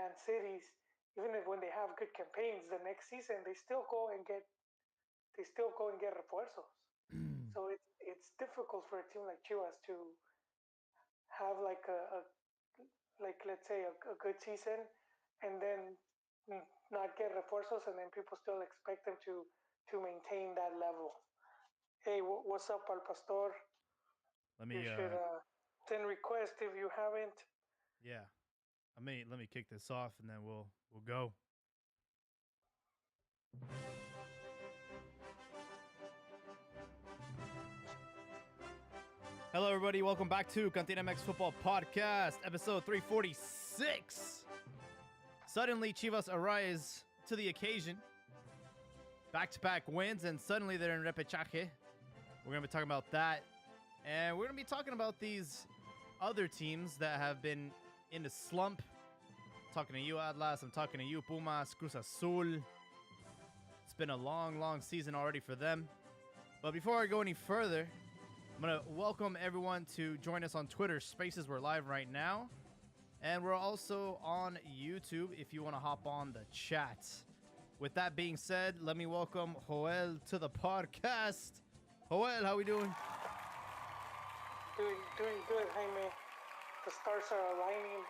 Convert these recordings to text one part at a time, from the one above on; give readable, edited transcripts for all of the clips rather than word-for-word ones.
Man Cities, even if when they have good campaigns, the next season they still go and get refuerzos. So it's difficult for a team like Chivas to have like let's say a good season and then not get refuerzos, and then people still expect them to maintain that level. Hey, what's up, Al Pastor? Let You me should send request if you haven't. yeah. Let me kick this off and then we'll go. Hello everybody, welcome back to Cantina MX Football Podcast, episode 346. Suddenly Chivas arise to the occasion. Back-to-back wins, and suddenly they're in repechaje. We're going to be talking about that. And we're going to be talking about these other teams that have been in a slump. I'm talking to you, Atlas. I'm talking to you, Pumas, Cruz Azul. It's been a long season already for them. But before I go any further, I'm going to welcome everyone to join us on Twitter Spaces. We're live right now. And we're also on YouTube if you want to hop on the chat. With that being said, let me welcome Joel to the podcast. Joel, how we doing? Doing good, Jaime. The stars are aligning.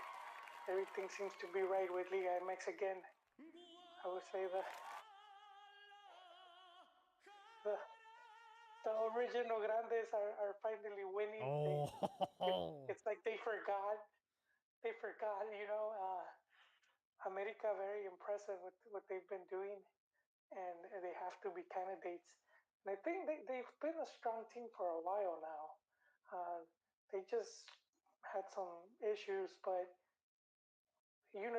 Everything seems to be right with Liga MX again. I would say the the original Grandes are finally winning. Oh, It's like they forgot. They forgot, America very impressive with what they've been doing, and they have to be candidates. And I think they've been a strong team for a while now. They just had some issues, but even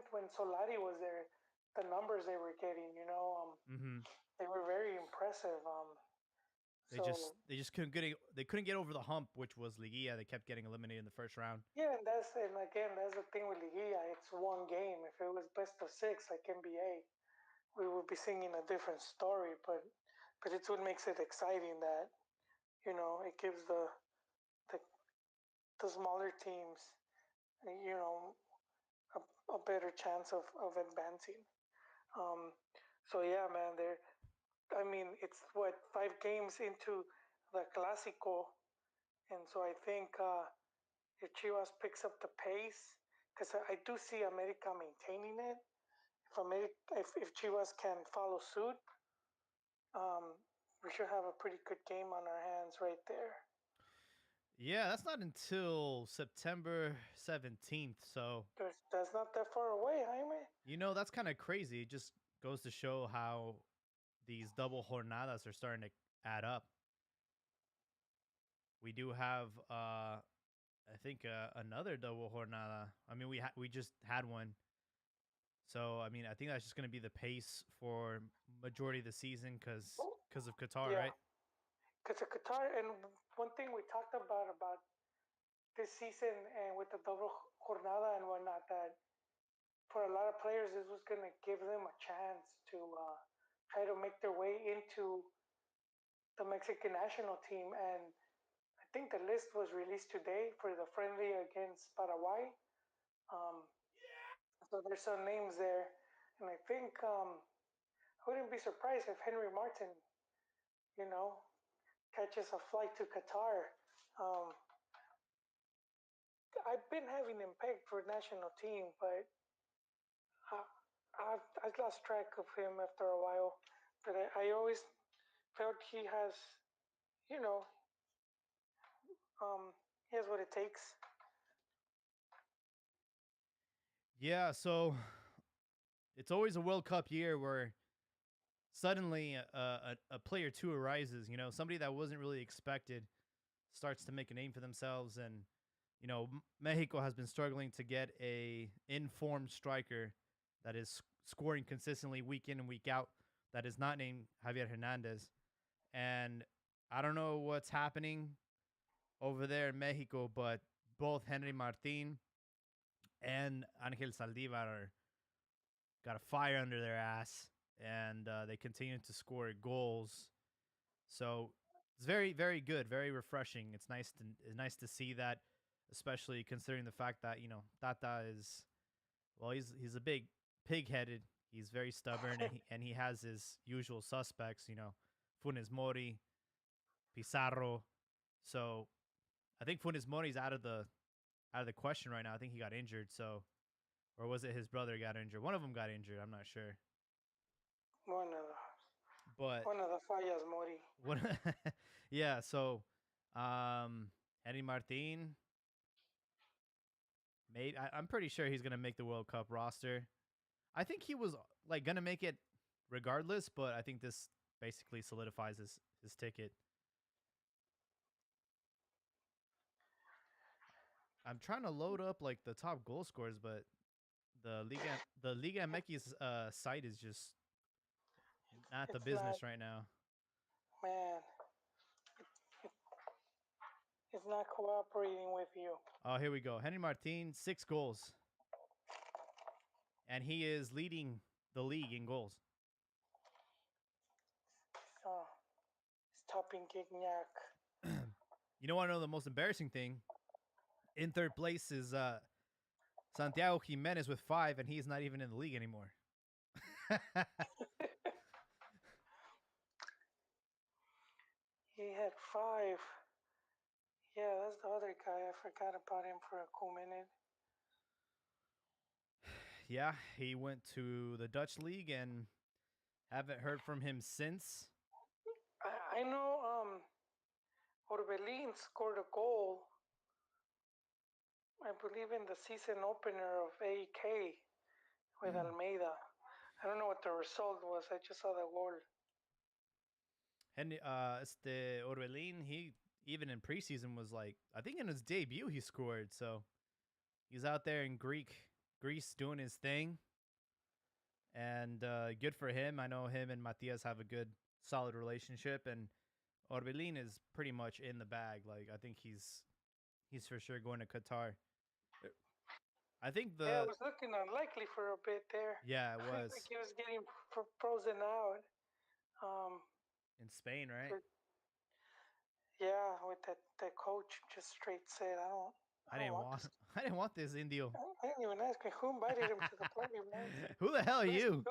when Solari was there, the numbers they were getting, they were very impressive. they just So they just couldn't get over the hump, which was Liguilla. They kept getting eliminated in the first round. yeah, and again that's the thing with Liguilla. It's one game. If it was best of six like NBA, we would be singing a different story. But it's what makes it exciting that it gives the, the smaller teams you know a better chance of advancing. Um, so yeah, man, I mean, it's what 5 games into the Clásico, and so I think if Chivas picks up the pace, because I do see America maintaining it. If Chivas can follow suit, um, we should have a pretty good game on our hands right there. Yeah, that's not until September 17th. So, That's not that far away, Jaime. that's kind of crazy. It just goes to show how these double jornadas are starting to add up. We do have, I think, another double jornada. I mean, we just had one. So, I mean, I think that's just going to be the pace for majority of the season because of Qatar, Yeah, right? because of Qatar, and one thing we talked about this season and with the double jornada and whatnot, that for a lot of players, this was going to give them a chance to try to make their way into the Mexican national team. And I think the list was released today for the friendly against Paraguay. Um, so there's some names there, and I think I wouldn't be surprised if Henry Martin, you know, catches a flight to Qatar. Um, I've been having him pegged for national team, but I've lost track of him after a while. But I always felt you know, he has what it takes. Yeah, so it's always a World Cup year where suddenly a player two arises, somebody that wasn't really expected starts to make a name for themselves. And, Mexico has been struggling to get a informed striker that is scoring consistently week in and week out that is not named Javier Hernandez. And I don't know what's happening over there in Mexico, but both Henry Martin and Angel Saldivar got a fire under their ass, and they continue to score goals. So it's very, very good, very refreshing. It's nice to see that, especially considering the fact that Tata is Well, he's a big pig-headed. He's very stubborn, and he has his usual suspects. Funes Mori, Pizarro. So I think Funes Mori's out of the question right now. I think he got injured. So, or was it his brother got injured? One of them got injured. I'm not sure. One of the But one of the fallas, Mori. what? Yeah. So, um, Henry Martin. I'm pretty sure he's gonna make the World Cup roster. I think he was like gonna make it regardless, but I think this basically solidifies his ticket. I'm trying to load up like the top goal scorers, but the Liga MX site is just not the It's not, business right now. man. It's not cooperating with you. Oh, here we go. Henry Martin, 6 goals, and he is leading the league in goals. Oh, stopping Gignac. You know what? I know the most embarrassing thing. In third place is Santiago Jimenez with 5, and he's not even in the league anymore. He had 5. Yeah, that's the other guy. I forgot about him for a cool minute. Yeah, he went to the Dutch league and haven't heard from him since. I know Orbelin scored a goal, I believe, in the season opener of AK with Almeida. I don't know what the result was. I just saw the goal. And Orbelin, he even in preseason was like, I think in his debut he scored. So he's out there in Greece doing his thing, and good for him. I know him and Matias have a good, solid relationship, and Orbelin is pretty much in the bag. Like I think he's for sure going to Qatar. I think Yeah, it was looking unlikely for a bit there. Yeah, it was like he was getting frozen out. In Spain, right? Yeah, with that coach just straight said, I don't want this. I didn't want this Indio. I didn't even ask him who invited him to the party, man. Who the hell are you?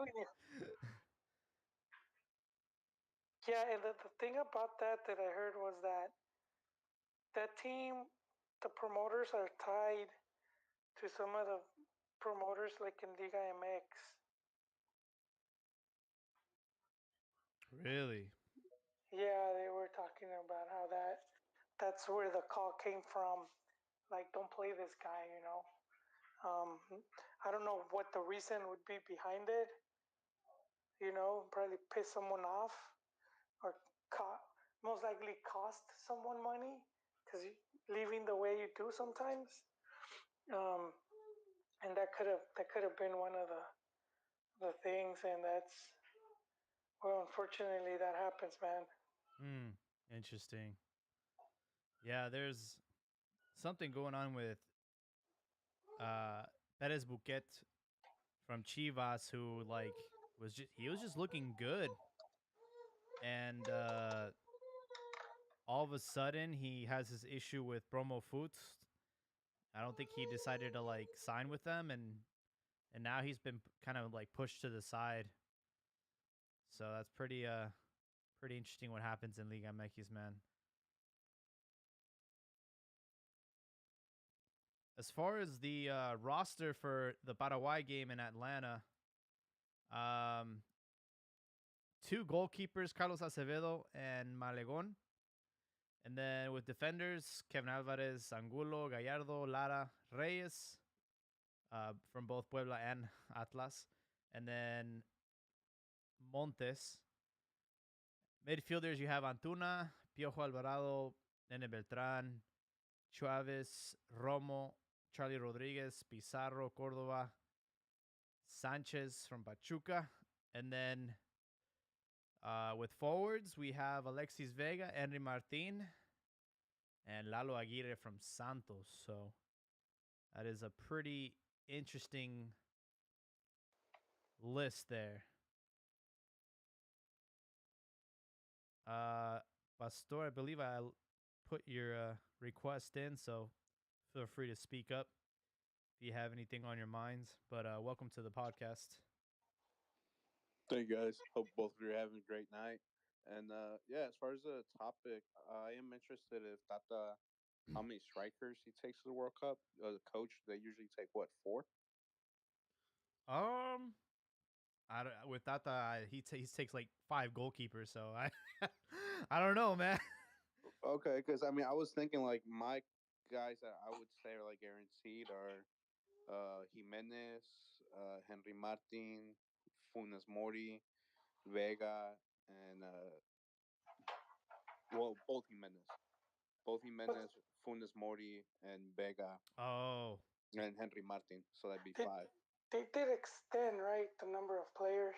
Yeah, and the thing about that I heard was that team, the promoters are tied to some of the promoters like in Liga MX. Really? Yeah, they were talking about how that's where the call came from. Like, don't play this guy. Um, I don't know what the reason would be behind it. Probably piss someone off or most likely cost someone money because leaving the way you do sometimes. Um, and that could have been one of the things, and unfortunately that happens, man. Interesting. Yeah, there's something going on with Perez Buquet from Chivas, who he was just looking good, and all of a sudden he has this issue with Promo Foods. I don't think he decided to sign with them, and now he's been kind of pushed to the side. So that's pretty interesting what happens in Liga MX, man. As far as the roster for the Paraguay game in Atlanta, um, 2 goalkeepers, Carlos Acevedo and Malegon. And then with defenders, Kevin Alvarez, Angulo, Gallardo, Lara, Reyes, from both Puebla and Atlas. And then Montes. Midfielders, you have Antuna, Piojo Alvarado, Nene Beltran, Chavez, Romo, Charlie Rodriguez, Pizarro, Cordova, Sanchez from Pachuca. And then with forwards, we have Alexis Vega, Henry Martin, and Lalo Aguirre from Santos. So that is a pretty interesting list there. Pastor, I believe I put your request in, so feel free to speak up if if you have anything on your minds. But welcome to the podcast. Thank you guys. Hope both of you are having a great night. And yeah, as far as the topic, I am interested if Tata, how many strikers he takes to the World Cup. The coach, they usually take what, four? Um, I don't, with that, he takes like five goalkeepers, so I I don't know, man. Okay, because I mean, I was thinking like my guys that I would say are like guaranteed are Jimenez, Henry Martin, Funes Mori, Vega, and well, both But Jimenez, Funes Mori, and Vega, Oh, and Henry Martin. So that'd be they, five. they did extend, right, the number of players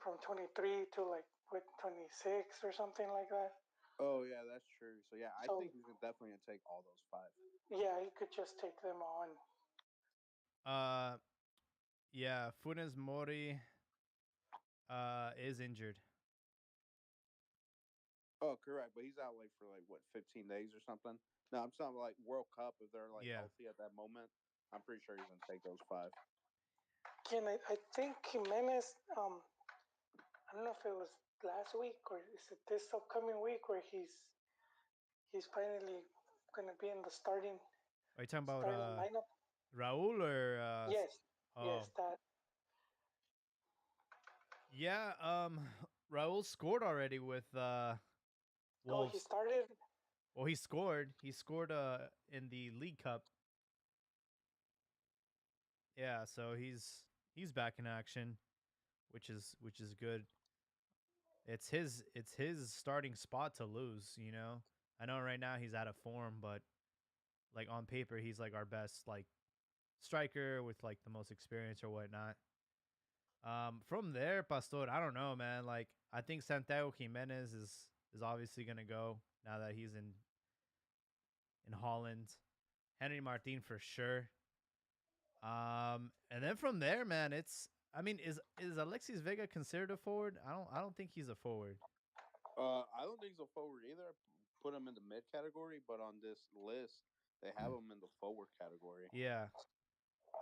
from 23 to like with 26 or something like that. Oh yeah, that's true. So yeah, I So think he's definitely gonna take all those five. yeah, he could just take them on. uh, yeah, Funes Mori is injured. Oh, correct. But he's out like for like what, 15 days or something. No, I'm talking like World Cup. If they're like Yeah. healthy at that moment, I'm pretty sure he's gonna take those five. Again, I think Jimenez. I don't know if it was last week or is it this upcoming week where he's finally going to be in the Are you talking about starting lineup. Raul or Yes, oh yes, that. yeah, Raul scored already with Oh, he Wolves. started. Well, he scored. He scored in the League Cup. Yeah, so he's back in action, which is good. It's his starting spot to lose, you know. I know right now he's out of form, but like on paper he's like our best like striker with like the most experience or whatnot. From there, Pastor, I don't know, man. Like I think Santiago Jimenez is obviously gonna go now that he's in Holland. Henry Martin for sure. And then from there, man, it's I mean, is Alexis Vega considered a forward? I don't think he's a forward. I don't think he's a forward either. Put him in the mid category, but on this list, they have him in the forward category. Yeah.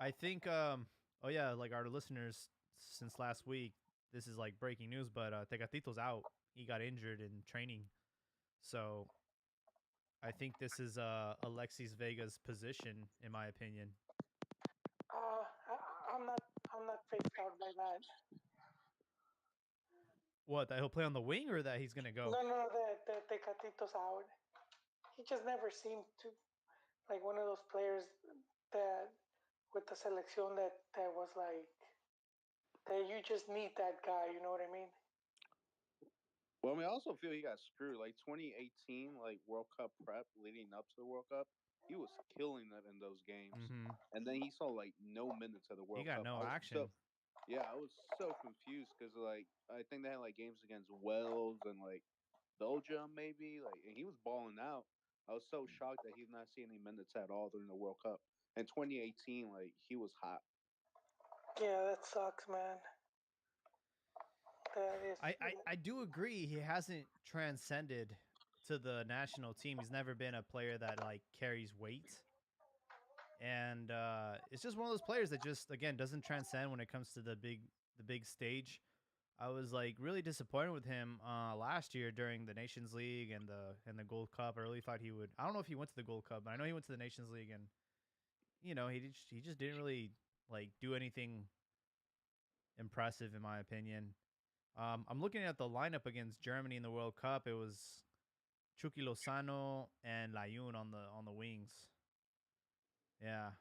I think oh yeah, like our listeners since last week, this is like breaking news, but Tecatito's out. He got injured in training. So I think this is Alexis Vega's position in my opinion. I'm not. I'm not phased out by that. What, that he'll play on the wing or that he's going to go? No, no, no. The Tecatito's out. He just never seemed to like one of those players that with the selection that was like that you just need that guy. You know what I mean? Well, I mean, I also feel he got screwed. Like 2018, like World Cup prep leading up to the World Cup, he was killing it in those games. Mhm. And then he saw like no minutes of the He World got Cup. no I was action. so Yeah, I was so confused because like I think they had like games against Wales and like Belgium maybe, like, and he was balling out. I was so shocked that he's not seeing any minutes at all during the World Cup. In 2018, like he was hot. Yeah, that sucks, man. That is. I do agree he hasn't transcended to the national team. He's never been a player that like carries weight. And it's just one of those players that just again doesn't transcend when it comes to the big stage. I was like really disappointed with him last year during the Nations League and the Gold Cup. I really thought he would. I don't know if he went to the Gold Cup, but I know he went to the Nations League, and he just didn't really like do anything impressive in my opinion. I'm looking at the lineup against Germany in the World Cup. It was Chucky Lozano and Layun on the wings. Yeah,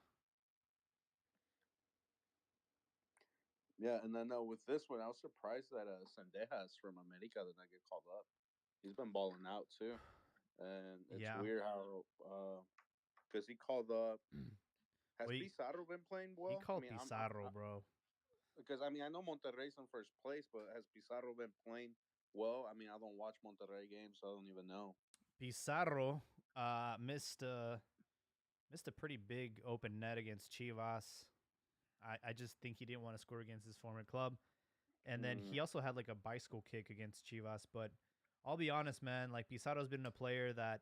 Yeah, and then with this one, I was surprised that Sendejas from America did not get called up. He's been balling out too, and it's yeah. weird how because he called up. Has Well, Pizarro been playing he well? I called mean, Pizarro, bro. because I mean I know Monterrey's in first place, but has Pizarro been playing well? I mean, I don't watch Monterrey games, so I don't even know. Pizarro missed a pretty big open net against Chivas. I just think he didn't want to score against his former club. And then Mm. he also had like a bicycle kick against Chivas. But I'll be honest, man, like Pizarro's been a player that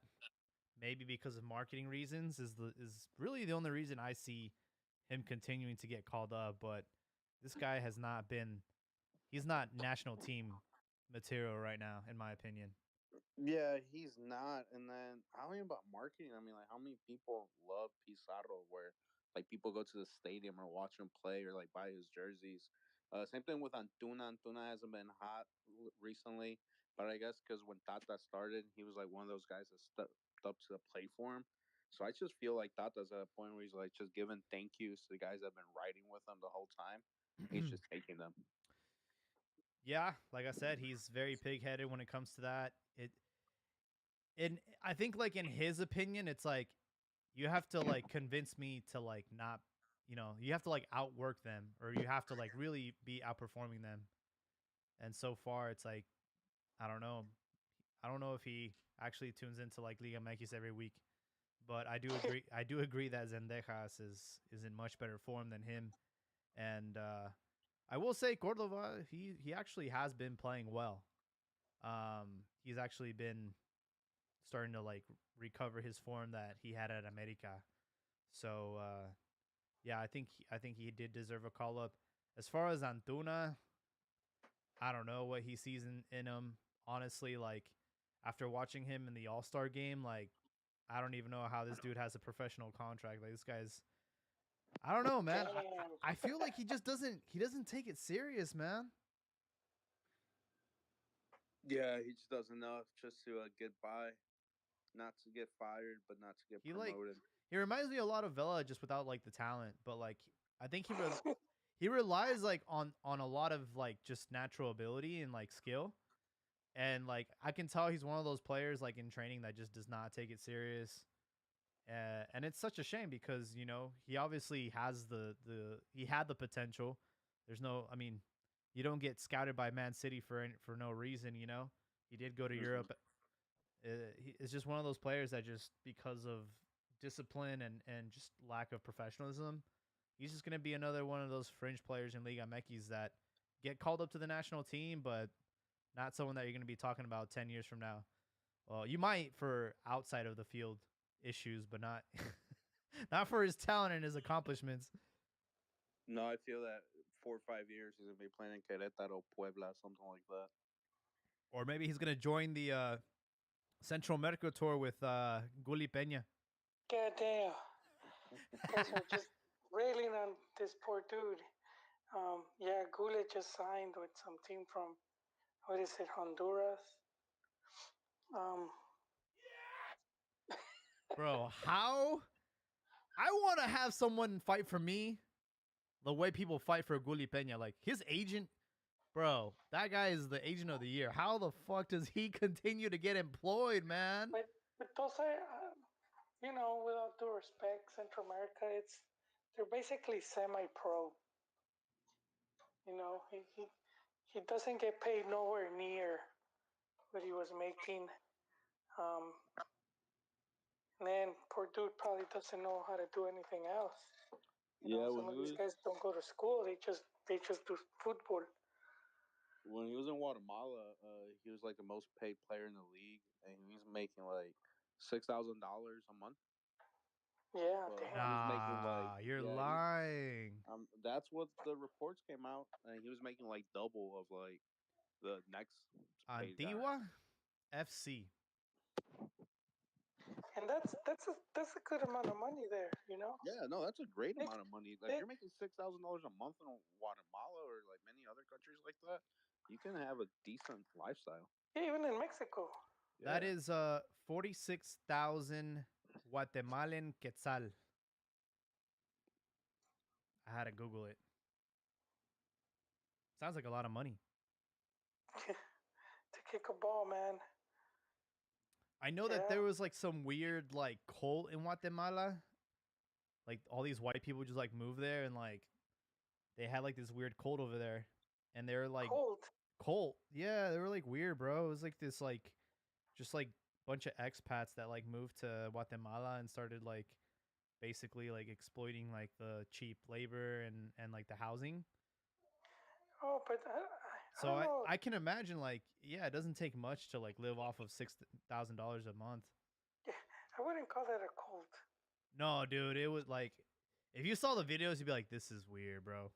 maybe because of marketing reasons is really the only reason I see him continuing to get called up, but this guy has not been. He's not national team material right now, in my opinion. Yeah, he's not. And then I don't even about marketing. I mean, like, how many people love Pizarro? Where like people go to the stadium or watch him play or like buy his jerseys. Same thing with Antuna. Antuna hasn't been hot recently, but I guess because when Tata started, he was like one of those guys that stepped up to the plate for him. So I just feel like Tata's at a point where he's like just giving thank yous to the guys that have been riding with him the whole time. He's just taking them. Yeah, like I said, he's very pig-headed when it comes to that. And I think like in his opinion, it's like you have to like convince me to like not, you have to like outwork them or you have to like really be outperforming them. And so far, it's like I don't know. I don't know if he actually tunes into like Liga MX every week, but I do agree. I do agree that Zendejas is in much better form than him. And I will say Cordova, he actually has been playing well. He's actually been starting to like recover his form that he had at America. So yeah, I think he did deserve a call up. As far as Antuna, I don't know what he sees in him. Honestly, like after watching him in the All Star game, like I don't even know how this dude has a professional contract. Like this guy's, I don't know, man. Damn. I feel like he doesn't take it serious, man. Yeah, he just does enough just to get by, not to get fired, but not to get He like promoted. he reminds me a lot of Vela just without like the talent, but like I think he relies like on a lot of like just natural ability and like skill. And like I can tell he's one of those players like in training that just does not take it serious. And it's such a shame because he obviously has he had the potential. There's no, I mean, you don't get scouted by Man City for no reason. He did go to Hmm. Europe. It's just one of those players that just because of discipline and just lack of professionalism, he's just gonna be another one of those fringe players in Liga MX that get called up to the national team, but not someone that you're gonna be talking about 10 years from now. Well, you might for outside of the field issues, but not not for his talent and his accomplishments. No, I feel that 4 or 5 years he's gonna be playing in Querétaro, Puebla, something like that. Or maybe he's gonna join the Central America tour with Guli Peña. God damn. Guys are just railing on this poor dude. Yeah, Goulet just signed with some team from, what is it, Honduras? Um, Bro, how I want to have someone fight for me the way people fight for Guli Peña. Like his agent, bro, that guy is the agent of the year. How the fuck does he continue to get employed, man? but those are, with all due respect, Central America, they're basically semi-pro. He doesn't get paid nowhere near what he was making. Um, and then poor dude probably doesn't know how to do anything else. Yeah, Some of these guys don't go to school; they just do football. when he was in Guatemala, he was like the most paid player in the league, and he's making like $6,000 a month. Yeah, But damn. he was making like Nah, you're yeah, he's lying. that's what the reports came out, and he was making like double of like the next paid guy. Antigua FC. And that's a good amount of money there. Yeah, no, that's a great They, amount of money. Like, if they, you're making $6,000 a month in Guatemala or like many other countries like that, you can have a decent lifestyle. even in Mexico. That Yeah, is 46,000 Guatemalan quetzal. I had to Google it. Sounds like a lot of money. To kick a ball, man. I know that Yeah. there was like some weird like cult in Guatemala. Like all these white people just like moved there and like they had like this weird cult over there. And they were like Cold. cult. Yeah, they were like weird, bro. It was like this like just like bunch of expats that like moved to Guatemala and started like basically like exploiting like the cheap labor and like the housing. Oh, but I So don't I know. I can imagine like yeah, it doesn't take much to like live off of $6,000 a month. I wouldn't call that a cult. No, dude, it was like If you saw the videos, you'd be like, "This is weird, bro."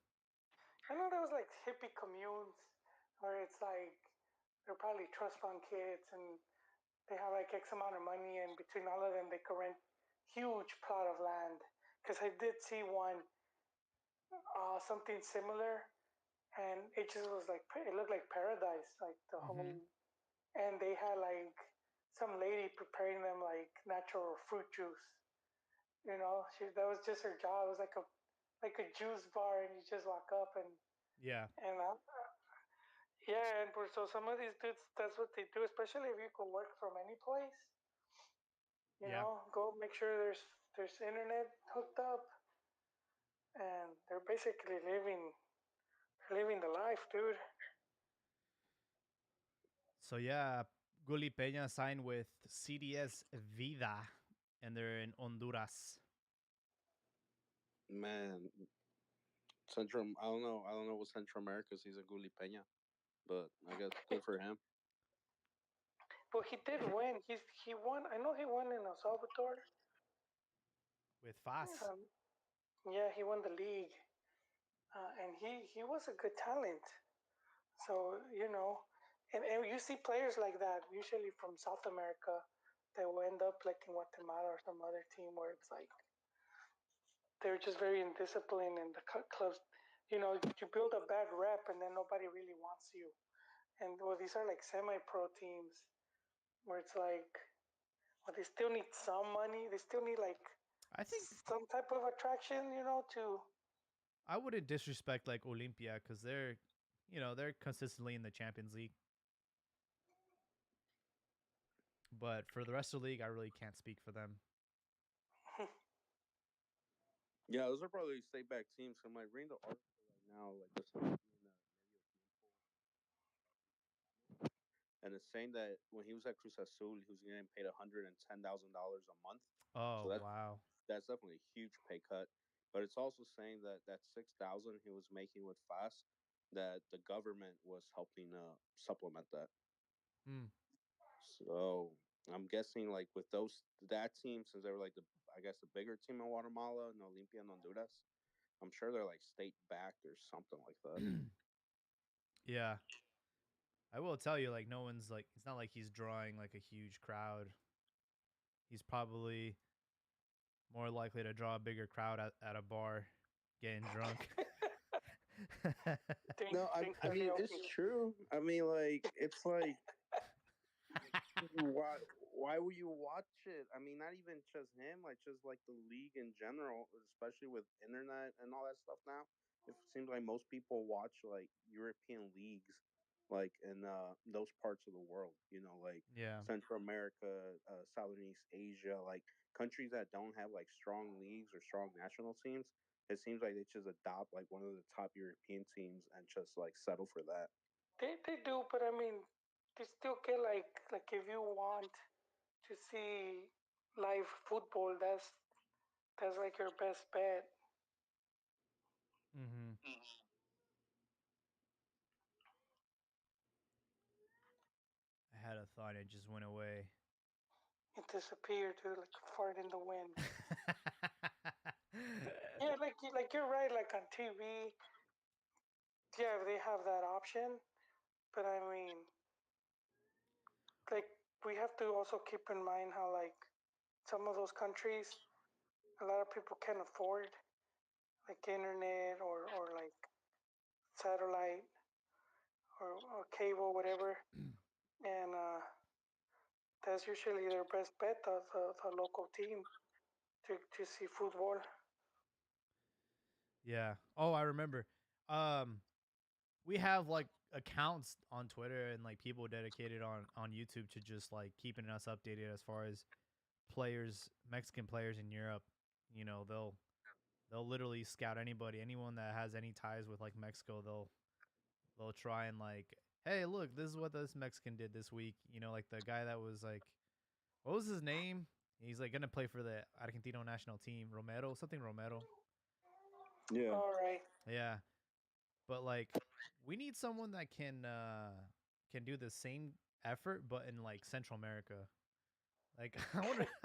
I know there was like hippie communes where it's like they're probably trust fund kids and they have like X amount of money, and between all of them, they could rent huge plot of land. Because I did see one, something similar, and it just was like it looked like paradise, like the whole. Mm-hmm. And they had like some lady preparing them like natural fruit juice. That was just her job. It was like a juice bar, and you just walk up Yeah. and yeah, and so some of these dudes, that's what they do, especially if you can work from any place. Yeah. Go make sure there's internet hooked up, and they're basically living the life, dude. So yeah, Gulli Peña signed with CDS Vida, and they're in Honduras. Man, Central. I don't know. I don't know what Central America sees a Guli Peña, but I guess good for him. But he did win. He won. I know he won in El Salvador. With FAS. Um, yeah, he won the league, and he was a good talent. So and you see players like that usually from South America that will end up like in Guatemala or some other team where it's like they're just very indisciplined and the clubs, you build a bad rep and then nobody really wants you. And well, these are like semi-pro teams where it's like, well, they still need some money. They still need like I think some type of attraction, to. I wouldn't disrespect like Olympia because they're consistently in the Champions League. But for the rest of the league, I really can't speak for them. Yeah, those are probably state back teams. I'm like reading the article right now, like this in the and it's saying that when he was at Cruz Azul, he was getting paid $110,000 a month. So Oh wow. that's definitely a huge pay cut. But it's also saying that that 6,000 he was making with FAS, that the government was helping supplement that. Hmm. So I'm guessing like with that team, since they were like the I guess the bigger team in Guatemala and Olimpia and Honduras, I'm sure they're like state backed or something like that. Yeah. I will tell you, like, no one's like, it's not like he's drawing like a huge crowd. He's probably more likely to draw a bigger crowd at a bar getting drunk. Drink, No, drink I mean it's karaoke. true. I mean like it's like why would you watch it? I mean, not even just him, like just like the league in general, especially with internet and all that stuff now. It seems like most people watch like European leagues, like in those parts of the world. Like Yeah. Central America, Southern East Asia, like countries that don't have like strong leagues or strong national teams. It seems like they just adopt like one of the top European teams and just like settle for that. They do, but I mean, they still get like if you want to see live football, that's like your best bet. Mm-hmm. I had a thought, it just went away. It disappeared to like a fart in the wind. Yeah, like you're right. Like on TV, yeah, they have that option, but I mean, like we have to also keep in mind how like some of those countries, a lot of people can't afford like internet or like satellite or cable, whatever, and that's usually their best bet, the local team to see football. Yeah. Oh, I remember. Um, we have like accounts on Twitter and like people dedicated on YouTube to just like keeping us updated as far as players, Mexican players in Europe. They'll literally scout anyone that has any ties with like Mexico. They'll try and like, hey, look, this is what this Mexican did this week. Like the guy that was like, what was his name? He's like gonna play for the Argentino national team, Romero, something Romero. Yeah. All right. Yeah, but like we need someone that can do the same effort but in like Central America. Like I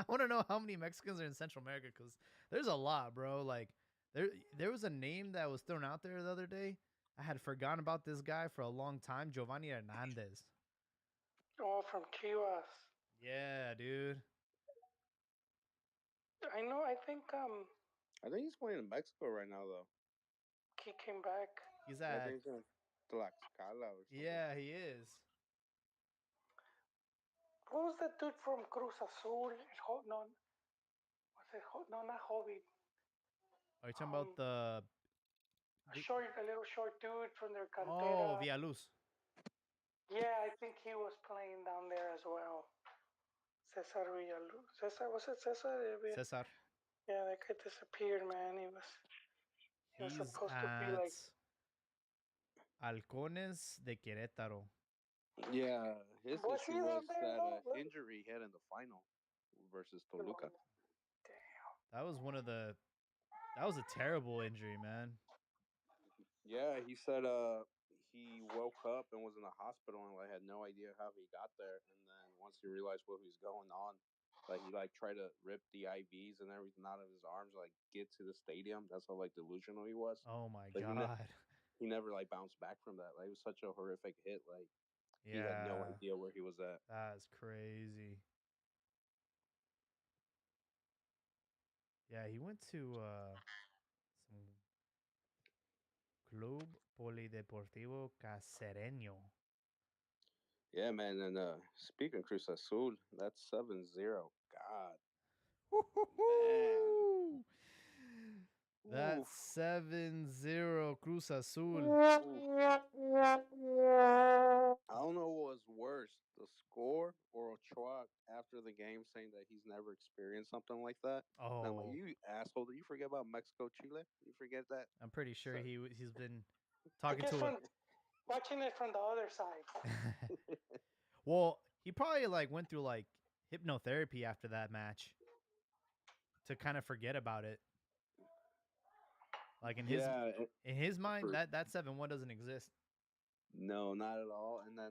want to know how many Mexicans are in Central America cuz there's a lot, bro. Like There was a name that was thrown out there the other day. I had forgotten about this guy for a long time, Giovanni Hernandez. Oh, from Chivas. Yeah, dude. I know. I think I think he's playing in Mexico right now, though. he came back. He's Yeah, I at think he's in Tlaxcala or something. yeah, he is. What was that dude from Cruz Azul? No, was it? No, not Hobbit. Are you talking Um, about a little short dude from their oh, cantera. Villaluz? Yeah, I think he was playing down there as well. Cesar Villaluz. Cesar, was it Cesar? Cesar. Yeah, that guy disappeared, man. He was He's supposed to be at like. Halcones de Querétaro. Yeah, his Was he issue was down there that though? injury he had in the final versus Oh, Toluca. damn. That was that was a terrible injury, man. Yeah, he said he woke up and was in the hospital and like had no idea how he got there. And then once he realized what was going on, like he like tried to rip the IVs and everything out of his arms, like get to the stadium. That's how like delusional he was. Oh my Like god. he never like bounced back from that. Like it was such a horrific hit. Like he had no Yeah, idea where he was at. that's crazy. Yeah, he went to some Club Polideportivo Cacereño. Yeah, man. And speaking of Cruz Azul, that's 7-0. God, man. Woo-hoo-hoo! That's Oof. 7-0 Cruz Azul. Oof. I don't know what was worse, the score or Ochoa after the game saying that he's never experienced something like that. And I'm like, Oh, you asshole! Did you forget about Mexico, Chile? You forget that? I'm pretty sure So, he's been I talking guess to a from watching it from the other side. well, he probably like went through like hypnotherapy after that match to kind of forget about it. Like yeah, in his mind, for that 7-1 doesn't exist. no, not at all. And then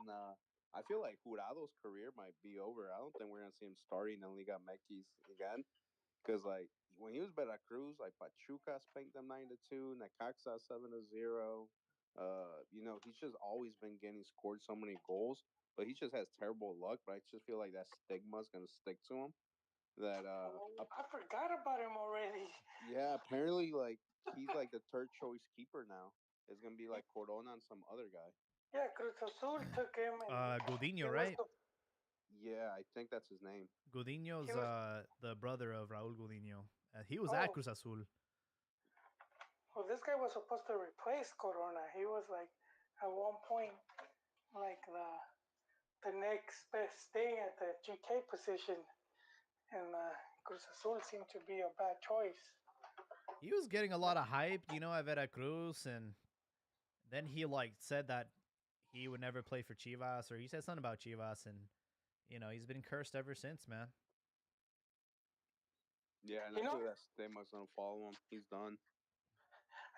I feel like Jurado's career might be over. I don't think we're gonna see him starting in Liga MX again. Because like when he was Veracruz, like Pachuca spanked them 9-2, Necaxa 7-0. He's just always been getting scored so many goals, but he just has terrible luck. But I just feel like that stigma is gonna stick to him. That Oh, I forgot about him already. yeah, apparently like he's like the third choice keeper now. It's gonna be like Corona and some other guy. Yeah, Cruz Azul took him, and he Godinho, was right? the Yeah, I think that's his name. he Godinho's was the brother of Raúl Godinho. He was at oh Cruz Azul. well. This guy was supposed to replace Corona. He was like at one point like the next best thing at the GK position, and Cruz Azul seemed to be a bad choice. He was getting a lot of hype, at Veracruz, and then he like said that he would never play for Chivas, or he said something about Chivas, and he's been cursed ever since, man. Yeah, and You I know, feel that stigma's gonna follow him. He's done.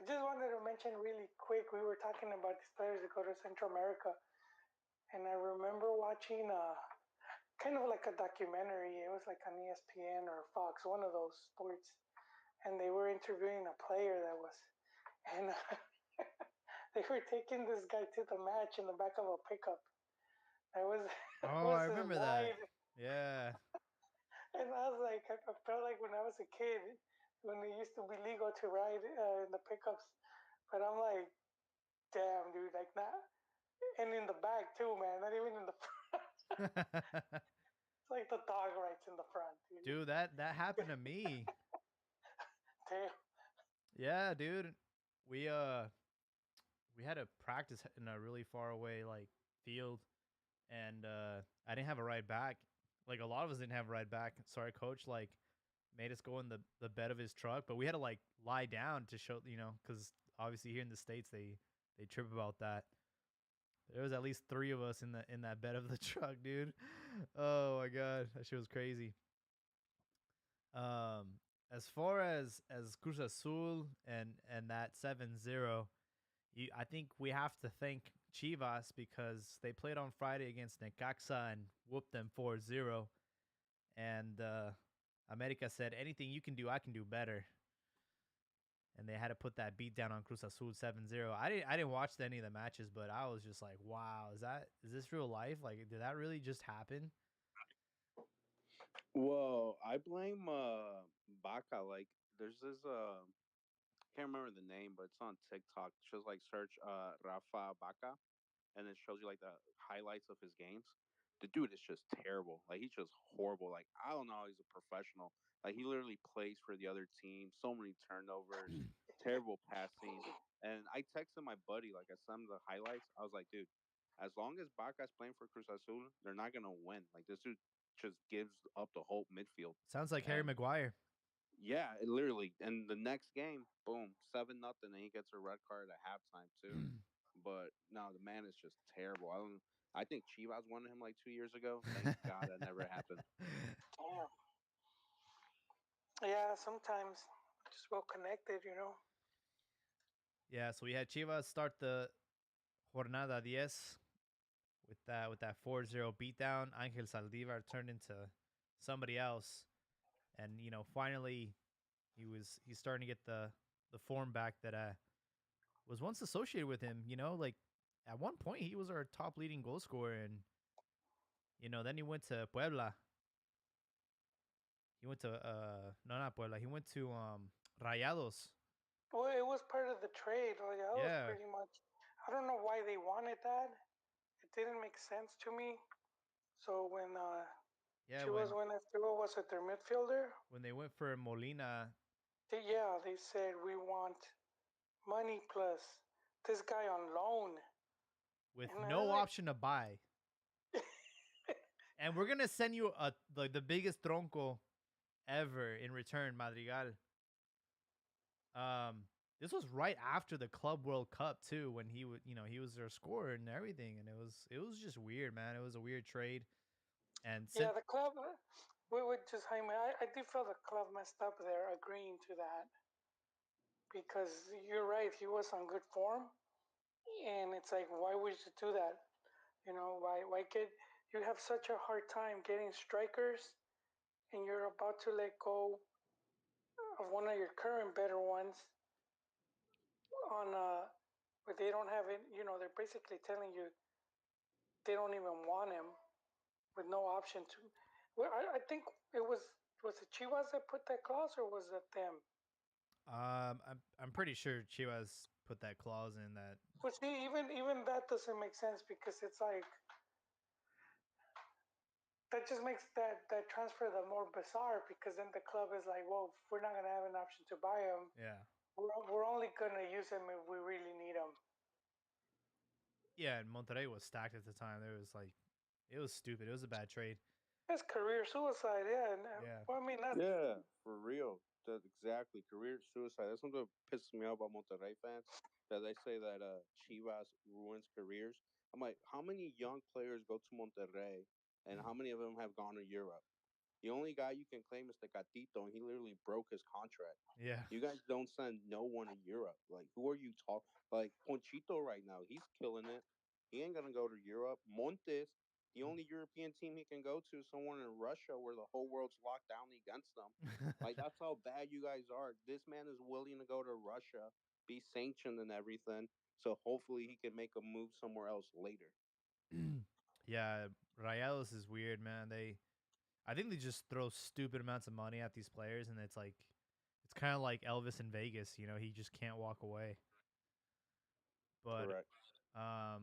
I just wanted to mention really quick. We were talking about these players that go to Central America, and I remember watching kind of like a documentary. It was like on ESPN or Fox, one of those sports, and they were interviewing a player that was, and they were taking this guy to the match in the back of a pickup. That was that Oh, was I his remember that. ride, Yeah. and I was like, I felt like when I was a kid when it used to be legal to ride in the pickups, but I'm like, damn, dude, like not, and in the back too, man, not even in the front. It's like the dog rides in the front, dude. Dude, that happened to me. Damn. Yeah, dude. We we had to practice in a really far away like field, and I didn't have a ride back. Like a lot of us didn't have a ride back. So our coach like made us go in the bed of his truck, but we had to like lie down to show, because obviously here in the states they trip about that. There was at least 3 of us in that bed of the truck, dude. Oh my god, that shit was crazy. Um, as far as Cruz Azul and that 7-0, I think we have to thank Chivas because they played on Friday against Necaxa and whooped them 4-0. And America said, anything you can do, I can do better. and they had to put that beat down on Cruz Azul 7-0. I didn't watch any of the matches, but I was just like, wow, is this real life? Like, did that really just happen? Well, I blame Baca. Like, there's this can't remember the name, but it's on TikTok. Just like search Rafa Baca, and it shows you like the highlights of his games. The dude is just terrible. Like he's just horrible. Like I don't know, he's a professional. Like he literally plays for the other team. So many turnovers, terrible passing. And I texted my buddy like I sent him the highlights. I was like, dude, as long as Baca's playing for Cruz Azul, they're not gonna win. Like this dude just gives up the whole midfield. Sounds like Harry And Maguire. yeah, it literally. And the next game, boom, 7-0, and he gets a red card at halftime too. But no, the man is just terrible. I don't. I think Chivas wanted him like 2 years ago. Thank God that never happened. Damn. Yeah, sometimes just well connected, you know. Yeah, so we had Chivas start the Jornada 10 with that 4-0 beatdown. Angel Saldivar turned into somebody else, and finally he's starting to get the form back that was once associated with him. Like at one point he was our top leading goal scorer, and then he went to Puebla. He went to no, not Puebla. He went to Rayados. Well, it was part of the trade. Like that was Yeah, pretty much. I don't know why they wanted that. It didn't make sense to me. So when yeah. Chivas went after, what was it, their midfielder? When they went for Molina They said we want money plus this guy on loan. with And I no was like, option to buy, and we're gonna send you the biggest tronco ever in return, Madrigal. Um, this was right after the Club World Cup too, when he would, he was their scorer and everything, and it was just weird, man. It was a weird trade, and yeah, the club. We would just Jaime. I do feel the club messed up there, agreeing to that because you're right. He was on good form, and it's like, why would you do that? You know, why get you have such a hard time getting strikers, and you're about to let go of one of your current better ones on but they don't have it. You know, they're basically telling you they don't even want him with no option to. Well, I think it was it Chivas that put that clause or was it them? I'm pretty sure Chivas put that clause in that. But see, even that doesn't make sense because it's like that just makes that transfer the more bizarre because then the club is like, well, if we're not gonna have an option to buy him, Yeah, we're only gonna use him if we really need him. yeah, and Monterrey was stacked at the time. There was like, it was stupid. It was a bad trade. That's career suicide, yeah. And Yeah, well, I mean, that's Yeah, for real. That exactly career suicide. That's something that pisses me off about Monterrey fans. That they say that Chivas ruins careers. I'm like, how many young players go to Monterrey, and how many of them have gone to Europe? The only guy you can claim is the Gatito, and he literally broke his contract. yeah. You guys don't send no one to Europe. Like, who are you talking? Like Ponchito right now, he's killing it. He ain't gonna go to Europe. Montes, the only European team he can go to is someone in Russia where the whole world's locked down against them. Like that's how bad you guys are. This man is willing to go to Russia, be sanctioned and everything. So hopefully he can make a move somewhere else later. Yeah, Rayados is weird, man. I think they just throw stupid amounts of money at these players, and it's like, it's kind of like Elvis in Vegas. He just can't walk away. But Correct. um,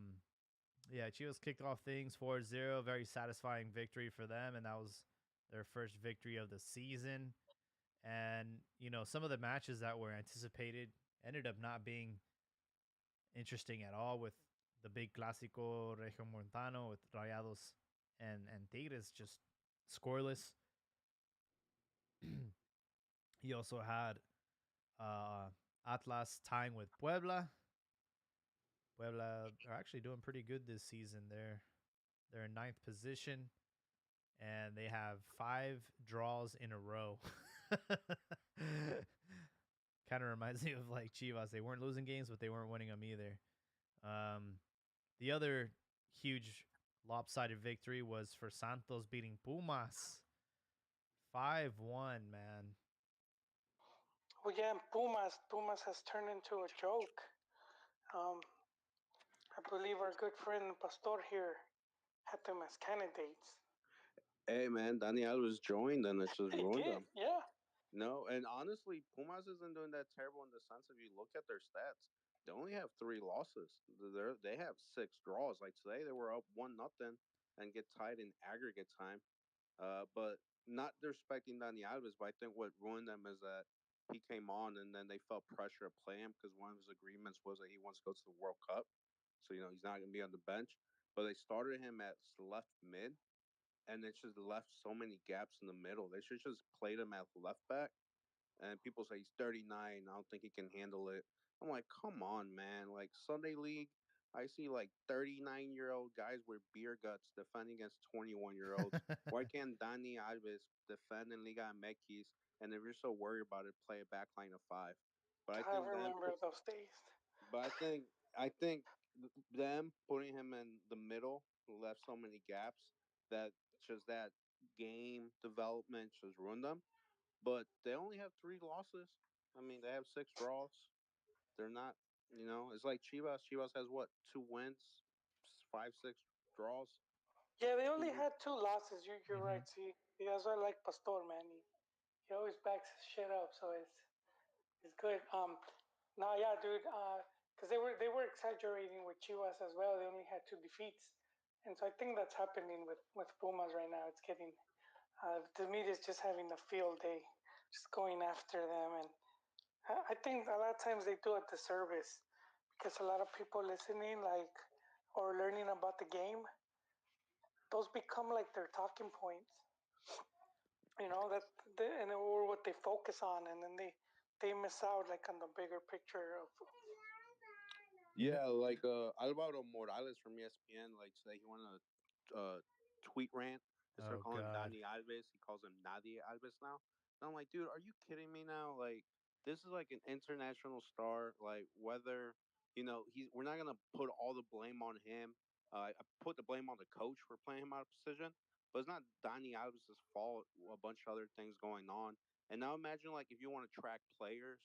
yeah, Chivas kicked off things 4-0. Very satisfying victory for them, and that was their first victory of the season. And some of the matches that were anticipated ended up not being interesting at all, with the big Clásico Regiomontano with Rayados and Tigres just scoreless. He also had uh, Atlas tying with Puebla. Puebla are actually doing pretty good this season. They're in ninth position, and they have 5 draws in a row. Kind of reminds me of like Chivas. They weren't losing games, but they weren't winning them either. Um, the other huge lopsided victory was for Santos beating Pumas 5-1, man. Well, yeah, and Pumas has turned into a joke. Um, I believe our good friend Pastor here had them as candidates. Hey man, Dani Alves joined and it just He ruined did, them. yeah. No, and honestly, Pumas isn't doing that terrible in the sense if you look at their stats. They only have three losses. They have six draws. Like today, they were up 1-0 and get tied in aggregate time. But not disrespecting Dani Alves, but I think what ruined them is that he came on and then they felt pressure to play him because one of his agreements was that he wants to go to the World Cup. So, he's not going to be on the bench. But they started him at left mid and it's just left so many gaps in the middle. They should just played him at left back. And people say he's 39. I don't think he can handle it. I'm like, come on, man. Like Sunday League, I see like 39-year-old guys with beer guts defending against 21-year-olds. Why can't Dani Alves defend in Liga MX? And if you're so worried about it, play a back line of five. But I I think them, remember those days. but I think them putting him in the middle left so many gaps that just that game development just ruined them. But they only have three losses. I mean, they have six draws. They're not, it's like Chivas. Chivas has what, two wins, five, six draws. Yeah, they only Two. had two losses. You're Hmm. right. See, yeah, that's why I like Pastor, man. He always backs his shit up, so it's good. Nah, yeah, dude. Because they were exaggerating with Chivas as well. They only had two defeats, and so I think that's happening with Pumas right now. It's getting the media's just having a field day, just going after them, and I think a lot of times they do a disservice because a lot of people listening, like, or learning about the game, those become like their talking points. That and or what they focus on, and then they miss out like on the bigger picture of. You know, Yeah, like Alvaro Morales from ESPN, like today he went on a tweet rant. Instead of oh calling him God. Dani Alves, he calls him Nadia Alves now. And I'm like, dude, are you kidding me now? Like, this is like an international star. Like, whether we're not gonna put all the blame on him. I put the blame on the coach for playing him out of position, but it's not Dani Alves' fault. A bunch of other things going on. And now imagine like if you want to track players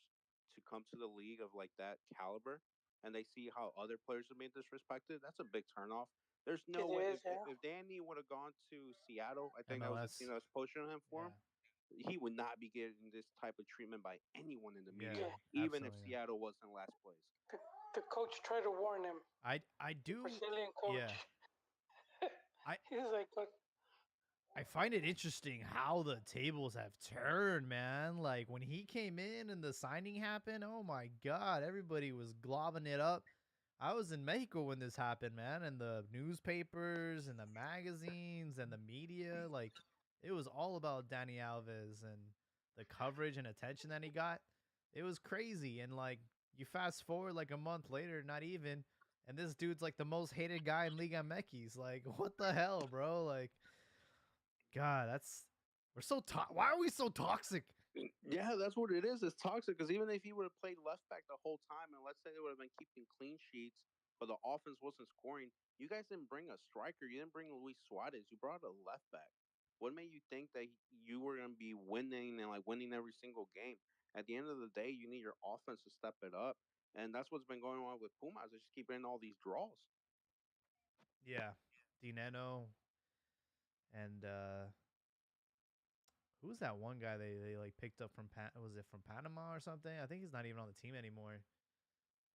to come to the league of like that caliber and they see how other players have been disrespected, that's a big turnoff. There's It no way is, if yeah. if Danny would have gone to Seattle, I think that was the team MLS. that was poaching him for him. Yeah. He would not be getting this type of treatment by anyone in the Yeah. media, Yeah, even if Absolutely. Yeah. Seattle was in last place. the, the coach tried to warn him. I The do. Brazilian coach. Yeah. I He was like, "But I find it interesting how the tables have turned, man. Like when he came in and the signing happened, oh my god, everybody was globbing it up. I was in Mexico when this happened, man, and the newspapers and the magazines and the media, like it was all about Danny Alves and the coverage and attention that he got. It was crazy. And like you fast forward like a month later, not even, and this dude's like the most hated guy in Liga MX. Like, what the hell, bro? Like, God, that's we're so why are we so toxic? Yeah, that's what it is. It's toxic because even if he would have played left back the whole time, and let's say they would have been keeping clean sheets, but the offense wasn't scoring, you guys didn't bring a striker. You didn't bring Luis Suarez. You brought a left back. What made you think that you were going to be winning and like winning every single game? At the end of the day, you need your offense to step it up, and that's what's been going on with Pumas. They just keep getting all these draws. Yeah, Dineno and who's that one guy they like picked up from was it from Panama or something? I think he's not even on the team anymore.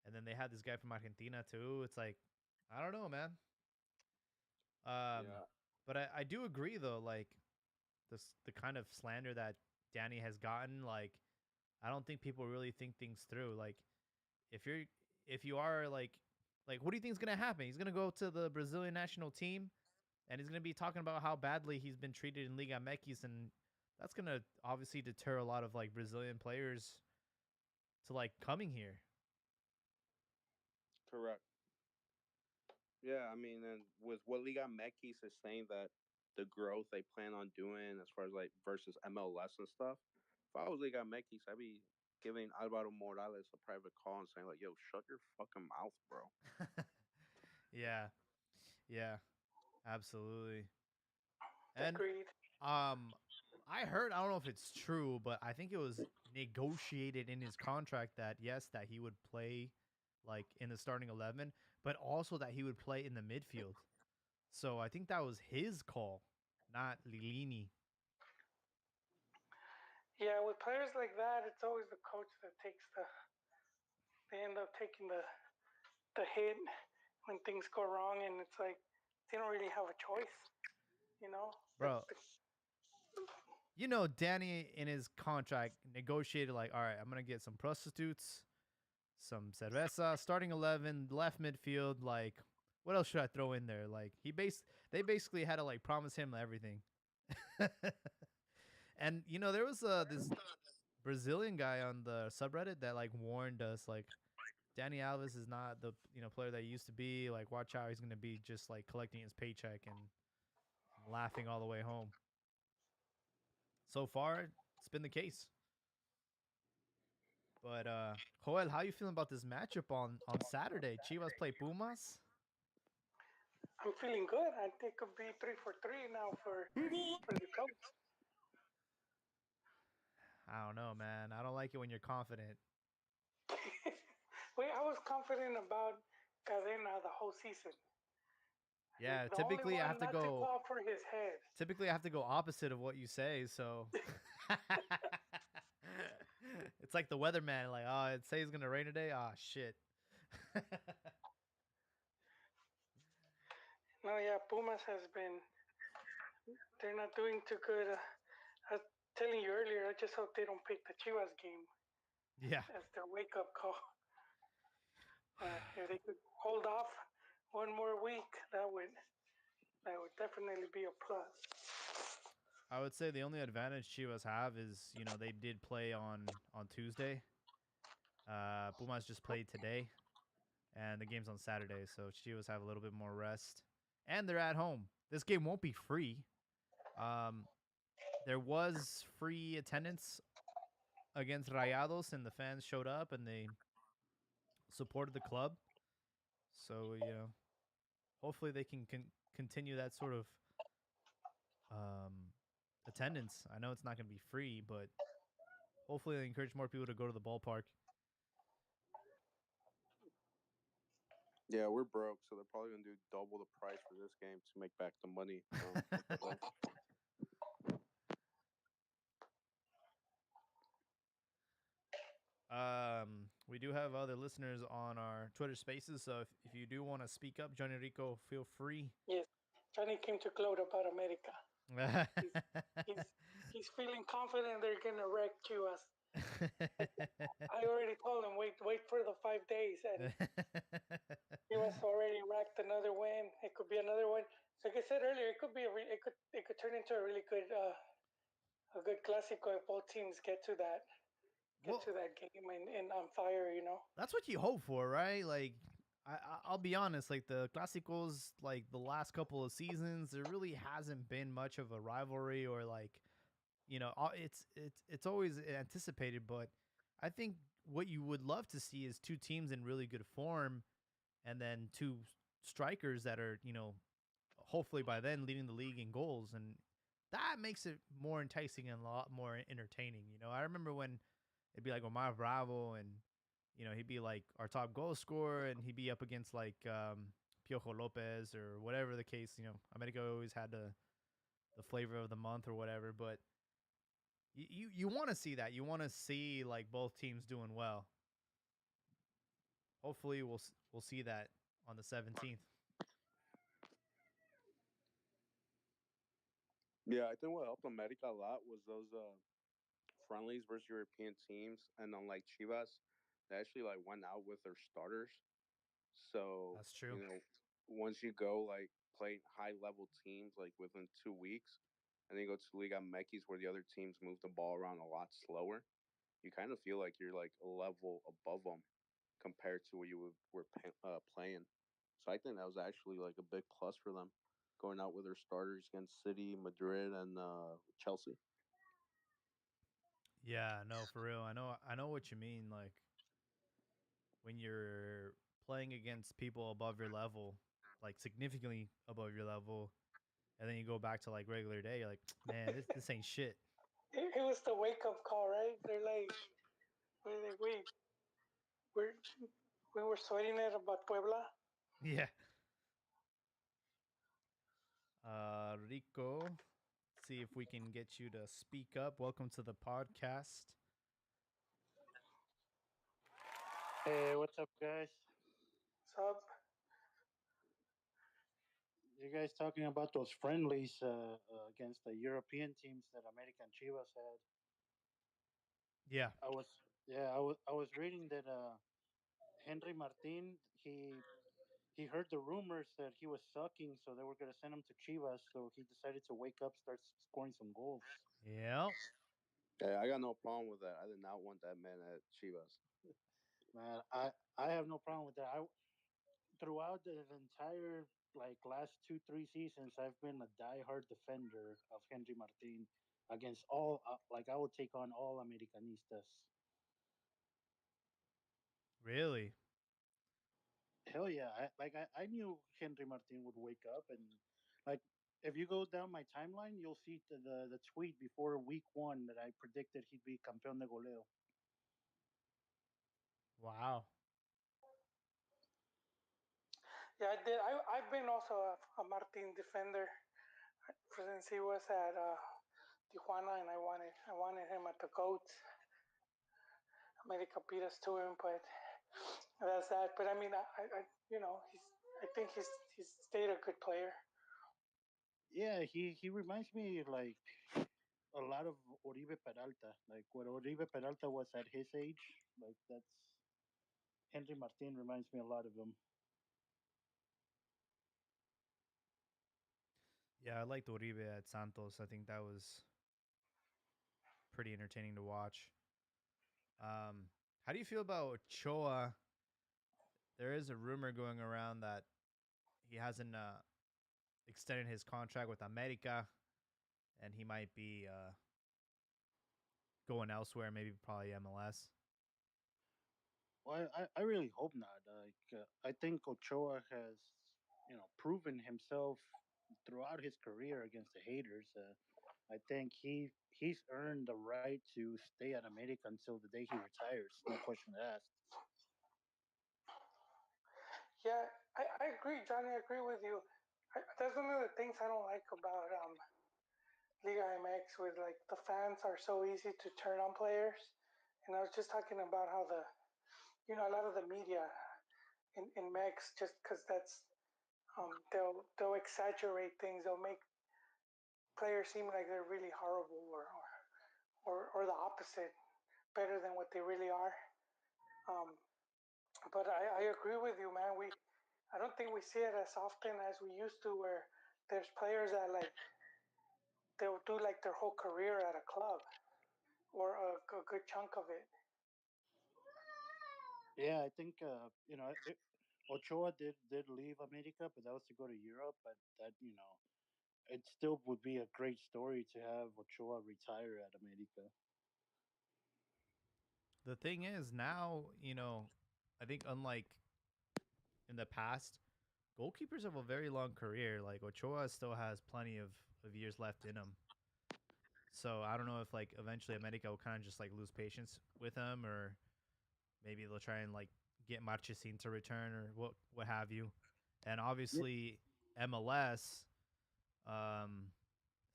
And then they had this guy from Argentina too. It's like I don't know, man. Um, Yeah, but I do agree though, like the kind of slander that Danny has gotten, like I don't think people really think things through. Like if you're if you are like what do you think is gonna happen? He's gonna go to the Brazilian national team and he's gonna be talking about how badly he's been treated in Liga MX, and that's gonna obviously deter a lot of like Brazilian players to like coming here. correct. Yeah, I mean, and with what Liga MX is saying that the growth they plan on doing as far as like versus MLS and stuff. If I was Liga MX, I'd be giving Alvaro Morales a private call and saying like, "Yo, shut your fucking mouth, bro." Yeah, yeah, absolutely. And agreed." um, I heard I don't know if it's true, but I think it was negotiated in his contract that yes, that he would play like in the starting 11, but also that he would play in the midfield. So I think that was his call, not Lilini. Yeah, with players like that, it's always the coach that takes the. They end up taking the hit when things go wrong, and it's like they don't really have a choice. You know, Bro, you know, Danny in his contract negotiated like, all right, I'm gonna get some prostitutes, some cerveza, starting 11, left midfield. Like, what else should I throw in there? Like, they basically had to like promise him everything. And you know, there was this Brazilian guy on the subreddit that like warned us like Danny Alves is not the player that he used to be. Like, watch out, he's gonna be just like collecting his paycheck and laughing all the way home. So far, it's been the case. But Joel, how you feeling about this matchup on Saturday? Chivas play Pumas. I'm feeling good. I think it could be 3-3 now for the coach. I don't know, man. I don't like it when you're confident. Wait, I was confident about Cadena the whole season. Yeah, The only one not to fall for his head. Typically, I have to go opposite of what you say. So it's like the weatherman. Like, oh, it says it's gonna rain today. Ah, shit. No, yeah, Pumas has been. They're not doing too good. I was telling you earlier. I just hope they don't pick the Chivas game Yeah. as their wake up call. If they could hold off one more week, that would definitely be a plus. I would say the only advantage Chivas have is they did play on Tuesday. Pumas just played today, and the game's on Saturday, so Chivas have a little bit more rest, and they're at home. This game won't be free. Um, there was free attendance against Rayados, and the fans showed up and they supported the club. So hopefully they can continue that sort of um, attendance. I know it's not going to be free, but hopefully they encourage more people to go to the ballpark. Yeah, we're broke, so they're probably gonna do double the price for this game to make back the money. We do have other listeners on our Twitter Spaces, so if you do want to speak up, Johnny Rico, feel free. Yes, Johnny came to gloat about America. he's, he's, he's feeling confident they're gonna wreck Chivas. I already told him wait for the 5 days, and he was already racked another win. It could be another one. So like I said earlier, it could be it could turn into a really good a good classico if both teams get to that game and on fire. That's what you hope for, right? Like, I'll be honest, like the Clásicos, like the last couple of seasons, there really hasn't been much of a rivalry or like, it's always anticipated, but I think what you would love to see is two teams in really good form, and then two strikers that are, hopefully by then leading the league in goals, and that makes it more enticing and a lot more entertaining. I remember when it'd be like Omar Bravo, and he'd be like our top goal scorer, and he'd be up against like Piojo Lopez or whatever the case. America always had the flavor of the month or whatever, but you want to see that. You want to see like both teams doing well. Hopefully, we'll see that on the 17th. Yeah, I think what helped America a lot was those friendlies versus European teams, and unlike Chivas, they actually like went out with their starters. So That's true. once you go like play high level teams like within 2 weeks, and then you go to Liga MX where the other teams move the ball around a lot slower, you kind of feel like you're like a level above them compared to where you playing. So I think that was actually like a big plus for them going out with their starters against City, Madrid, and Chelsea. Yeah, no, for real. I know what you mean. Like when you're playing against people above your level, like significantly above your level, and then you go back to like regular day, you're like, man, this ain't shit. it was the wake up call, right? They're like, wait, we're we were sweating it about Puebla. Yeah. Rico, see if we can get you to speak up. Welcome to the podcast. Hey, what's up, guys? So You guys talking about those friendlies against the European teams that American Chivas had? Yeah. I was, yeah, I was reading that Henry Martin he heard the rumors that he was sucking, so they were gonna send him to Chivas. So he decided to wake up, start scoring some goals. Yep. Hey, I got no problem with that. I did not want that man at Chivas. Man, I have no problem with that. I throughout the entire like last 2 3 seasons, I've been a diehard defender of Henry Martin against all. Like I would take on all Americanistas. Really? Hell yeah! I knew Henry Martin would wake up and like if you go down my timeline, you'll see the tweet before week 1 that I predicted he'd be campeón de goleo. Wow. yeah, I did. I've been also a Martin defender since he was at Tijuana, and I wanted him at the goats. America beat us to him, but that's that. But I mean, I you know, I think he's stayed a good player. Yeah, he reminds me like a lot of Oribe Peralta. Like when Oribe Peralta was at his age, like that's Henry Martin reminds me a lot of him. Yeah, I liked Uribe at Santos. I think that was pretty entertaining to watch. Um, how do you feel about Ochoa? There is a rumor going around that he hasn't extended his contract with America, and he might be going elsewhere, maybe probably MLS. Well, I really hope not. I think Ochoa has, proven himself throughout his career against the haters. I think he's earned the right to stay at America until the day he retires. No question asked. Yeah, I agree, Johnny. I agree with you. That's one of the things I don't like about Liga MX, with like the fans are so easy to turn on players. And I was just talking about how a lot of the media in Mex, just because that's they'll exaggerate things. They'll make players seem like they're really horrible, or the opposite, better than what they really are. Um, but I agree with you, man. I don't think we see it as often as we used to, where there's players that like they'll do like their whole career at a club, or a good chunk of it. Yeah, I think Ochoa did leave America, but that was to go to Europe. But that it still would be a great story to have Ochoa retire at America. The thing is, now, I think unlike in the past, goalkeepers have a very long career. Like Ochoa still has plenty of years left in him. So I don't know if like eventually America will kind of just like lose patience with him, or maybe they'll try and like get Marchesin to return or what have you. And obviously MLS, um,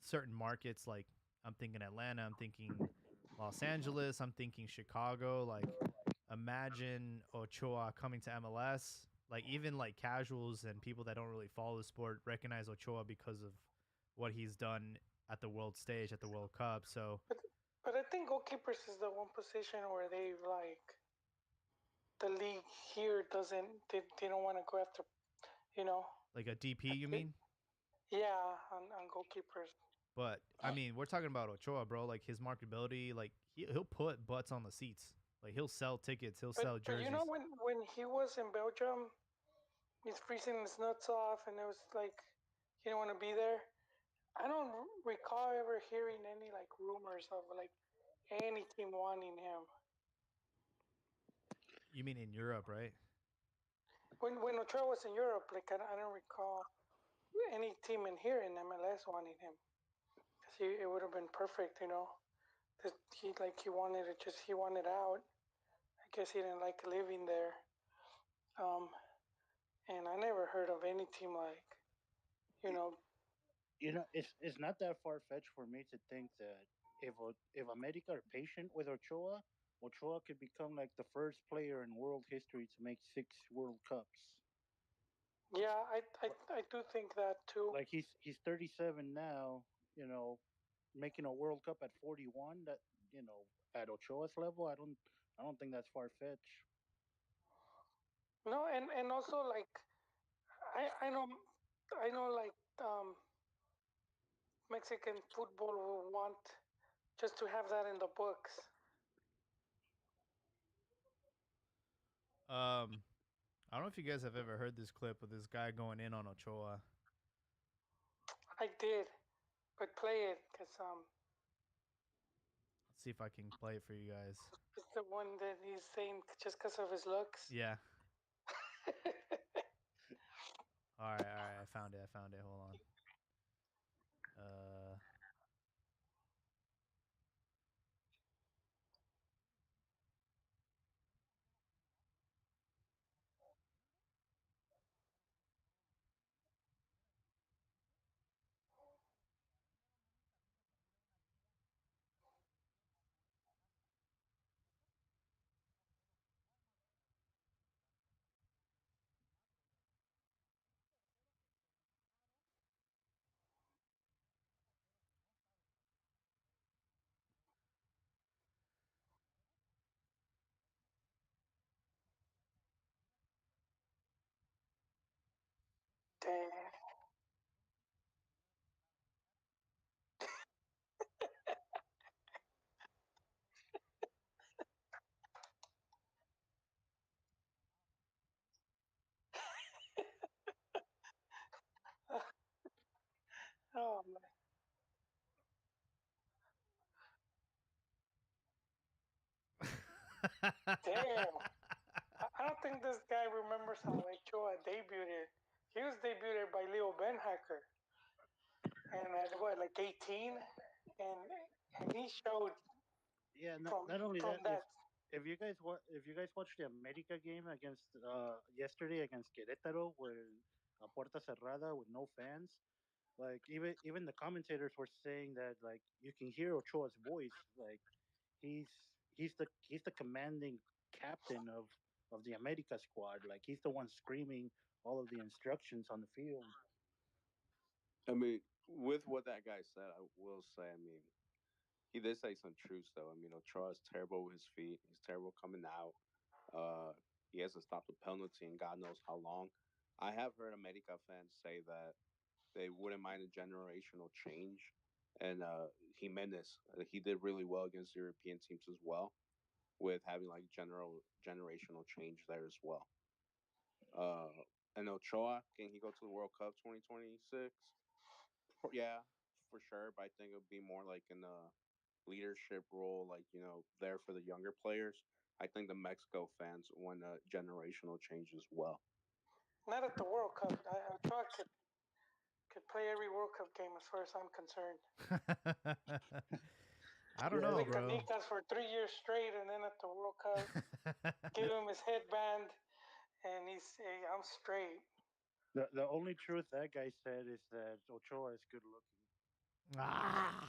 certain markets like I'm thinking Atlanta, I'm thinking Los Angeles, I'm thinking Chicago. Like imagine Ochoa coming to MLS. Like even like casuals and people that don't really follow the sport recognize Ochoa because of what he's done at the world stage at the World Cup. So But but I think goalkeepers is the one position where they like the league here doesn't they don't want to go after you know like a DP, you it, mean? yeah, on goalkeepers. But I mean, we're talking about Ochoa, bro. Like his marketability, like he'll put butts on the seats. Like he'll sell tickets, he'll But sell but jerseys. when he was in Belgium, he's freezing his nuts off, and it was like he didn't want to be there. I don't recall ever hearing any like rumors of like any team wanting him. You mean in Europe, right? When Ochoa was in Europe, like I don't recall any team in here in MLS wanting him. 'Cause it would have been perfect. that he wanted to just he wanted out. I guess he didn't like living there. Um, and I never heard of any team like, you know, It's not that far fetched for me to think that if America are patient with Ochoa, Ochoa could become like the first player in world history to make 6 World Cups. yeah, I do think that too. Like he's 37 now, you know, making a World Cup at 41. That at Ochoa's level, I don't think that's far fetched. No, and also like I know like Mexican football will want just to have that in the books. I don't know if you guys have ever heard this clip of this guy going in on Ochoa. I did, but play it because Let's see if I can play it for you guys. it's the one that he's saying just because of his looks. Yeah. All right. I found it. Hold on. Uh, Damn. Oh man, damn. I don't think this guy remembers how Ochoa debuted. He was debuted by Leo Benhacker, and at what, like 18, and he showed Yeah, from not only from that, that. if you guys watched the America game against yesterday against Querétaro, where a puerta cerrada with no fans, like even the commentators were saying that like you can hear Ochoa's voice, like he's he's the commanding captain of the America squad, like he's the one screaming all of the instructions on the field. I mean, with what that guy said, I will say, I mean, he did say some truths though. I mean, Ochoa is terrible with his feet. He's terrible coming out. Uh, he hasn't stopped a penalty in God knows how long. I have heard America fans say that they wouldn't mind a generational change. And Jimenez, he did really well against European teams as well, with having like generational change there as well. Uh, and Ochoa, can he go to the World Cup 2026? Yeah, for sure. But I think it would be more like in a leadership role, like there for the younger players. I think the Mexico fans want a generational change as well. Not at the World Cup. Ochoa could play every World Cup game as far as I'm concerned. I don't Yeah, know, Play bro. canicas for 3 years straight, and then at the World Cup, give him his headband, and he's hey, I'm straight. the only truth that guy said is that Ochoa is good looking. Ah,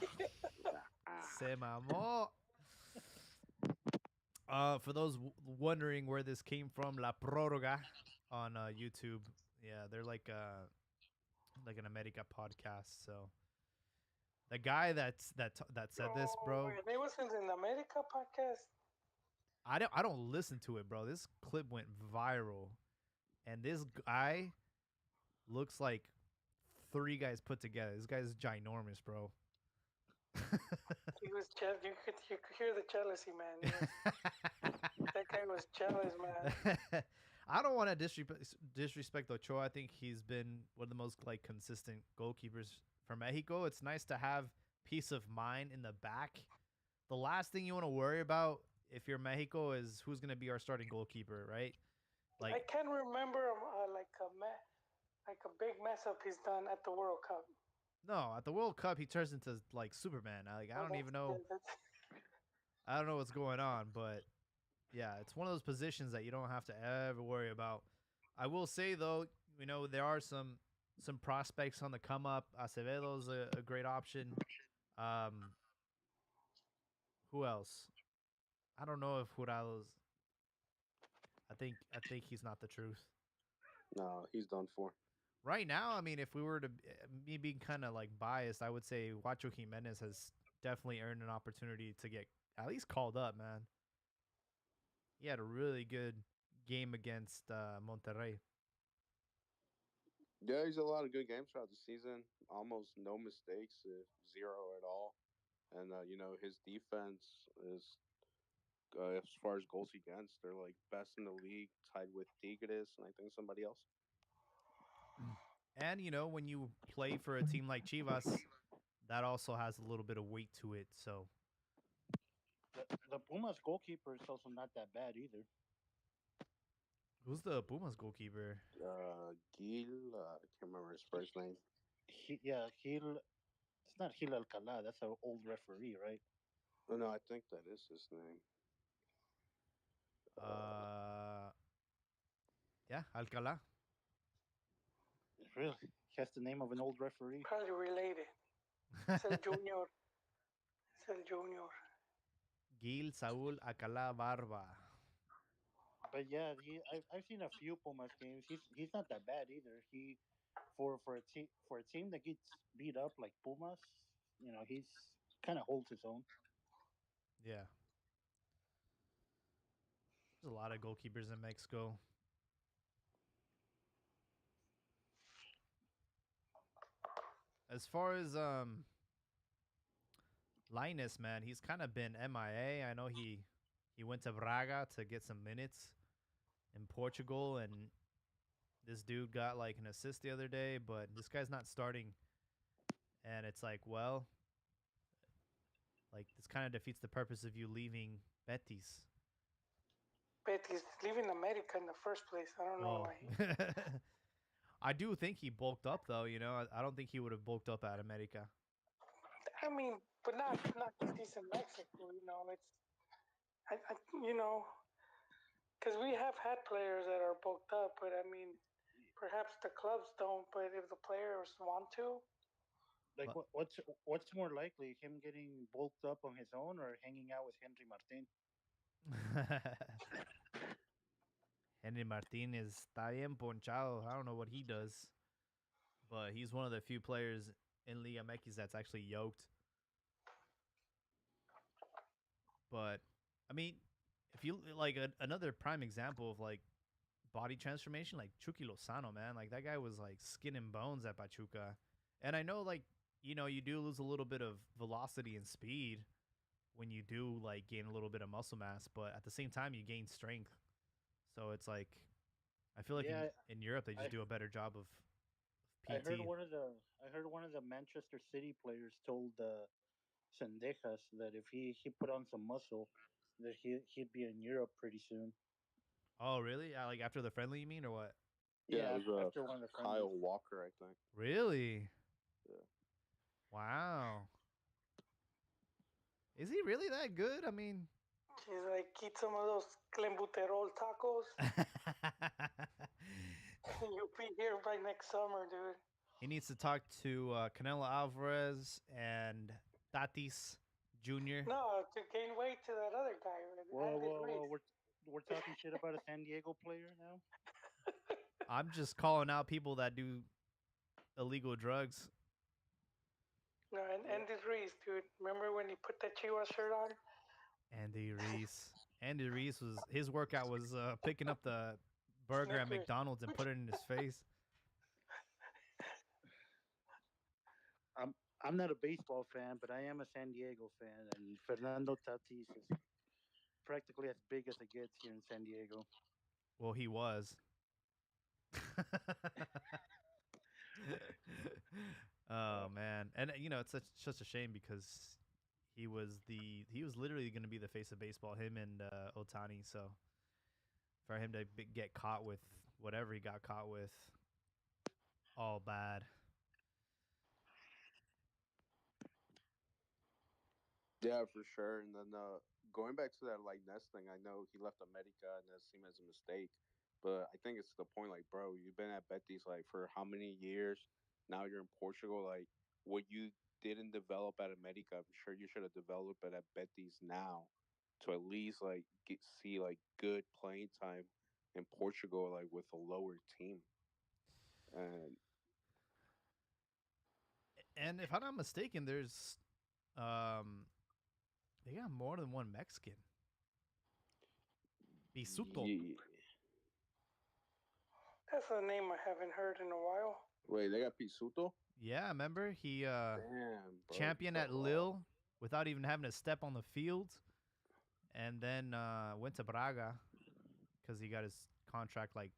Ah, se mamó. For those wondering where this came from, La Proroga on YouTube. Yeah, they're like an America podcast. So the guy that said this, Oh, bro, wait, it wasn't in the America podcast. I don't listen to it, bro. This clip went viral, and this guy looks like three guys put together. This guy's ginormous, bro. He was you could hear the jealousy, man. That guy was jealous, man. I don't want to disrespect Ochoa. I think he's been one of the most like consistent goalkeepers for Mexico. It's nice to have peace of mind in the back. The last thing you want to worry about if you're Mexico is who's going to be our starting goalkeeper, right? I Like can't remember like a big mess up he's done at the World Cup. no, at the World Cup he turns into like Superman. Like I Oh, don't even know. that's I don't know what's going on, but yeah, it's one of those positions that you don't have to ever worry about. I will say though, there are some prospects on the come up. Acevedo's a great option. Um, who else? I don't know if Jurado's. I think he's not the truth No, he's done for. right now. I mean, if we were to me being kind of like biased, I would say Wacho Jimenez has definitely earned an opportunity to get at least called up. Man, he had a really good game against Monterrey. Yeah, he's a lot of good games throughout the season. Almost no mistakes, if zero at all. And his defense is as far as goals against, they're like best in the league, tied with Tigres and I think somebody else. And when you play for a team like Chivas, that also has a little bit of weight to it. So The Pumas goalkeeper is also not that bad either. who's the Pumas goalkeeper? Gil, I can't remember his first name. Yeah, Gil. It's not Gil Alcala. That's an old referee, right? Oh, no, I think that is his name. Uh, Uh, yeah, Alcala. Really, he has the name of an old referee. Probably related. It's El Junior. It's El Junior. Gil Saúl Alcala Barba. But yeah, I've seen a few Pumas games. He's not that bad either. He for a team that gets beat up like Pumas, he's kind of holds his own. Yeah, there's a lot of goalkeepers in Mexico. As far as Linus, man, he's kind of been MIA. I know he went to Braga to get some minutes in Portugal, and this dude got like an assist the other day, but this guy's not starting, and it's like, well, like this kind of defeats the purpose of you leaving Betis. But he's leaving America in the first place. I don't know Well, why. I do think he bulked up though. I don't think he would have bulked up at America. I mean, but not because he's in Mexico. It's I you know because we have had players that are booked up, but I mean, perhaps the clubs don't. But if the players want to, Like But what's more likely, him getting bulked up on his own or hanging out with Henry Martin? Henry Martinez está bien ponchado. I don't know what he does, but he's one of the few players in Liga MX that's actually yoked. But I mean, if you like another prime example of like body transformation, like Chucky Lozano, man, like that guy was like skin and bones at Pachuca. And I know, like, you do lose a little bit of velocity and speed when you do like gain a little bit of muscle mass, but at the same time, you gain strength. So it's like, I feel like Yeah, in Europe they I just do a better job of I heard PT. one of the Manchester City players told Sendejas that if he put on some muscle, that he'd be in Europe pretty soon. Oh, really? Like after the friendly, you mean, or what? yeah, Yeah, it was after one of the friendlies. Kyle Walker, I think. Really? Yeah. Wow. Is he really that good? I mean, he's like eat some of those clembuterol tacos. You'll be here by next summer, dude. he needs to talk to Canelo Alvarez and Tatis Jr. No, to gain weight to that other guy, Whoa, Andy whoa, whoa! Reese. We're talking shit about a San Diego player now. I'm just calling out people that do illegal drugs. No, and Andy Reese, dude. Remember when he put that Chivas shirt on? Andy Reese. Andy Reese was his workout was picking up the burger at Snickers. McDonald's and put it in his face. I'm not a baseball fan, but I am a San Diego fan, and Fernando Tatis is practically as big as it gets here in San Diego. Well, he was. Oh man, and it's such a shame because he was literally going to be the face of baseball. Him and Otani. So for him to get caught with whatever he got caught with, all bad. Yeah, for sure. And then going back to that like Ness thing, I know he left America and that seemed as a mistake, but I think it's to the point like, bro, you've been at Betis like for how many years? Now you're in Portugal. Like, what you didn't develop at America, I'm sure you should have developed it at Betis now, to at least like see like good playing time in Portugal, like with a lower team. And And if I'm not mistaken, there's um they got more than one Mexican. Bisuto. yeah, That's a name I haven't heard in a while. wait, they got Pisuto. Yeah, remember he Damn, bro, you champion fell at off. Lille without even having to step on the field, and then went to Braga because he got his contract like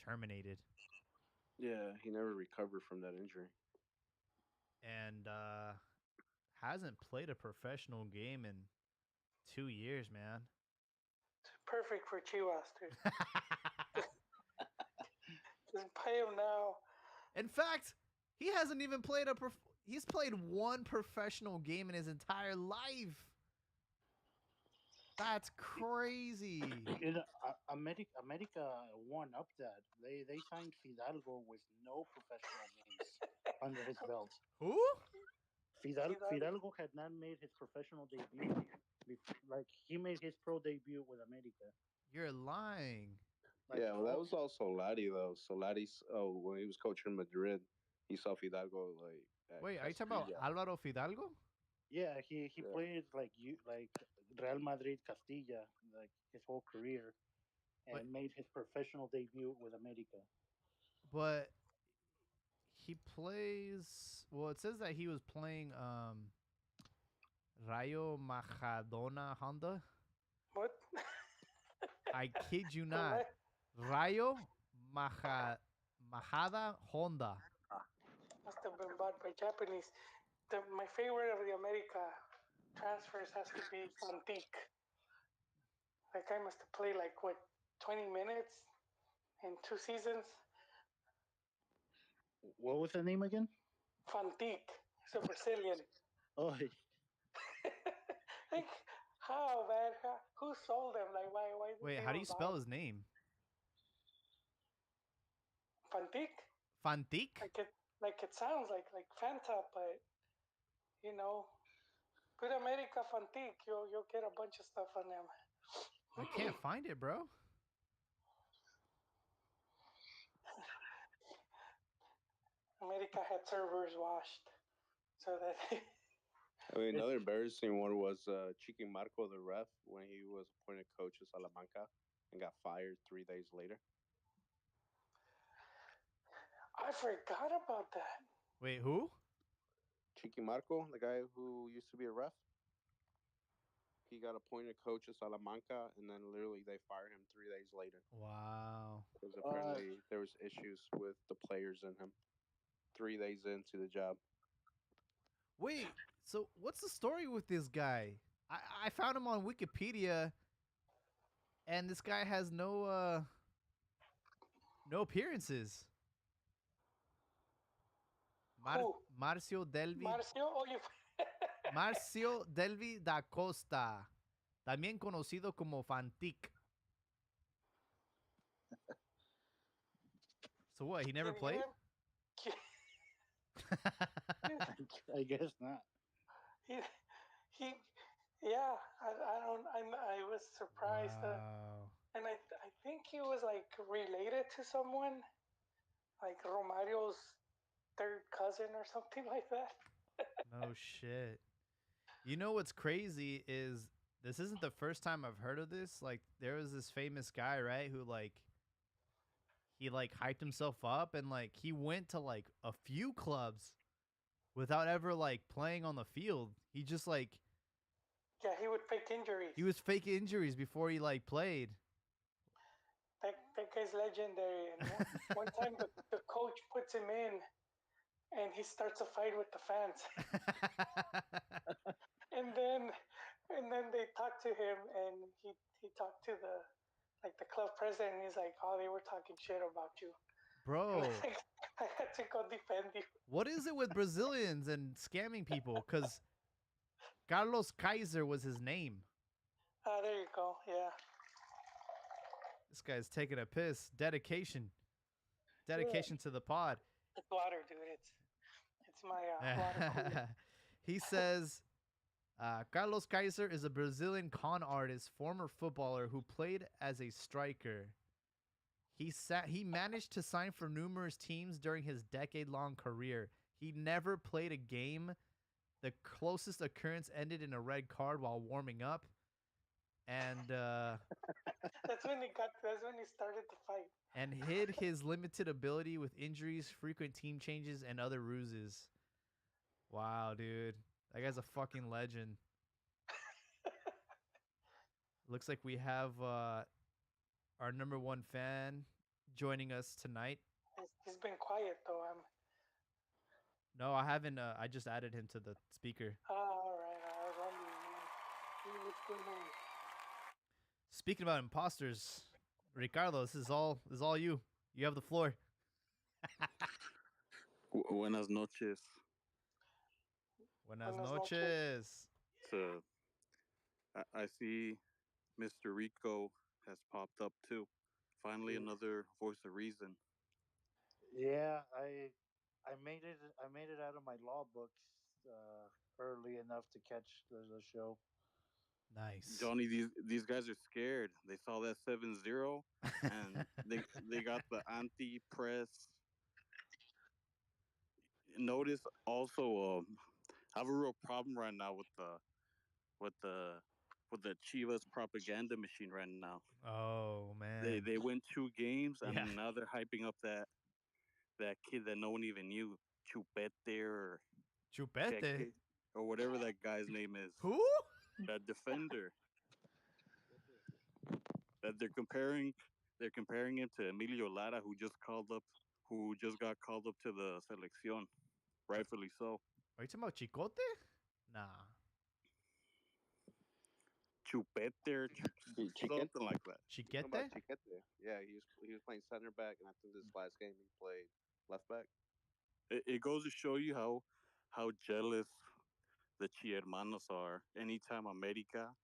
terminated, Yeah, he never recovered from that injury. and hasn't played a professional game in 2 years, man. It's perfect for Chivas, dude. Just pay him now. In fact, he hasn't even played he's played one professional game in his entire life. That's crazy. America won up that. They signed Fidalgo with no professional games under his belt. Who? Fidalgo had not made his professional debut. Like he made his pro debut with America. You're lying. Like Yeah, well, that was all Solari though. Solari's when he was coaching Madrid, he saw Fidalgo like at Wait, are you talking about Castilla. Alvaro Fidalgo? yeah, he Yeah. played like Real Madrid Castilla like his whole career, and But made his professional debut with America. but he plays. Well, it says that he was playing Rayo Majadona Honda. What? I kid you The not. Rayo Majada Honda. must have been bought by Japanese. My favorite of the America transfers has to be Fantique. That guy must have played like what 20 minutes in 2 seasons. What was the name again? Fantique. He's a Brazilian. Oh, Like how, man? Who sold him? Like why did Wait, how do you spell his name? Fantique? Fantique? Like it sounds like Fanta, but you know, put America Fantique, you'll get a bunch of stuff on them. I can't find it, bro. America had servers washed, so that I mean, another embarrassing one was Chiqui Marco, the ref, when he was appointed coach of Salamanca and got fired 3 days later. I forgot about that. Wait, who? Chiqui Marco, the guy who used to be a ref, he got appointed coach of Salamanca, and then literally they fired him 3 days later Wow. because apparently there was issues with the players in him. 3 days into the job. Wait, so what's the story with this guy? I found him on Wikipedia, and this guy has no appearances. Who? Marcio Delvi. Marcio, oh you. Marcio Delvi da Costa, también conocido como Fantique. So what? He never Can you played? I guess not. he yeah. I was surprised, Wow. and I think he was like related to someone, like Romario's third cousin or something like that. No shit. You know what's crazy is this isn't the first time I've heard of this. Like there was this famous guy, right, who like he like hyped himself up and like he went to like a few clubs without ever like playing on the field. He just like Yeah, he would fake injuries. he was fake injuries before he like played. That guy's legendary. And one time the coach puts him in, and he starts a fight with the fans. and then they talk to him, and he talked to the club president, and he's like, oh, they were talking shit about you. Bro, Like, I had to go defend you. what is it with Brazilians and scamming people? Because Carlos Kaiser was his name. Ah, there you go. Yeah. This guy's taking a piss. Dedication. Yeah. Dedication to the pod. It's water, dude. It's my water cooler. He says Carlos Kaiser is a Brazilian con artist, former footballer who played as a striker. He managed to sign for numerous teams during his decade-long career. He never played a game. The closest occurrence ended in a red card while warming up. And That's when he started the fight. and hid his limited ability with injuries, frequent team changes, and other ruses. Wow, dude. That guy's a fucking legend. Looks like we have our number one fan joining us tonight. He's been quiet though. No, I haven't. I just added him to the speaker. All right. I was wondering, what's going on? Speaking about imposters, Ricardo, this is all you. You have the floor. Buenas noches. Buenas Buenas noches. noches. To I see Mr. Rico has popped up too. Finally, another voice of reason. Yeah, I made it. I made it out of my law books early enough to catch the show. Nice. Johnny, these guys are scared. They saw that 7-0, and they got the anti-press. Notice also, I have a real problem right now with the with the Chivas propaganda machine right now. Oh They man. they win 2 games, and Yeah. now they're hyping up that kid that no one even knew, Chupete or Chupete. Cheque or whatever that guy's name is. Who? That defender that they're comparing him to Emilio Lara, who just got called up to the selección, rightfully so. Are you talking about Chicote? Nah. Chupete or Chiquete. something like that. Chiquete? How about Chiquete? Yeah, he was playing center back, and I think this last game he played left back. It goes to show you how jealous the Hermanos are. Anytime America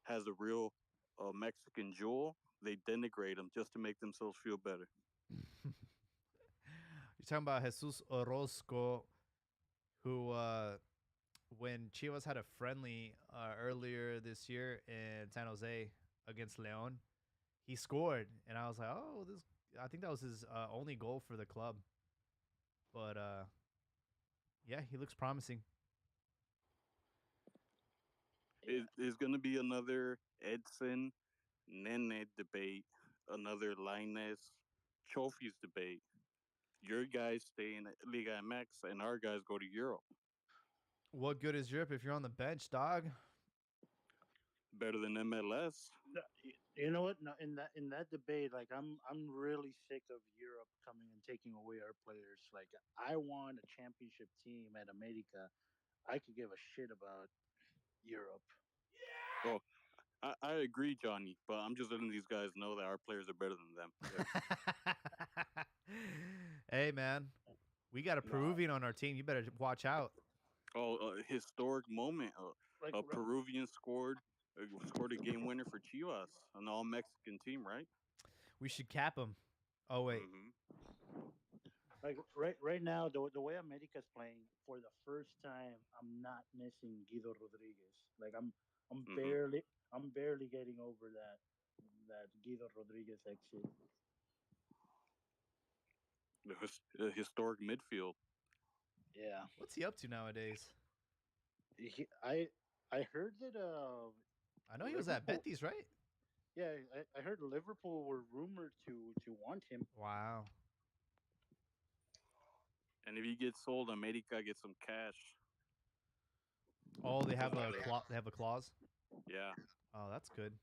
has a real Mexican jewel, they denigrate them just to make themselves feel better. You're talking about Jesus Orozco, who, when Chivas had a friendly earlier this year in San Jose against Leon, he scored, and I was like, oh, this. I think that was his only goal for the club. But yeah, he looks promising. It's going to be another Edson Nene debate, another Linus Trophies debate. Your guys stay in Liga MX, and our guys go to Europe. What good is Europe if you're on the bench, dog? Better than MLS. You know what? No, in that debate, like I'm really sick of Europe coming and taking away our players. Like I want a championship team at America. I could give a shit about Europe. Oh, I agree, Johnny, but I'm just letting these guys know that our players are better than them. Yeah. Hey, man, we got a No. Peruvian on our team. You better watch out. Oh, historic moment. Like A Peruvian scored a game winner for Chivas, an all Mexican team, right? We should cap him. Oh wait, like right now, the way America's playing for the first time, I'm not missing Guido Rodriguez. Like I'm Mhm. barely getting over that Guido Rodriguez exit. The historic midfield. Yeah, what's he up to nowadays? I heard that I know he was at Liverpool. Betis, right? Yeah, I heard Liverpool were rumored to want him. Wow. And if he gets sold, America gets some cash. Oh, they have a clause. Yeah. Oh, that's good.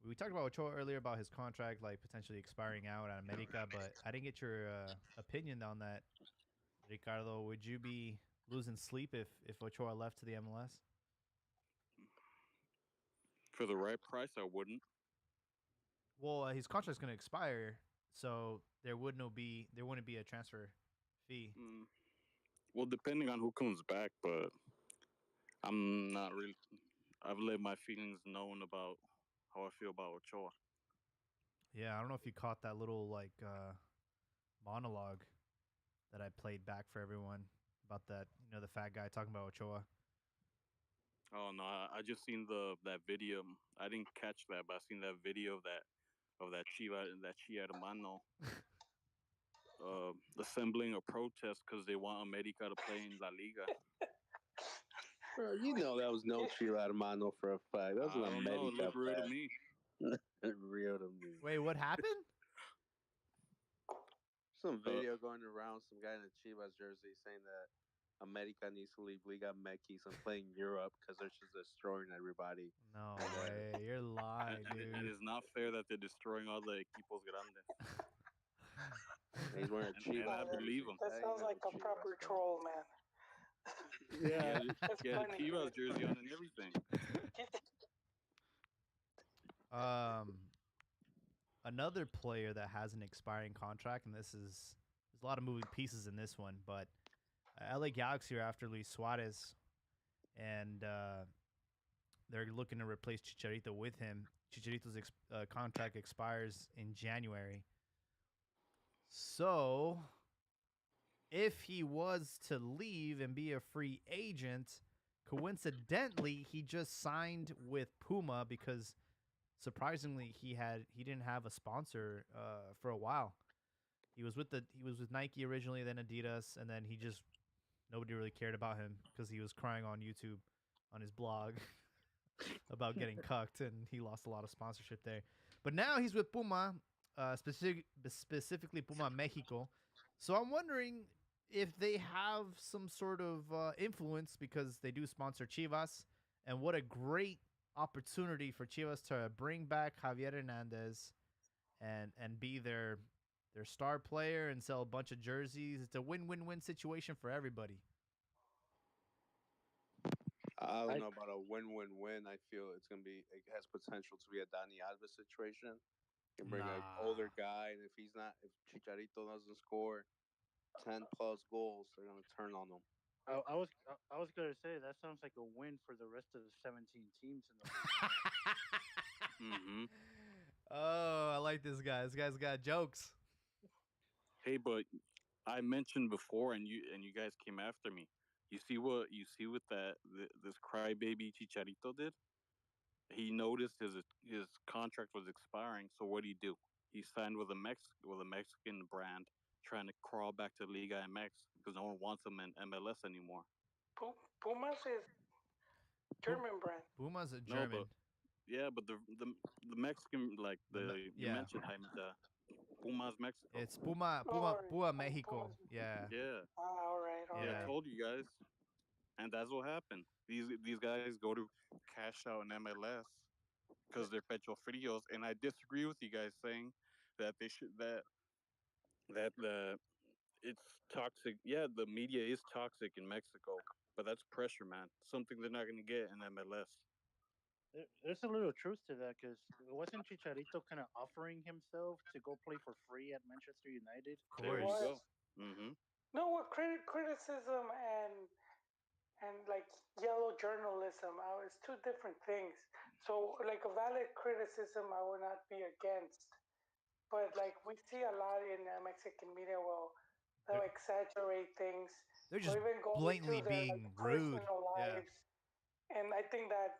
We talked about Ochoa earlier about his contract like potentially expiring out at America, but I didn't get your opinion on that, Ricardo. Would you be losing sleep if Ochoa left to the MLS? For the right price, I wouldn't. Well, his contract's going to expire, so there wouldn't be a transfer fee. Well, depending on who comes back, but I'm not really. I've let my feelings known about how I feel about Ochoa. Yeah, I don't know if you caught that little monologue that I played back for everyone about that. You know, the fat guy talking about Ochoa. Oh no, I just seen the that video. I didn't catch that, but I seen that video of that Chia hermano assembling a protest because they want America to play in La Liga. Bro, you know that was no Chila Hermano for a fact. That was an I don't know. It America looked real to fan. me. Real to me. Wait, what happened? Some Uh, video going around, some guy in a Chivas jersey saying that America needs to leave Liga MX and play in Europe because they're just destroying everybody. No And way, you're lying, and dude. it's not fair that they're destroying all the equipos grandes. he's wearing a And Chivas I Uh, believe jersey. him. that That ain't sounds no like a Chivas proper fan. troll, man. He Yeah, had That's he had a funny, Chivas dude. jersey on and everything. um, Another player that has an expiring contract, and there's a lot of moving pieces in this one, but LA Galaxy are after Luis Suarez, and they're looking to replace Chicharito with him. Chicharito's contract expires in January. So, if he was to leave and be a free agent, coincidentally, he just signed with Puma because surprisingly he didn't have a sponsor for a while. He was with Nike originally, then Adidas, and then he just nobody really cared about him because he was crying on YouTube on his blog about getting cucked, and he lost a lot of sponsorship there. But now he's with Puma, specifically Puma Mexico. So I'm wondering if they have some sort of influence because they do sponsor Chivas, and what a great opportunity for Chivas to bring back Javier Hernandez and be their star player and sell a bunch of jerseys. It's a win-win-win situation for everybody. I don't I know about a win-win-win. I feel it's gonna be. It has potential to be a Dani Alves situation. You can bring an Nah. older guy, and if Chicharito doesn't score 10+ goals, they're gonna turn on him. I was gonna say that sounds like a win for the rest of the 17 teams in the league. Hmm. Oh, I like this guy. This guy's got jokes. Hey, but I mentioned before, and you guys came after me. You see what this crybaby Chicharito did? He noticed his contract was expiring. So what did he do? He signed with a Mexican brand, trying to crawl back to Liga MX because no one wants him in MLS anymore. Pumas is German brand. Puma's a No, but German. yeah, but the Mexican like the you Yeah, mentioned Jaime the Pumas Mexico. it's Puma Oh, Puma oh, Pumas. Mexico. Yeah, Yeah, All right, all yeah, I yeah. right. told you guys, and that's what happened. These guys go to cash out in MLS because they're pecho frios, and I disagree with you guys saying that they should that the it's toxic. Yeah, the media is toxic in Mexico, but that's pressure, man. Something they're not going to get in MLS. There's a little truth to that because wasn't Chicharito kind of offering himself to go play for free at Manchester United? Of He There you course. go. was. Hmm. No, what criticism and like yellow journalism is two different things. So like a valid criticism, I would not be against, but like we see a lot in Mexican media, well, They're they'll exaggerate things they're or just even go blatantly into their like being rude. personal Yeah. lives, and I think that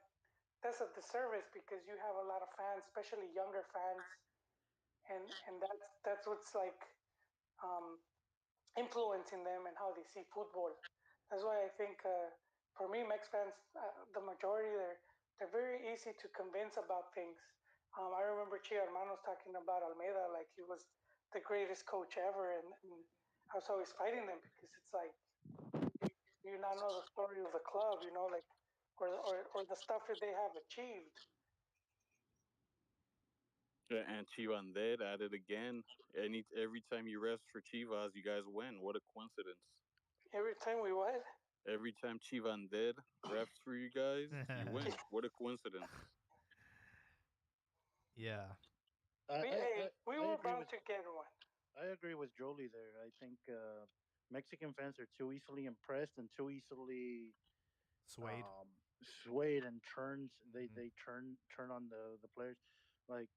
that's a disservice because you have a lot of fans, especially younger fans, and that's what's like um, influencing them and how they see football. That's why I think for me, Mex fans, the majority they're very easy to convince about things. I remember Chia Hermanos talking about Almeida like he was the greatest coach ever, and I was always fighting them because it's like you, you not know the story of the club, you know, like or the stuff that they have achieved. And Chivanded at it again. Every time you rest for Chivas, you guys win. What a coincidence! Every time we what? Every time Chivanded refs for you guys, you win. What a coincidence! Yeah. I We I I, hey, we I were agree bound with to get one. Jolie there. I think Mexican fans are too easily impressed and too easily Suede. swayed and turns. Hmm. They turn on the players, like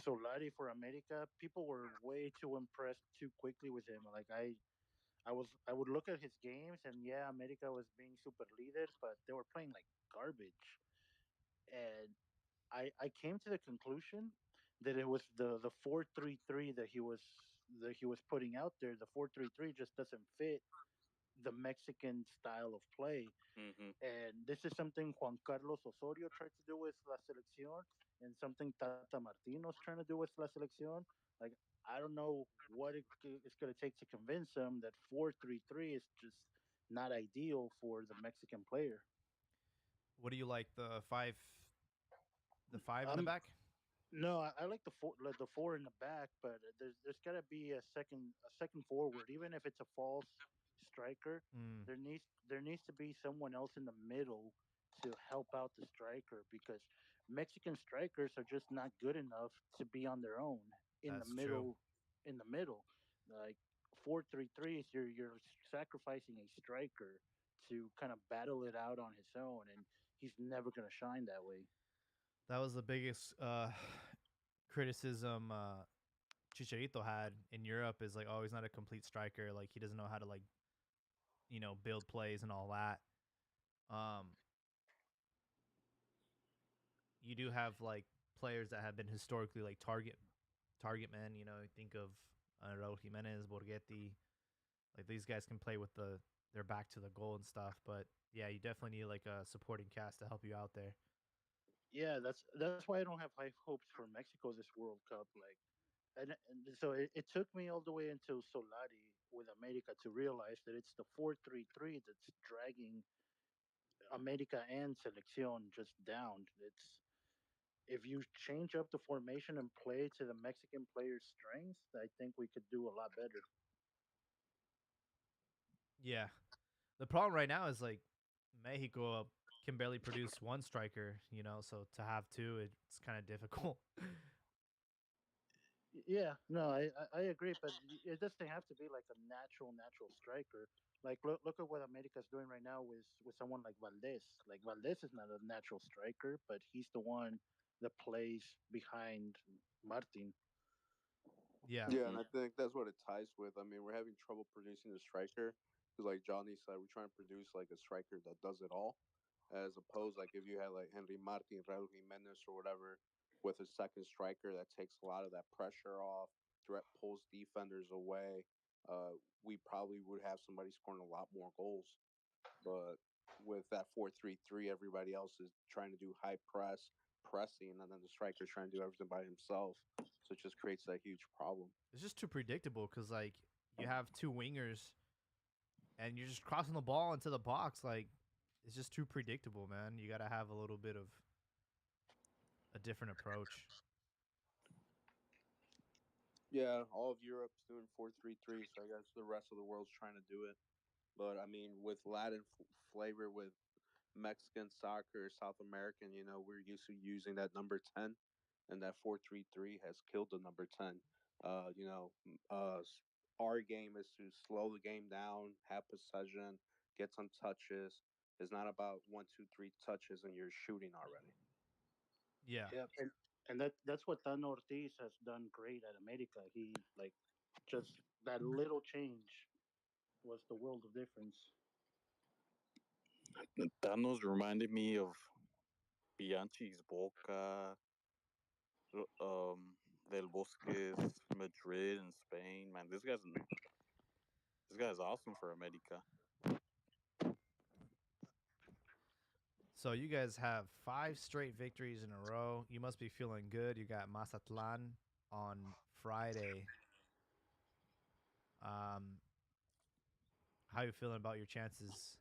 Solari for America. People were way too impressed too quickly with him. Like I would look at his games and yeah, America was being super leader, but they were playing like garbage. And I came to the conclusion that it was the 4-3-3 that he was putting out there. The 4-3-3 just doesn't fit the Mexican style of play. Hmm. And this is something Juan Carlos Osorio tried to do with La Selección, and something Tata Martino's trying to do with La Selección. Like, I don't know what it's going to take to convince him that 4-3-3 is just not ideal for the Mexican player. What do you like? The five in the I'm back? No, I like the four in the back, but there's got to be a second forward, even if it's a false striker. Mm, There needs to be someone else in the middle to help out the striker, because Mexican strikers are just not good enough to be on their own in the that's true. middle. In the middle, like 4-3-3 is you're sacrificing a striker to kind of battle it out on his own, and he's never going to shine that way. That was the biggest criticism Chicharito had in Europe is like, oh, he's not a complete striker. Like he doesn't know how to like build plays and all that. Um, you do have like players that have been historically like target men. You know, think of Raul Jimenez, Borghetti. Like these guys can play with their back to the goal and stuff. But yeah, you definitely need like a supporting cast to help you out there. Yeah, that's why I don't have high hopes for Mexico this World Cup. Like, and so it took me all the way until Solari with America to realize that it's the 4-3-3 that's dragging America and Selección just down. It's If you change up the formation and play to the Mexican players' strengths, I think we could do a lot better. Yeah, the problem right now is like Mexico can barely produce one striker. So to have two, it's kind of difficult. Yeah, no, I agree, but it doesn't have to be like a natural striker. Like look at what America's doing right now with someone like Valdez. Like Valdez is not a natural striker, but he's the one that plays behind Martin. Yeah, Yeah, and Hmm. I think that's what it ties with. I mean, we're having trouble producing a striker because, like Johnny said, we're trying to produce like a striker that does it all, as opposed like if you had like Henry Martin, Raul Jimenez, or whatever, with a second striker that takes a lot of that pressure off, direct pulls defenders away. We probably would have somebody scoring a lot more goals. But with that 4-3-3, everybody else is trying to do high pressing, and then the striker's trying to do everything by himself. So it just creates that huge problem. it's just too predictable because like you have two wingers and you're just crossing the ball into the box. Like it's just too predictable, man. You got to have a little bit of a different approach. Yeah, all of Europe's doing 4-3-3, so I guess the rest of the world's trying to do it. But I mean, with Latin flavor, with Mexican soccer, South American, we're used to using that number 10, and that 4-3-3 has killed the number 10. Uh, you know, our game is to slow the game down, have possession, get some touches. It's not about one, two, three touches and you're shooting already. Yeah, Yeah, and that's what Tano Ortiz has done great at America. He like just that little change was the world of difference. Thanos reminded me of Bianchi's Boca, um, Del Bosque's Madrid in Spain. Man, this guy's awesome for America. so you guys have five straight victories in a row. You must be feeling good. You got Mazatlan on Friday. Um, how you feeling about your chances?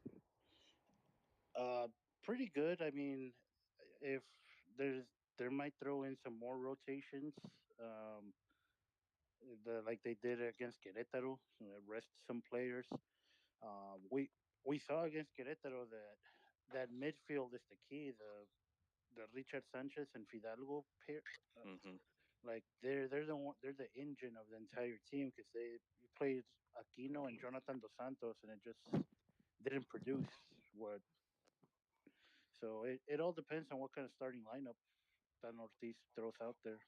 Uh, Pretty good. I mean, if there's there might throw in some more rotations, um, like they did against Querétaro, rest some players. We saw against Querétaro that midfield is the key. The Richard Sanchez and Fidalgo pair, Hmm. like they're the engine of the entire team, because they played Aquino and Jonathan Dos Santos, and it just didn't produce. what. So it all depends on what kind of starting lineup that Ortiz throws out there.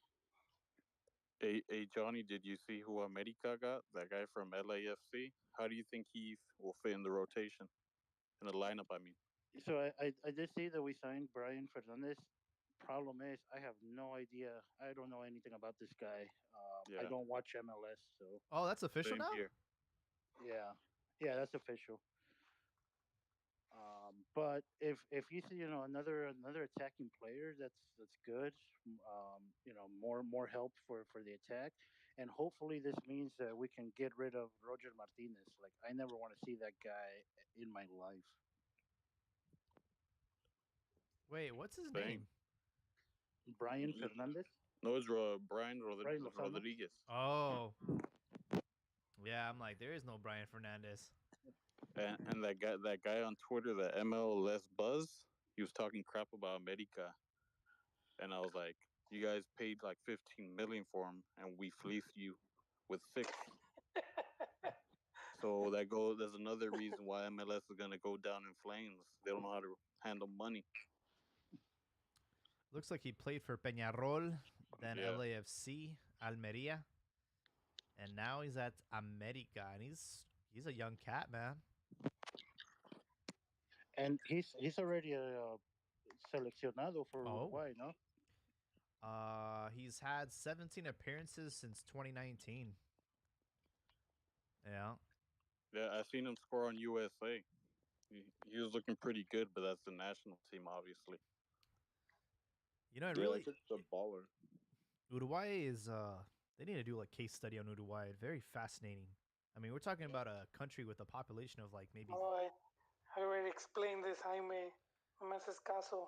Hey, Johnny, did you see who America got? That guy from LAFC. How do you think he will fit in the rotation in the lineup? I mean, So I did see that we signed Brian Fernandez. Problem is, I have no idea. I don't know anything about this guy. I yeah, don't watch MLS, so Oh, that's official same now? here. yeah, yeah, that's official. But if you see, another attacking player, that's good. More help for the attack, and hopefully this means that we can get rid of Roger Martinez. Like I never want to see that guy in my life. Wait, what's his Same. name? Brian Fernandez, No, it's Brian Brian Lozano. Rodriguez, Oh, yeah. I'm like, there is no Brian Fernandez. and that guy on Twitter, the MLS Buzz, he was talking crap about America, and I was like, you guys paid like 15 million for him, and we fleeced you with six. So That's another reason why MLS is gonna go down in flames. They don't know how to handle money. Looks like he played for Peñarol, then Yeah, LAFC, Almeria, and now he's at America, and he's a young cat, man. And he's already a seleccionado for Oh, Uruguay, no? he's had 17 appearances since 2019. Yeah, yeah. I seen him score on USA. He was looking pretty good, but that's the national team, obviously. it Yeah, really that kid's a baller. Uruguay is they need to do like case study on Uruguay. Very fascinating. I mean, we're talking about a country with a population of like maybe. Oh, I already explained this, Jaime. No me haces caso.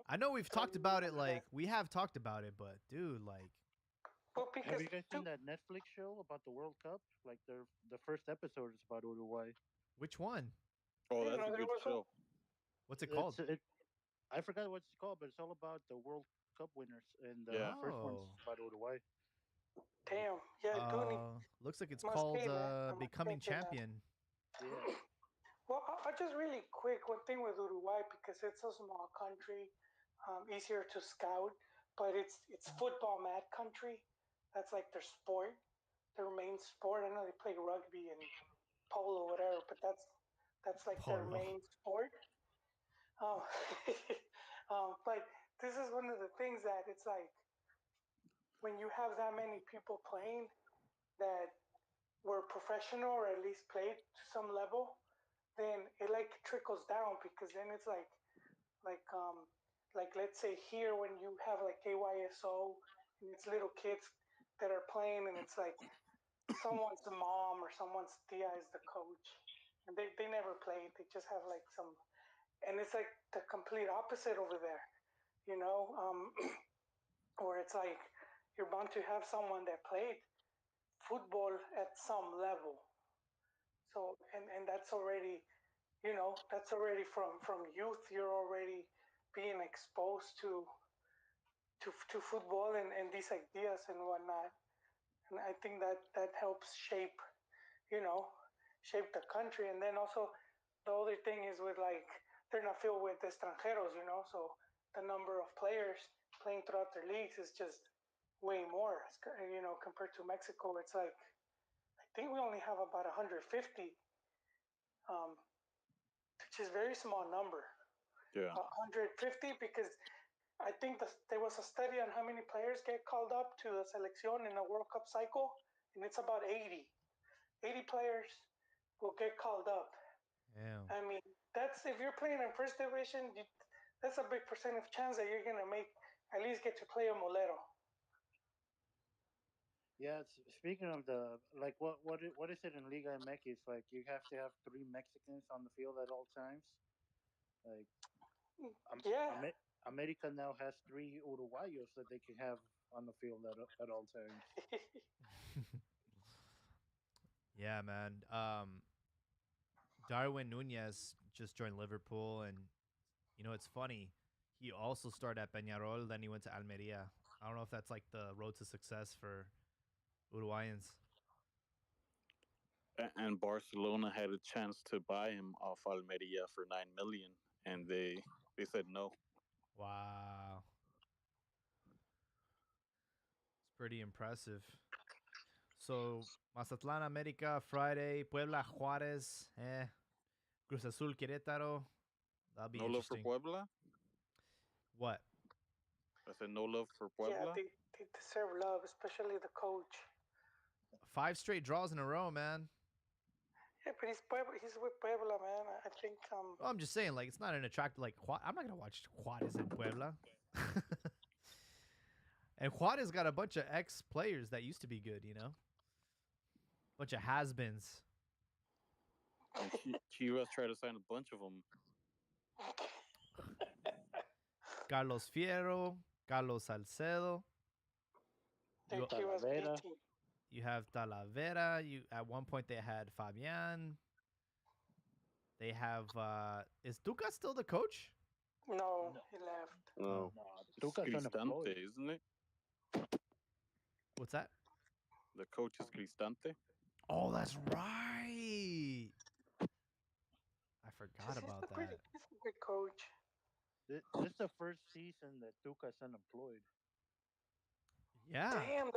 I know we've Tell talked you about it, about like that. we have talked about it, but dude, like, But Have because you guys seen that Netflix show about the World Cup? Like the first episode is about Uruguay. which one? Oh, I didn't that's a know there good was a show. What's it called? It's it. I forgot what it's called, but it's all about the World Cup winners, and Yeah, the first one's Oh, about Uruguay. damn. Yeah, I do need looks like it's must called pay, man. I must Becoming check it out. Champion. Yeah, Well, I just really quick one thing with Uruguay because it's a small country, easier to scout, but it's football mad country. That's like their sport, their main sport. I know they play rugby and polo, whatever, but that's like their Polo. main sport. Um, but this is one of the things that it's like when you have that many people playing that were professional or at least played to some level, then it like trickles down because then it's like let's say here when you have like AYSO and it's little kids that are playing and it's like someone's mom or someone's tia is the coach and they never played, they just have like some, and it's like the complete opposite over there, you know, where it's like you're bound to have someone that played football at some level. So and that's already, that's already from youth. You're already being exposed to football and these ideas and whatnot. And I think that helps you know, shape the country. And then also the other thing is with like they're not filled with extranjeros, so the number of players playing throughout their leagues is just way more. Compared to Mexico, it's like I think we only have about 150, um, which is a very small number. yeah. 150 because I think there was a study on how many players get called up to the selección in a World Cup cycle, and it's about 80. 80 players will get called up. Yeah. I mean, that's if you're playing in first division, that's a big percentage chance that you're gonna make at least get to play a Molero. yeah. Speaking of the like, what is it in Liga MX? It's like you have to have three Mexicans on the field at all times. Like um, Yeah, America now has three Uruguayos that they can have on the field at all times. Yeah, man. Darwin Nunez just joined Liverpool, and it's funny. He also started at Peñarol, then he went to Almeria. I don't know if that's like the road to success for Uruguayans. And Barcelona had a chance to buy him off Almeria for 9 million, and they said no. Wow. It's pretty impressive. So Mazatlan America Friday, Puebla Juarez, Cruz Azul Querétaro. That'll be No love for interesting. Puebla. What? I said no love for Yeah, Puebla. they deserve love, especially the coach. 5 straight draws in a row, man. Yeah, but he's with Puebla, man. I think Well, I'm just saying, like, it's not an attractive. Like, I'm not gonna watch Juarez in Puebla. And Juarez got a bunch of ex players that used to be good, you know, bunch of has-beens. And Chivas tried to sign a bunch of them. Carlos Fierro, Carlos Salcedo. their You Chivas B Talavera. team. you have Talavera. You at one point they had Fabian. They have is Duca still the coach? No, No. he left. No. No, It's Tuca's Cristante, unemployed. isn't it? What's that? The coach is Cristante. Oh, that's right. I forgot He's about a pretty, that. he's a good coach. This is the first season that Tuca's unemployed. Yeah. Damn,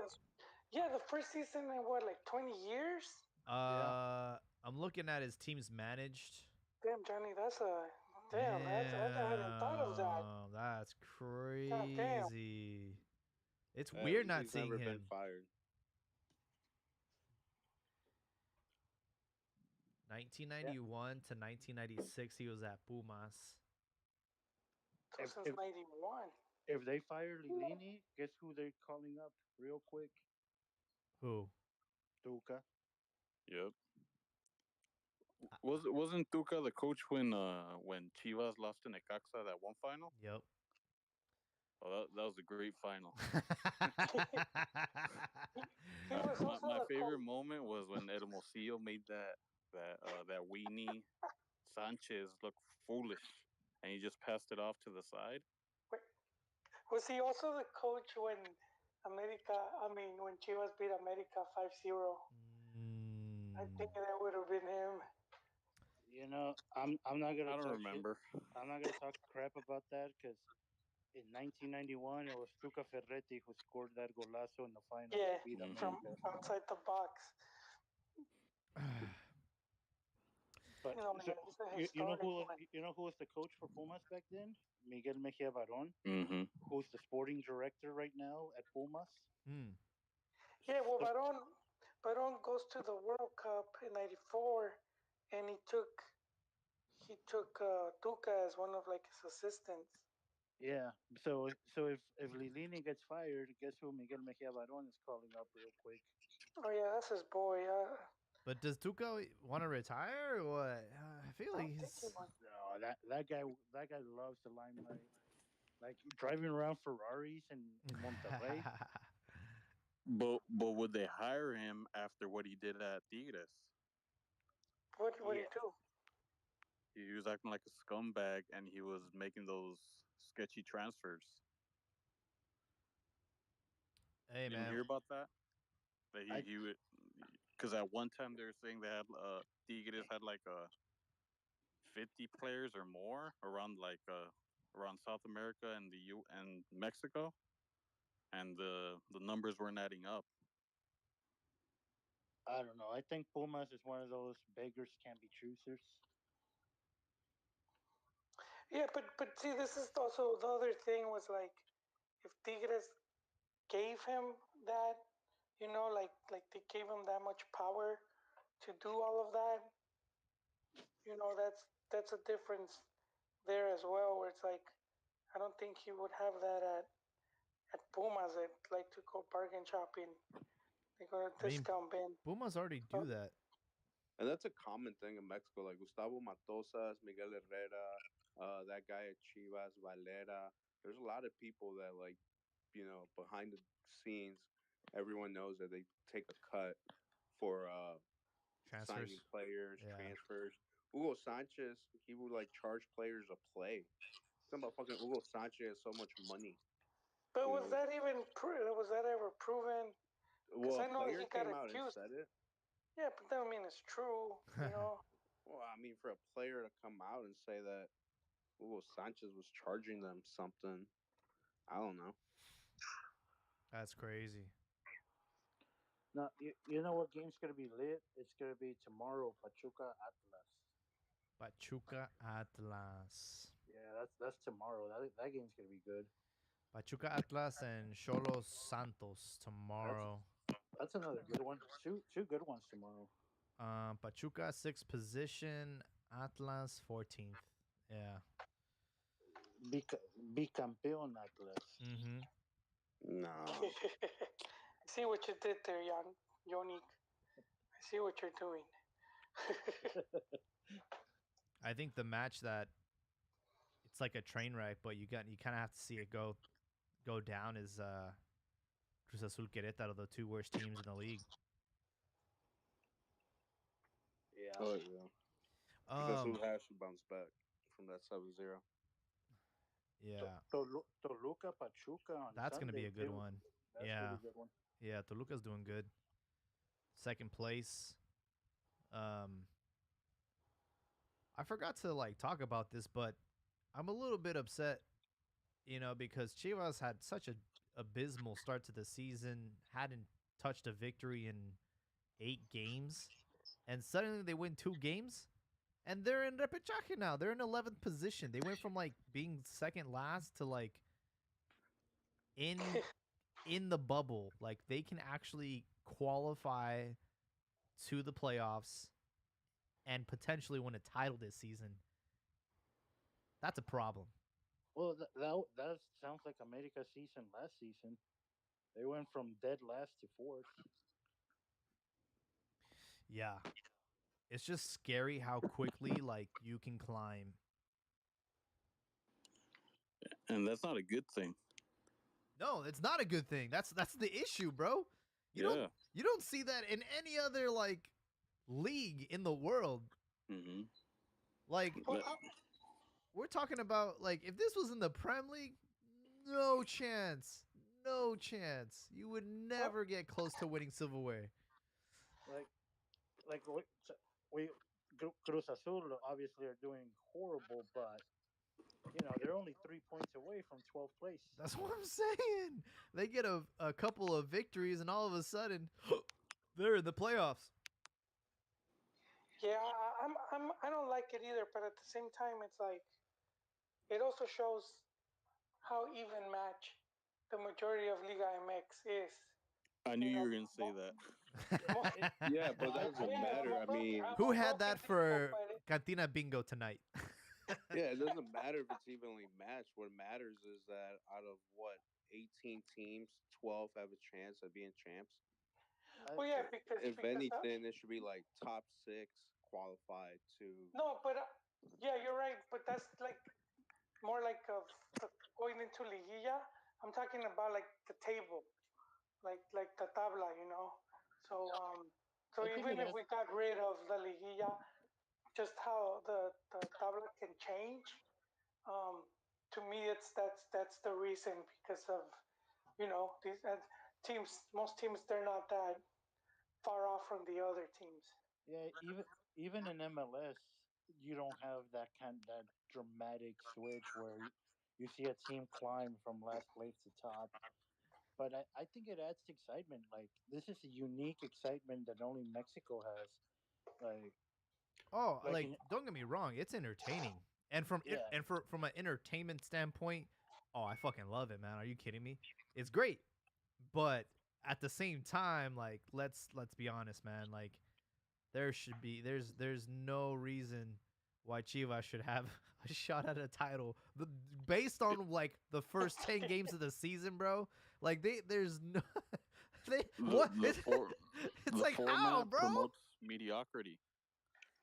the first season in what, like 20 years? I'm looking at his teams managed. Damn, Johnny, I hadn't thought of that. That's God damn. crazy. It's At weird least not he's seeing never him. been fired. 1991 to 1996, he was at Pumas. So If, since if 91. if they fire Lilini, guess who they're calling up real quick? Who? Tuca. Yep. Wasn't Tuca the coach when Chivas lost to Necaxa that one final? Yep. Oh, that was a great final. He was also My the favorite coach. moment was when Hermosillo made that weenie Sanchez look foolish, and he just passed it off to the side. Was he also the coach when when Chivas beat America 5-0? I think Mm, that would have been him. You know, I'm not I gonna don't talk shit. remember. I'm not gonna talk crap about that because in 1991 it was Tuca Ferretti who scored that golazo in the final to Yeah, beat from America. outside the box. But Man, so he's a historic one. you know who was the coach for Pumas back then? Miguel Mejia Baron, Mm-hmm. who's the sporting director right now at Pumas. hmm. Yeah, well, So, Baron goes to the World Cup in '94, and he took Tuca as one of like his assistants. yeah. So if Lilini gets fired, guess who Miguel Mejia Baron is calling up real quick? Oh yeah, that's his boy. But does Tuca want to retire or what? I feel I like don't think he he's. won. No, that guy loves the limelight. Like driving around Ferraris in Monterrey. But would they hire him after what he did at Tigres? What do Yeah. you do? He was acting like a scumbag, and he was making those sketchy transfers. Hey, You didn't man. hear about that? That I he would, because at one time they were saying they had Tigres had like 50 players or more around South America and the U and Mexico, and the numbers weren't adding up. I don't know. I think Pumas is one of those beggars can't be choosers. Yeah, but see, this is also the other thing was like if Tigres gave him that, like they gave him that much power to do all of that, that's a difference there as well. Where it's like I don't think he would have that at Pumas. I'd like to go bargain shopping. They go to I mean, discount bin. Pumas already do that. And that's a common thing in Mexico, like Gustavo Matosas, Miguel Herrera, that guy at Chivas, Valera. There's a lot of people that behind the scenes, everyone knows that they take a cut for signing Transfers. players, Yeah. transfers. Hugo Sanchez, he would like charge players a play. Talking about fucking Hugo Sanchez has so much money. But You was know, that even was that ever proven? Because well, I a know he player got came out and accused. said it. Yeah, but that don't mean it's true. Well, I mean, for a player to come out and say that Hugo Sanchez was charging them something, I don't know. That's crazy. Now, you know what game's gonna be lit? It's gonna be tomorrow, Pachuca Atlas. Pachuca Atlas. Yeah, that's tomorrow. That game's gonna be good. Pachuca Atlas and Cholos Santos That's tomorrow. that's another good one. Two good ones tomorrow. Pachuca sixth position, Atlas 14th. Yeah. Bicampeón Atlas. Mm-hmm. No. I see what you did there, Yonik. I see what you're doing. I think the match that it's like a train wreck, but you kind of have to see it go down is Cruz Azul Querétaro, the two worst teams in the league. Yeah. Oh yeah. Because who Um, has to bounce back from that 7-0? yeah, Toluca Pachuca on that's gonna be Sunday a good too. one. That's a Yeah, really good one. yeah, Toluca's doing good. Second place. Um, I forgot to like talk about this, but I'm a little bit upset, because Chivas had such a abysmal start to the season, hadn't touched a victory in 8 games, and suddenly they win 2 games, and they're in repechaje now. They're in 11th position. They went from like being second last to like in in the bubble. Like they can actually qualify to the playoffs and potentially win a title this season. That's a problem. Well, that sounds like America's season last season. They went from dead last to fourth. Yeah. It's just scary how quickly like you can climb. And that's not a good thing. No, it's not a good thing. That's the issue, bro. You don't Yeah. you don't see that in any other like league in the world. Mm-hmm. Like Well, we're talking about like if this was in the Prem League, no chance. No chance. You would well, never get close to winning silverware. Like like we Cruz Azul obviously are doing horrible, but they're only 3 points away from 12th place. That's what I'm saying. They get a couple of victories and all of a sudden they're in the playoffs. yeah, I don't like it either. But at the same time, it's like it also shows how even match the majority of Liga MX is. I knew You you know, were gonna say that. mo- It, Yeah, but that I doesn't think it, matter. I mean, Who more had broken that people, for but Cantina Bingo tonight? yeah, it doesn't matter if it's evenly matched. What matters is that out of what 18 teams, 12 have a chance at being champs. I, well, yeah, If because anything, it should be like top six qualified to. no, but yeah, you're right. But that's like more like of going into liguilla. I'm talking about like the table, like the tabla. So so I think it even if has. we got rid of the liguilla, just how the tabla can change. Um, to me, that's the reason because of these teams. Most teams they're not that far off from the other teams. Yeah, even in MLS, you don't have that dramatic switch where you see a team climb from last place to top. But I think it adds to excitement. Like this is a unique excitement that only Mexico has. Like Oh, like like in, don't get me wrong, it's entertaining. And yeah, from an entertainment standpoint, oh, I fucking love it, man. Are you kidding me? It's great. But at the same time, like let's be honest, man. Like there's no reason why Chivas should have a shot at a title based on like the first 10 games of the season, bro. Like there's no they The what the for it's the like how, format bro? promotes mediocrity.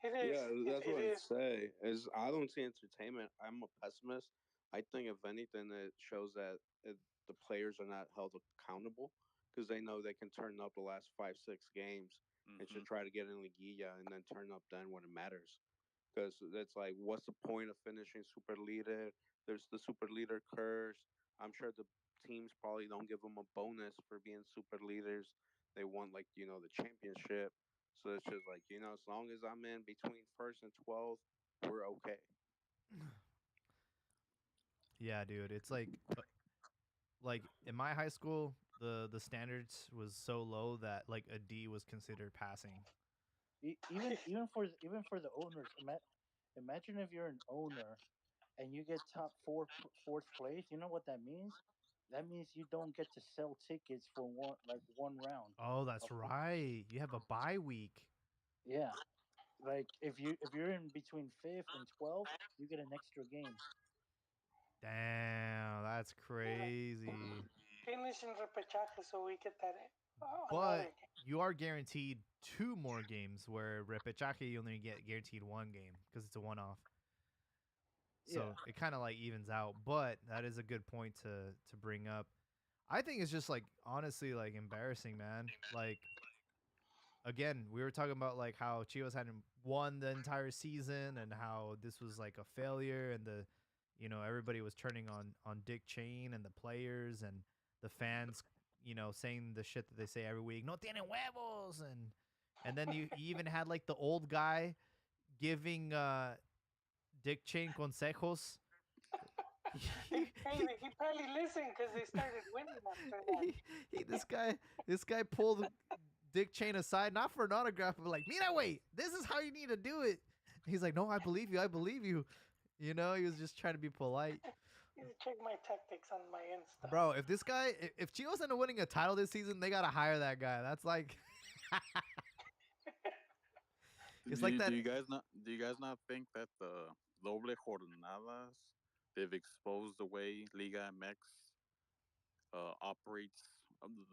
It is. Yeah, It, that's it what I'd is. say. Is I don't see entertainment. I'm a pessimist. I think if anything, it shows that the players are not held accountable because they know they can turn up the last 5 6 games and Mm-hmm. should try to get in Liguilla and then turn up then when it matters. Because it's like, what's the point of finishing super leader? There's the super leader curse. I'm sure the teams probably don't give them a bonus for being super leaders. They want like the championship. So it's just like, as long as I'm in between first and 12th, we're okay. Yeah, dude. It's like in my high school, the standards was so low that like a D was considered passing. Even for the owners, imagine if you're an owner and you get fourth place. You know what that means? That means you don't get to sell tickets for one round Oh, of that's football. right. You have a bye week. Yeah, like if you're in between fifth and 12th, you get an extra game. Damn, that's Yeah, crazy. finish in repechaje so we get that another But game. you are guaranteed two more games where repechaje you only get guaranteed one game because it's a one off. Yeah, So it kind of like evens out. But that is a good point to bring up. I think it's just like honestly like embarrassing, man. Like again, we were talking about like how Chivas hadn't won the entire season and how this was like a failure and everybody was turning on Dick Chain and the players and the fans, saying the shit that they say every week, no tienen huevos and then you even had like the old guy giving Dick Chain consejos. he, He probably listened because they started winning after that. he, this guy pulled Dick Chain aside, not for an autograph, but like, Mira, wait, this is how you need to do it. He's like, no, I believe you. I believe you. He was just trying to be polite. You check my tactics on my Insta. Bro, if this guy, if Chivas end up winning a title this season, they got to hire that guy. That's like, it's like that. Do you guys not think that the doble jornadas they've exposed the way Liga MX operates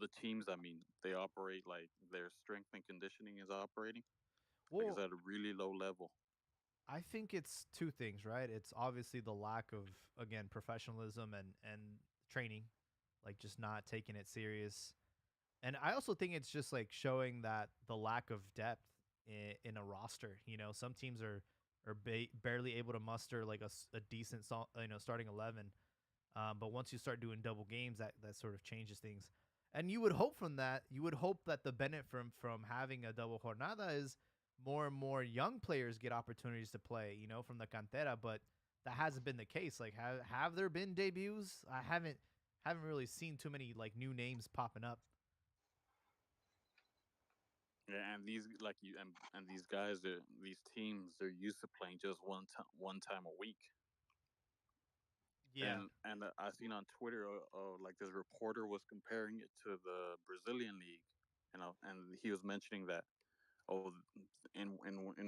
the teams? I mean, they operate like their strength and conditioning is operating. Like it's Well, at a really low level. I think it's two things, right? It's obviously the lack of, again, professionalism and training, like just not taking it serious. And I also think it's just like showing that the lack of depth in a roster. Some teams are barely able to muster like a decent starting 11. But once you start doing double games, that sort of changes things. And you would hope from that, you would hope that the benefit from having a double jornada is more and more young players get opportunities to play, from the cantera. But that hasn't been the case. Like, have there been debuts? I haven't really seen too many like new names popping up. Yeah, and these like you and these guys, these teams, they're used to playing just one time a week. Yeah. And I seen on Twitter, like this reporter was comparing it to the Brazilian league, and he was mentioning that oh, in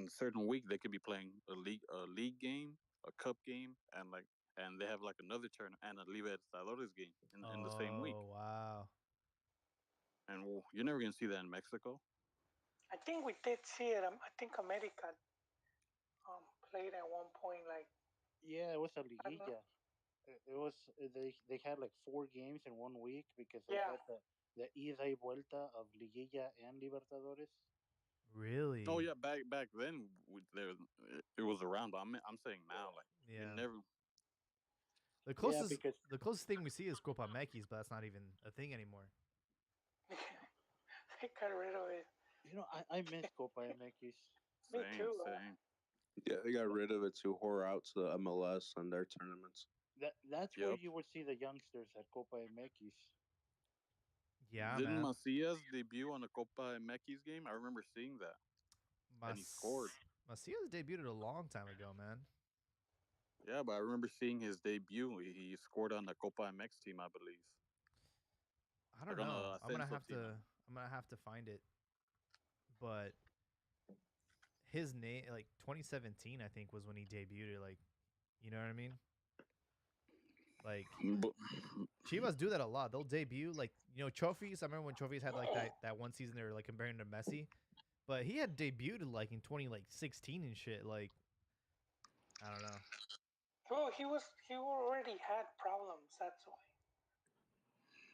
a certain week they could be playing a league game, a cup game, and they have like another turn and a Libertadores game in the same week, Oh wow. and you're never gonna see that in Mexico. I think we did see it. I think America played at one point. Like yeah, it was a I don't know. liguilla. It was they had like 4 games in one week because they Yeah, had the ida y vuelta of liguilla and Libertadores. Oh Really? yeah, back then it was around, but I'm saying now, like you Yeah. never. The Yeah, closest because the closest thing we see is Copa Mekis, but that's not even a thing anymore. they got rid of it. I miss Copa MX. Me Same, too. same. Yeah, they got rid of it to whore out to the MLS and their tournaments. That's where Yep. you would see the youngsters at Copa MX. Yeah, Didn't man. Macias debut on a Copa MX game? I remember seeing that, and he scored. Macias debuted a long time ago, man. Yeah, but I remember seeing his debut. He scored on the Copa MX team, I believe, I don't like on know. a Ascenso team. I'm gonna have to find it. But his name, like 2017, I think was when he debuted. Like, you know what I mean? Like But, Chivas do that a lot. They'll debut like trophies. I remember when trophies had like that one season they were like comparing to Messi, but he had debuted like in 2016 and shit. Like I don't know. Well, he already had problems. That's why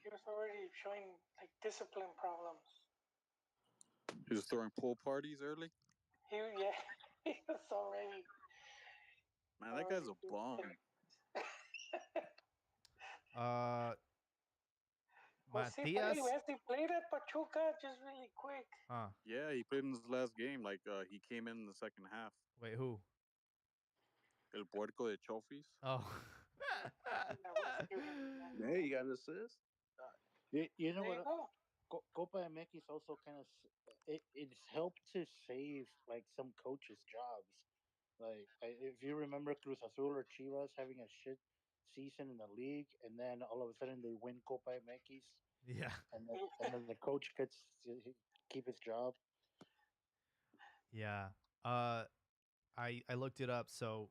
he was already showing like discipline problems. he was throwing pool parties early. Yeah, he was Man, that guy's already a doing bum. things. Uh, Was he play? Matias. Has he played at Pachuca? Just really quick. Huh. Yeah, he played in his last game. Like he came in the second half. Wait, who? El Puerco de Chofis. Oh. Yeah, rescue him, man. Hey, you got an assist? You know There what? you go. Copa MX also kind of it's helped to save like some coaches' jobs. Like if you remember Cruz Azul or Chivas having a shit season in the league, and then all of a sudden they win Copa MX, Yeah. and then the coach gets to keep his job. Yeah. Uh, I looked it up. So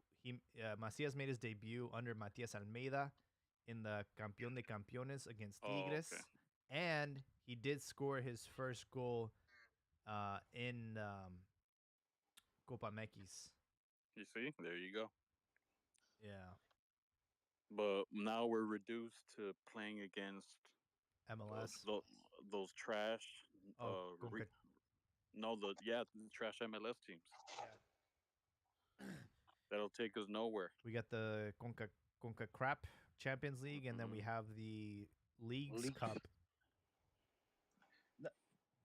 Macias made his debut under Matias Almeida in the Campeón de Campeones against Oh, okay. Tigres, and he did score his first goal in Copa MX. You see, there you go. Yeah, But now we're reduced to playing against uh, MLS. th- those trash. Oh, Re- no, the trash MLS teams yeah. that'll take us nowhere. We got the Conca Crap Champions League, and then we Mhm. have the Leagues Leagues, Cup.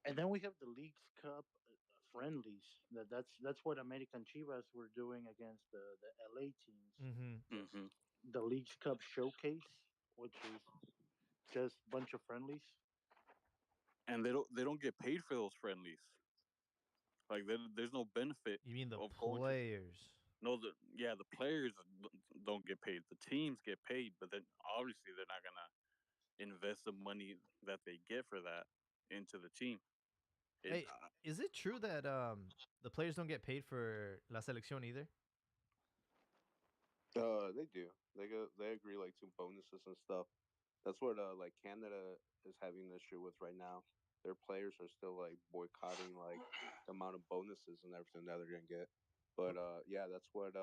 and then we have the Leagues Cup friendlies. That's what American Chivas were doing against the LA teams. Mm-hmm. Hmm. The Leagues Cup showcase, which is just a bunch of friendlies. And they don't get paid for those friendlies. Like there's no benefit You mean the of going to. players? No, the players don't get paid. The teams get paid, but then obviously they're not gonna invest the money that they get for that into the team. It Hey, is it true that the players don't get paid for La Selección either? They do. They agree like to bonuses and stuff. That's what like Canada is having an issue with right now. Their players are still like boycotting like the amount of bonuses and everything that they're gonna get. But yeah, that's what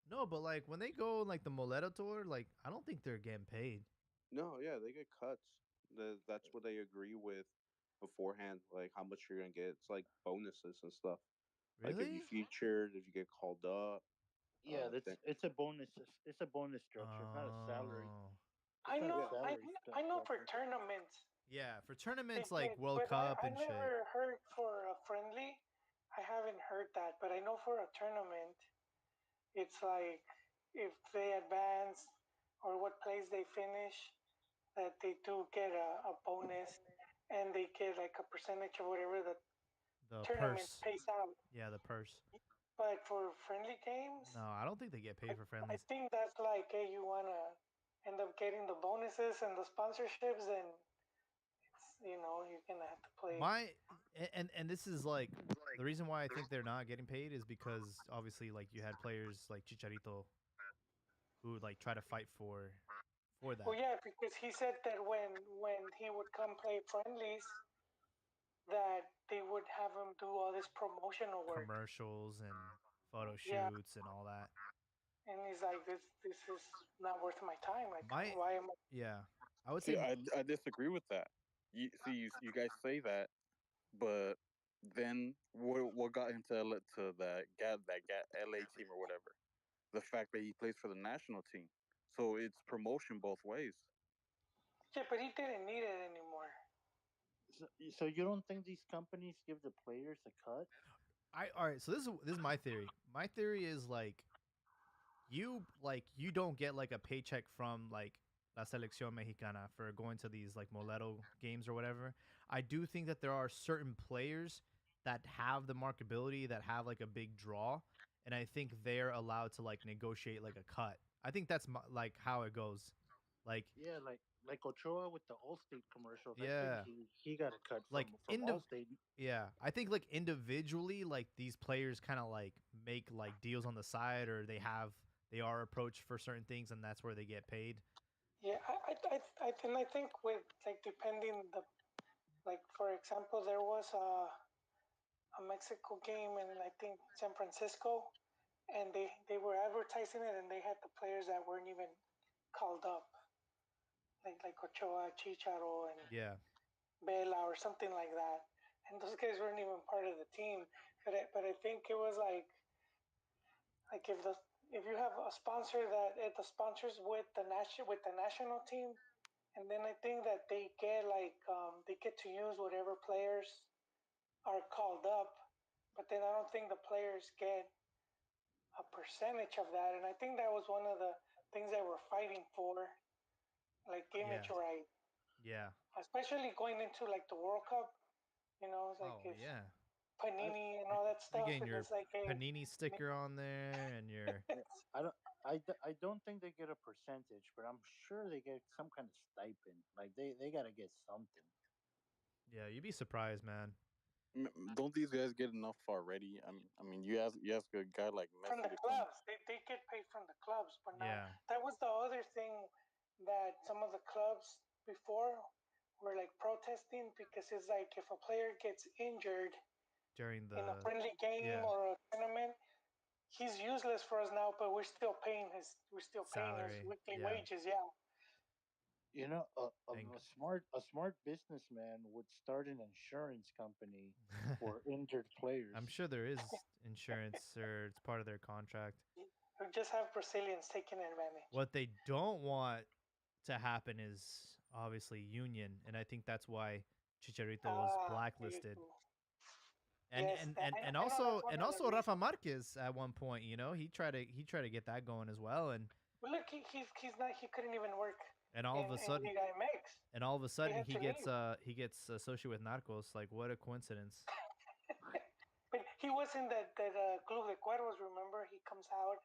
No, but like when they go like the Moleta tour, like I don't think they're getting paid. no, yeah, they get cuts. That's what they agree with beforehand, like how much you're gonna get. It's like bonuses and stuff. Like if you Really? featured, if you get called up, Yeah, thing. it's a bonus. It's a bonus structure. It's not a salary. Oh, It's I not a know, Yeah. I, salary I know for structure. tournaments yeah. For they tournaments like did, World but Cup I and shit. never heard for a friendly. I haven't heard that, but I know for a tournament, it's like if they advance or what place they finish, that they do get a bonus, and they get like a percentage of whatever the The tournament purse. pays out. Yeah, the purse. But for friendly games, No, I don't think they get paid for I friendlies. think that's like, hey, you wanna end up getting the bonuses and the sponsorships, and it's, you're gonna have to play. My and this is like the reason why I think they're not getting paid is because obviously like you had players like Chicharito who would like try to fight for that Well, yeah, because he said that when he would come play friendlies, that they would have him do all this promotional work. commercials and photo Yeah, shoots and all that. and he's like, this is not worth my time. Like, My why am I? yeah, I would say see. I disagree with that. You guys say that, but then what got him to that LA team or whatever? The fact that he plays for the national team, so it's promotion both ways. Yeah, but he didn't need it anymore. So, so you don't think these companies give the players a cut? I all right. So this is my theory. My theory is you don't get like a paycheck from like La Selección Mexicana for going to these like Moleto games or whatever. I do think that there are certain players that have the markability that have like a big draw, and I think they're allowed to like negotiate like a cut. I think that's like how it goes. Like Yeah, like Ochoa with the Allstate commercials. I think yeah, he got a cut like from Allstate. yeah, I think like individually, like these players kind of like make like deals on the side, or they are approached for certain things, and that's where they get paid. Yeah, I think with like depending the like for example, there was a Mexico game in I think San Francisco, and they were advertising it, and they had the players that weren't even called up, like Ochoa, Chicharo, and Yeah, Vela or something like that, and those guys weren't even part of the team. But I think it was like if you have a sponsor that the sponsors with the national team, and then I think that they get to use whatever players are called up, but then I don't think the players get a percentage of that, and I think that was one of the things they were fighting for, like Yeah. image right, Yeah. especially going into like the World Cup. You know, it's like Oh if yeah. I Panini and all that You're stuff, getting and your it's like, hey, panini sticker on there and your yeah, I don't think they get a percentage, but I'm sure they get some kind of stipend. Like they gotta get something. yeah, you'd be surprised, man. Don't these guys get enough already? I mean, you ask a guy like from Messi the to come. clubs. They get paid from the clubs, but now Yeah. that was the other thing that some of the clubs before were like protesting because it's like if a player gets injured During in a the friendly game yeah, or a tournament, he's useless for us now, but we're still paying his salary. weekly Yeah. wages. Yeah, You know, And a smart businessman would start an insurance company for injured players. I'm sure there is insurance or it's part of their contract. we just have Brazilians taking advantage. What they don't want to happen is obviously union, and I think that's why Chicharito was Ah, blacklisted. And yes, and that, and and I know that's also one and of the also Rafa reasons. Marquez at one point, he tried to get that going as well, But look, he's not. He couldn't even work and all of a in sudden Liga MX. and all of a He sudden had to leave. he gets associated with Narcos. Like what a coincidence. But he was in that Club de Cuervos. Remember, he comes out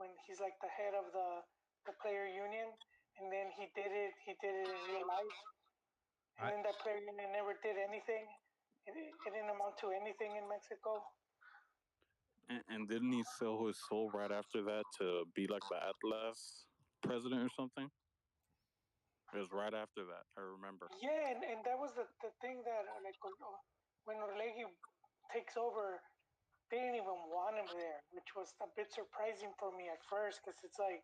when he's like the head of the player union, and then he did it in real life, and I then that player union never did anything. It didn't amount to anything in Mexico. And didn't he sell his soul right after that to be like the Atlas president or something? It was right after that. I remember. Yeah, and that was the thing that when Orlegi takes over, they didn't even want him there, which was a bit surprising for me at first because it's like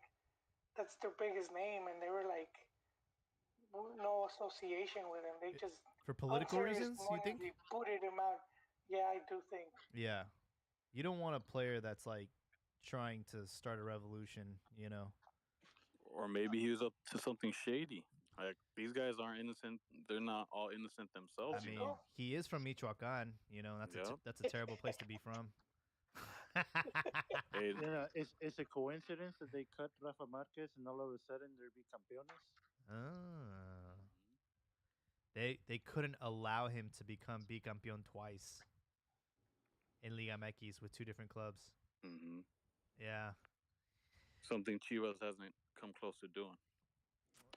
that's their biggest name, and they were like no association with him. They just for political reasons, you think? uncerimoniously booted him out. Yeah, I do think. Yeah. You don't want a player that's like trying to start a revolution, you know. Or maybe he was up to something shady. Like these guys aren't innocent. They're not all innocent I themselves, you know. mean, Mexico. he is from Michoacan, that's Yeah. that's a terrible place to be from. Hey, You know, it's a coincidence that they cut Rafa Marquez and all of a sudden they're bicampeones. Ah. They couldn't allow him to become bicampeon twice in Liga MX with two different clubs. hmm Yeah. something Chivas hasn't come close to doing.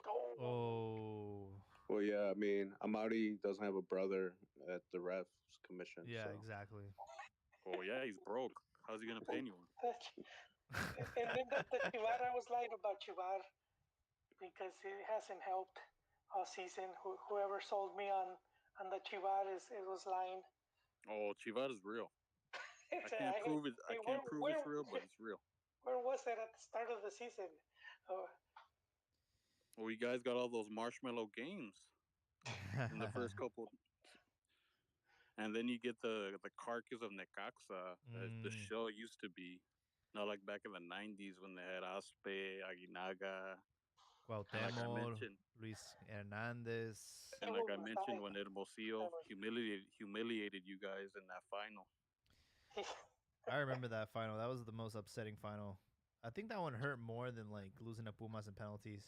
Oh, Oh. Well, yeah, I mean, Amari doesn't have a brother at the refs commission, Yeah, so exactly. Oh yeah, he's broke. How's he gonna pay anyone? and then the Chivar, I was lying about Chivar because it hasn't helped all season. Whoever sold me on the Chivar is it was lying. Oh, Chivas is real. I It's, can't prove it. I hey, can't prove it's real, but it's real. where was it at the start of the season? Oh, Well, you guys got all those marshmallow games in the first couple, and then you get the carcass of Necaxa as the mm, show used to be. Not like back in the '90s when they had Aspe, Aguinaga, and like I Cuauhtémoc, mentioned, Luis Hernandez. and like I mentioned when Hermosillo humiliated you guys in that final. I remember that final. That was the most upsetting final. I think that one hurt more than like losing to Pumas and penalties.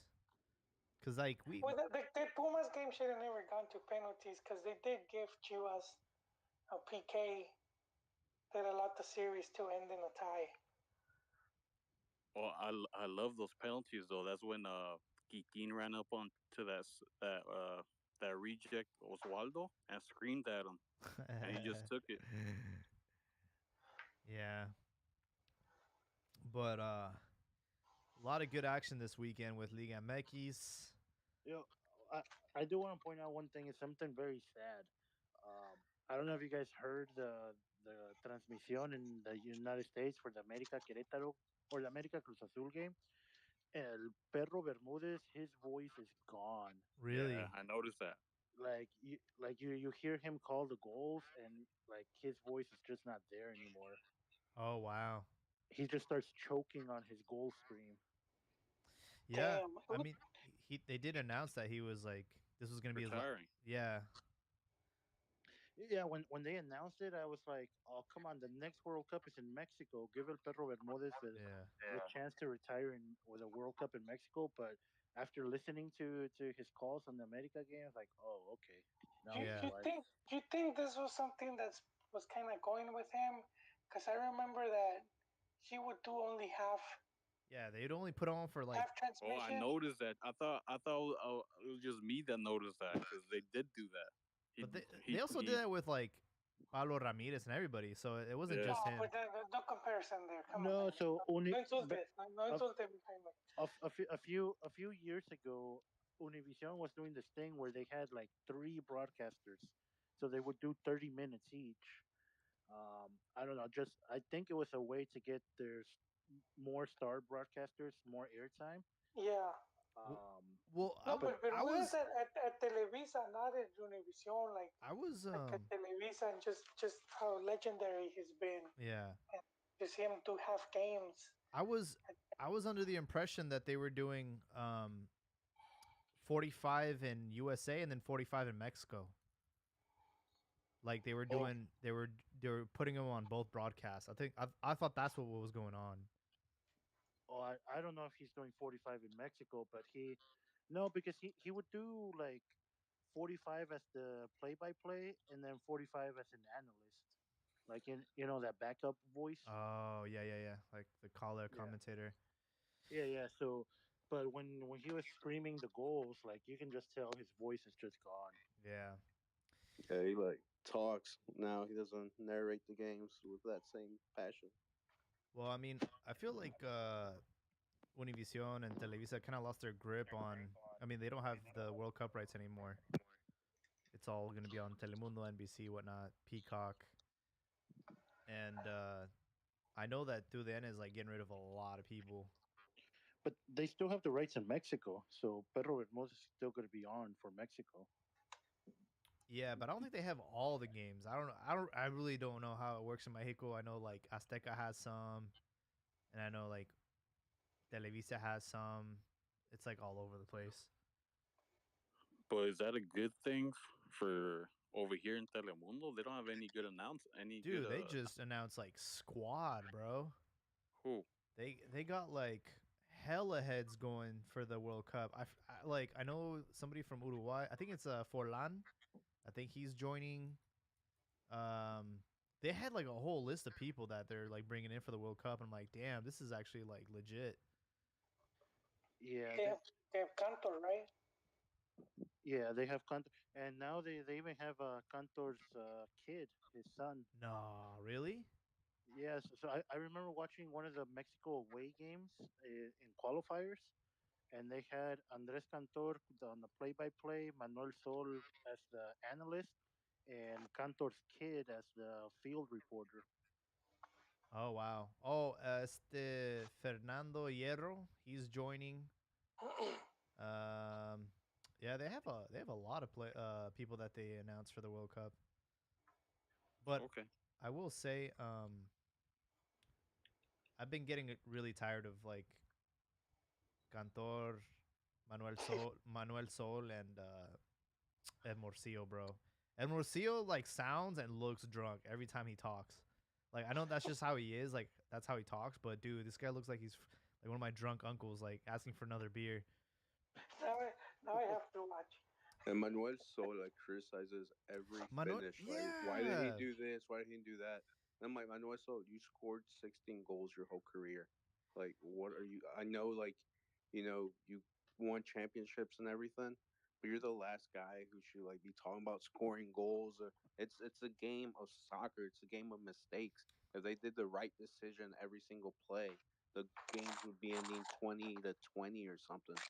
Cause like we well, the Pumas game should have never gone to penalties because they did give Chivas a PK that allowed the series to end in a tie. Oh, I love those penalties though. That's when Kikin ran up on to that reject Oswaldo and screamed at him, and he just took it. yeah, but a lot of good action this weekend with Liga MX. You know, I do want to point out one thing. It's something very sad. I don't know if you guys heard the transmission in the United States for the America Querétaro or the America Cruz Azul game. El Perro Bermudez, his voice is gone. Really? Yeah, I noticed that. You hear him call the goals and like his voice is just not there anymore. Oh wow. He just starts choking on his goal scream. Yeah, Damn. I mean, they did announce that he was like this was gonna be his Retiring. yeah. Yeah, when they announced it, I was like, "Oh, come on! The next World Cup is in Mexico. Give El Perro Bermudez Yeah. the chance to retire in with a World Cup in Mexico." But after listening to his calls on the America game, I was like, "Oh, okay, now Do I you, see Yeah. you why." think do you think this was something that's was kind of going with him? Because I remember that he would do only Yeah, they'd only put on for like half Oh, I transmission. noticed that. I thought it was just me that noticed that because they did do that. He but they also did he. that with like Pablo Ramirez and everybody, so it wasn't Yeah. No, just him. but no comparison there. Come on, No, man. so only No insultes. No a, insultes, Jaime. a few years ago, Univision was doing this thing where they had like three broadcasters, so they would do 30 minutes each. I don't know. Just I think it was a way to get more star broadcasters more airtime. Yeah. Well, Um, well No, but but Bermudez at Televisa, not at Univision. I was Like at Televisa, and just how legendary he's been, yeah. and just him to have games. I was I was under the impression that they were doing 45 in USA and then 45 in Mexico. Like they were oh, doing they were putting them on both broadcasts. I thought that's what was going on. I don't know if he's doing 45 in Mexico, but no, because he would do like 45 as the play-by-play and then 45 as an analyst, like in that backup voice. Oh, yeah, yeah, yeah. Like the caller Yeah, commentator. yeah. So, but when he was screaming the goals, like you can just tell his voice is just gone. Yeah. Yeah, he like talks now. He doesn't narrate the games with that same passion. Well, I mean, I feel like Univision and Televisa kind of lost their grip on. I mean, they don't have the World Cup rights anymore. It's all going to be on Telemundo, NBC, whatnot, Peacock, and I know that through the end is like getting rid of a lot of people. But they still have the rights in Mexico, so Pedro Hermoso is still going to be on for Mexico. Yeah, but I don't think they have all the games. I don't know. I really don't know how it works in Mexico. I know like Azteca has some, and I know like Televisa has some. It's like all over the place. But is that a good thing for over here in Telemundo? They don't have any good any good Dude, they just announced like squad, bro. who? They got like hella heads going for the World Cup. I know somebody from Uruguay. I think it's Forlan. I think he's joining. They had like a whole list of people that they're like bringing in for the World Cup. I'm like, damn, this is actually like legit. Yeah, They have Cantor, right? they have Cantor, and now they even have Cantor's kid, his son. Nah, really? Yes, so I remember watching one of the Mexico away games in qualifiers, and they had Andres Cantor on the play-by-play, Manuel Sol as the analyst, and Cantor's kid as the field reporter. Oh wow. Oh, este Fernando Hierro, he's joining. Um, yeah, they have a lot of people that they announced for the World Cup. But Okay. I will say, I've been getting really tired of like Cantor, Manuel Sol, and Morcillo, bro. And Morcillo like sounds and looks drunk every time he talks. Like I know that's just how he is. Like that's how he talks. But dude, this guy looks like he's like one of my drunk uncles, like asking for another beer. now, now I have to watch. And Manuel so like criticizes every Manuel, finish. Like, why did he yeah, do this? Why did he do that? And I'm like, Manuel so you scored 16 goals your whole career. Like, what are you? I know, like, you won championships and everything, but you're the last guy who should like be talking about scoring goals. Or it's a game of soccer. It's a game of mistakes. If they did the right decision every single play, the games would be ending 20-20 or something.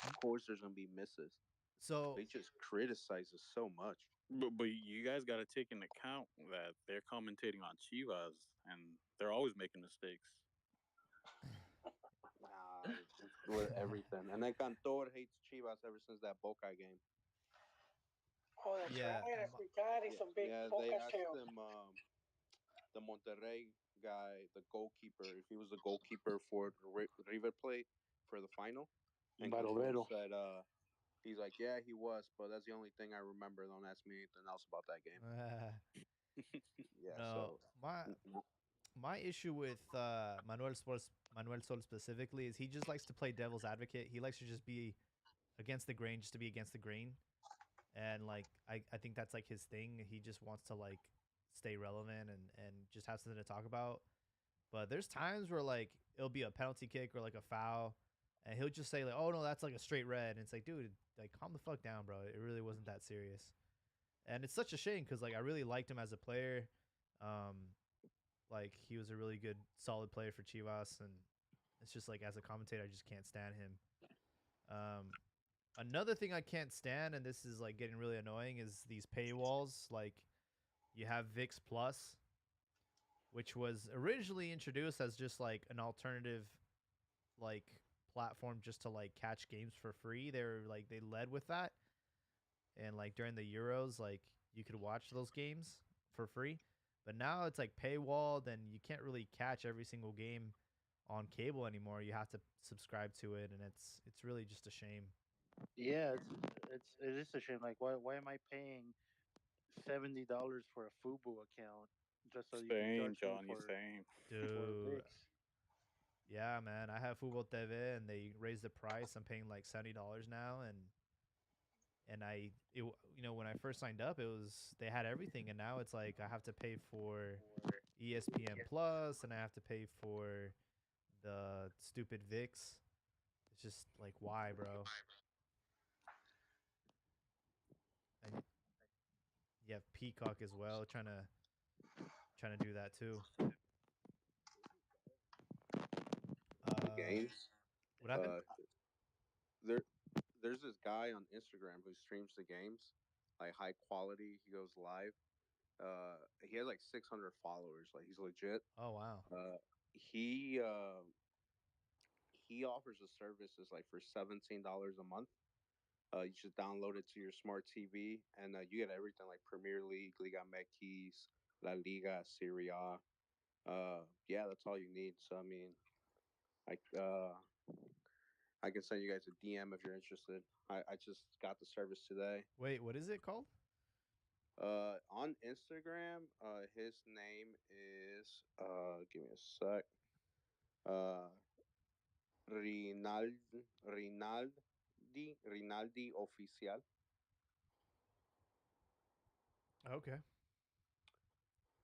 Of course, there's gonna be misses. so They just criticize us so much. But you guys got to take into account that they're commentating on Chivas and they're always making mistakes. Nah, it's with everything. And then Cantor hates Chivas ever since that Boca game. Oh, that's yeah, right. I forgot. He's Yeah, a big yeah. They Boca asked shield. him, the Monterrey guy, the goalkeeper, if he was the goalkeeper for River Plate for the final. And Control Barovero. said, he's like, yeah, he was, but that's the only thing I remember. Don't ask me anything else about that game. Yeah, No, so my issue with Manuel Sol specifically is he just likes to play devil's advocate. He likes to just be against the grain, just to be against the grain. And like I think that's like his thing. He just wants to like stay relevant and just have something to talk about. But there's times where like it'll be a penalty kick or like a foul, and he'll just say like, "Oh no, that's like a straight red." And it's like, dude, like calm the fuck down, bro. It really wasn't that serious. And it's such a shame because like I really liked him as a player. Um, like he was a really good, solid player for Chivas, and it's just like as a commentator, I just can't stand him. Um, Another thing I can't stand, and this is like getting really annoying, is these paywalls. Like you have VIX Plus, which was originally introduced as just like an alternative like platform just to like catch games for free. They led with that, and like during the Euros, like you could watch those games for free. But now it's like paywalled, and you can't really catch every single game on cable anymore. You have to subscribe to it, and it's really just a shame. Yeah, it is a shame. Like, why am I paying $70 for a Fubu account just so you can Same, charge me Johnny. Same. for Dude, VIX? yeah, man. I have Fubo TV, and they raised the price. I'm paying like $70 now, and when I first signed up, it was they had everything, and now it's like I have to pay for ESPN Plus, and I have to pay for the stupid VIX. It's just like why, bro? And you have Peacock as well, trying to do that too. Uh, games. what happened? Uh, there, there's this guy on Instagram who streams the games, like high quality. He goes live. He has like 600 followers. Like he's legit. Oh wow. Uh, he uh, he offers a service is like for $17 a month. You just download it to your smart TV, and you get everything like Premier League, Liga MX, La Liga, Serie A. Yeah, that's all you need. So I mean, like, I can send you guys a DM if you're interested. I just got the service today. Wait, what is it called? On Instagram, his name is give me a sec. Uh, Rinald Rinaldi Oficial. Okay.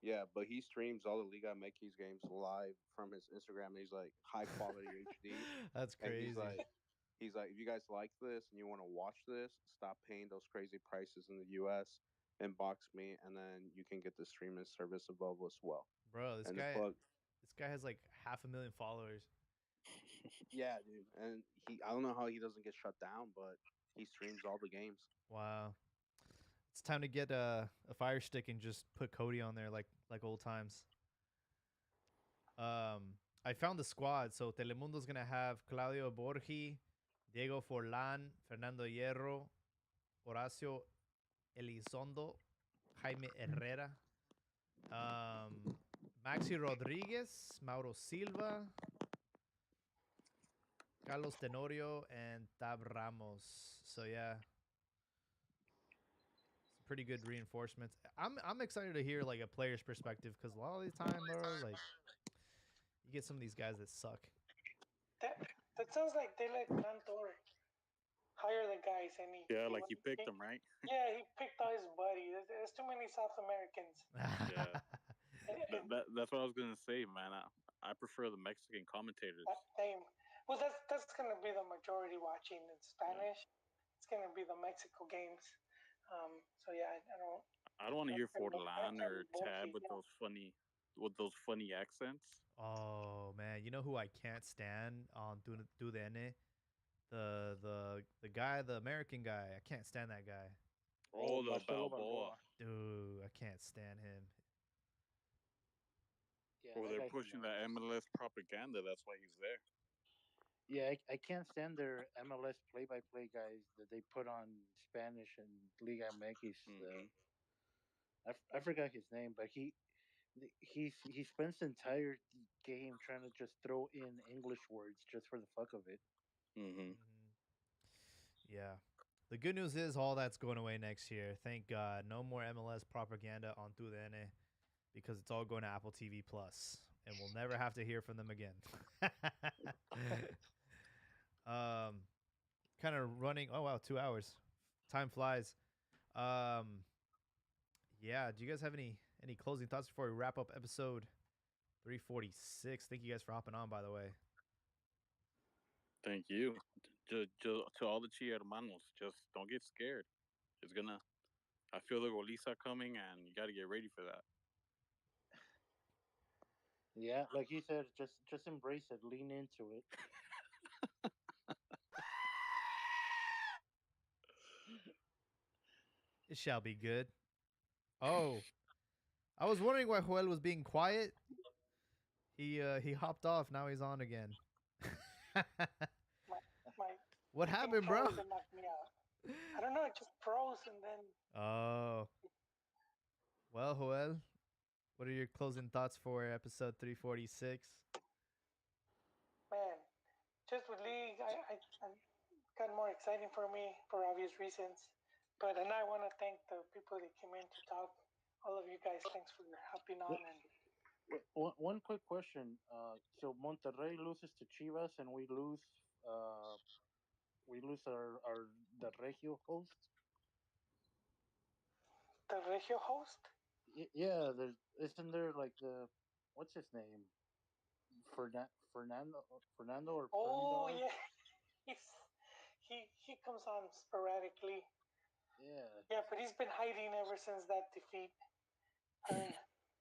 Yeah, but he streams all the Liga MX games live from his Instagram. And he's like high quality HD, That's and crazy. he's like, if you guys like this and you want to watch this, stop paying those crazy prices in the U.S. Inbox me, and then you can get the streaming service available as well. Bro, And the plug, this guy has like half a million followers. yeah, dude. And I don't know how he doesn't get shut down, but he streams all the games. Wow. It's time to get a fire stick and just put Cody on there like old times. I found the squad. So Telemundo's gonna have Claudio Borgi, Diego Forlan, Fernando Hierro, Horacio Elizondo, Jaime Herrera, um, Maxi Rodriguez, Mauro Silva, Carlos Tenorio, and Tab Ramos. So yeah, some pretty good reinforcements. I'm excited to hear like a player's perspective because a lot of the time, bro, like you get some of these guys that suck. That that sounds like they let Cantor hire the guys, and Yeah, like you picked them, right? yeah, he picked out his buddy. There's too many South Americans. Yeah. And That's what I was gonna say, man. I prefer the Mexican commentators. that name. Well, that's gonna be the majority watching in Yeah. Spanish. It's gonna be the Mexico games. So yeah, I don't. I don't want to hear Forlan or Tab Borgi, yeah. with those funny accents. Oh man, you know who I can't stand on DUDN? The guy, the American guy. I can't stand that guy. Oh, the Marcelo Balboa. Balboa. Dude, I can't stand him. Yeah, Or that they're guy pushing cannot. that MLS propaganda. That's why he's there. Yeah, I can't stand their MLS play-by-play guys that they put on Spanish and Liga MX. Hmm. I forgot his name, but he spends the entire game trying to just throw in English words just for the fuck of it. Hmm. Mhm. Yeah. The good news is all that's going away next year. Thank God. No more MLS propaganda on TUDN because it's all going to Apple TV Plus, and we'll never have to hear from them again. um, kind of running. Oh wow, 2 hours. Time flies. Um, yeah. Do you guys have any closing thoughts before we wrap up episode 346? Thank you guys for hopping on. By the way, Thank you. To all the Chia hermanos, just don't get scared. It's gonna. I feel the Golisa coming, and you got to get ready for that. Yeah, like he said, just embrace it, lean into it. it shall be good. Oh, I was wondering why Joel was being quiet. He hopped off. Now he's on again. My my What thing happened, bro? froze and knocked me out. I don't know. It just froze and then Oh, well, Joel, what are your closing thoughts for episode 346? man, just with league, I got more exciting for me for obvious reasons. But and I want to thank the people that came in to talk. All of you guys, thanks for hopping on. And One quick question. So Monterrey loses to Chivas, and we lose our the Regio host. the Regio host. Yeah, there's isn't there like the what's his name? Fernando or Oh Fernandar? yeah, he's he comes on sporadically. Yeah. Yeah, but he's been hiding ever since that defeat turned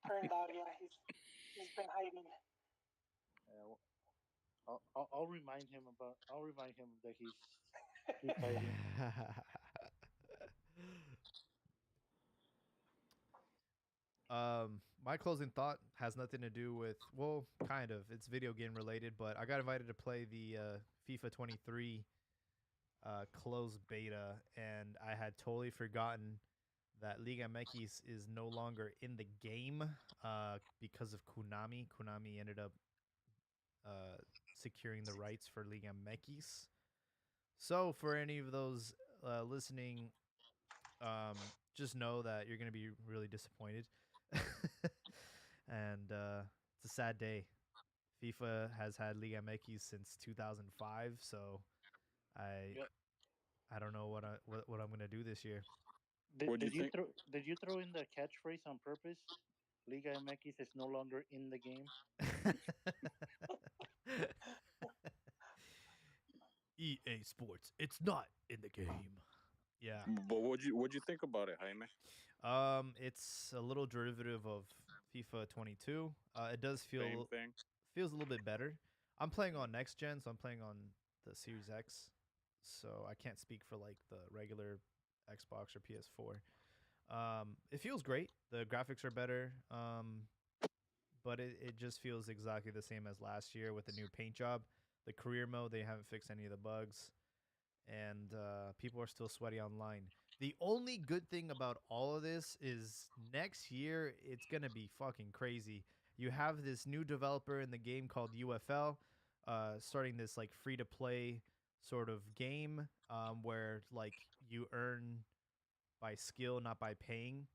turned out. Yeah, he's been hiding. Yeah. I'll remind him about. I'll remind him that he's hiding. My closing thought has nothing to do with, well, kind of. It's video game related, but I got invited to play the FIFA 23 closed beta, and I had totally forgotten that Liga MX is no longer in the game because of Konami. Konami ended up uh, securing the rights for Liga MX. So for any of those listening, just know that you're going to be really disappointed. And it's a sad day. FIFA has had Liga MX since 2005, so I Yeah. I don't know what I'm gonna do this year. What do you think? Did you throw in the catchphrase on purpose? Liga MX is no longer in the game. EA Sports, it's not in the game. Yeah. But what you think about it, Jaime? It's a little derivative of FIFA 22. It does Same feel thing. feels a little bit better. I'm playing on next gen, so I'm playing on the Series X. So I can't speak for like the regular Xbox or PS4. It feels great. The graphics are better. But it just feels exactly the same as last year with the new paint job. The career mode, they haven't fixed any of the bugs, and people are still sweaty online. The only good thing about all of this is next year it's gonna be fucking crazy. You have this new developer in the game called UFL, starting this like free to play sort of game where like you earn by skill, not by paying.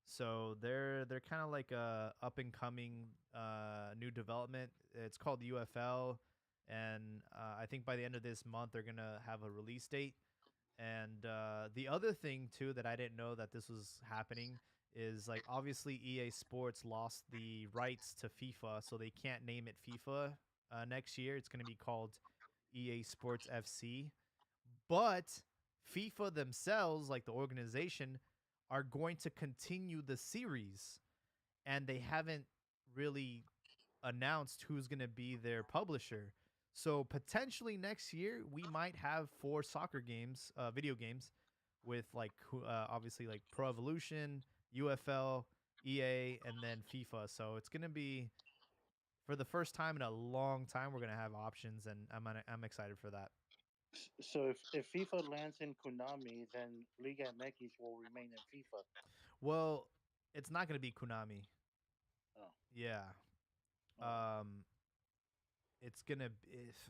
So they're kind of like a up and coming new development. It's called UFL, and I think by the end of this month they're gonna have a release date. And the other thing too that I didn't know that this was happening is like obviously EA Sports lost the rights to FIFA, so they can't name it FIFA next year. It's gonna be called EA Sports FC, but FIFA themselves, like the organization, are going to continue the series, and they haven't really announced who's going to be their publisher. So potentially next year we might have four soccer games, video games, with like obviously like Pro Evolution, UFL, EA, and then FIFA. So it's gonna be for the first time in a long time we're gonna have options, and I'm excited for that. So if FIFA lands in Konami, then Liga MX will remain in FIFA. Well, it's not gonna be Konami. Oh, Yeah. oh. Um, it's gonna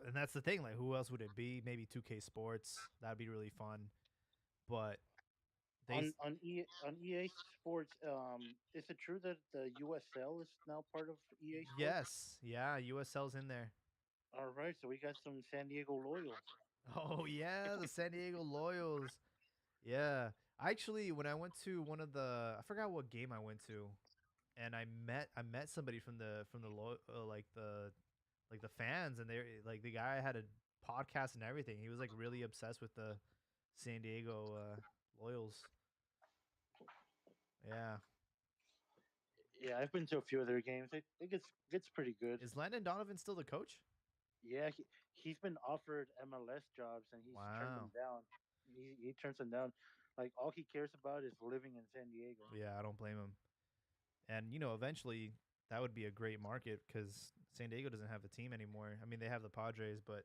and that's the thing. Like, who else would it be? Maybe 2K Sports. That'd be really fun. But they On EA Sports, is it true that the USL is now part of EA Sports? yes, yeah, USL's in there. All right, so we got some San Diego Loyals. Oh yeah, the San Diego Loyals. Yeah, actually, when I went to one of the, I forgot what game I went to, and I met somebody from the fans, and they like the guy had a podcast and everything. He was like really obsessed with the San Diego Loyals. Yeah, Yeah, I've been to a few of their games. It gets pretty good. is Landon Donovan still the coach? Yeah, he's been offered MLS jobs and he's turned them Wow. down. He turns them down. Like all he cares about is living in San Diego. Yeah, I don't blame him. And eventually that would be a great market because San Diego doesn't have a team anymore. I mean, they have the Padres, but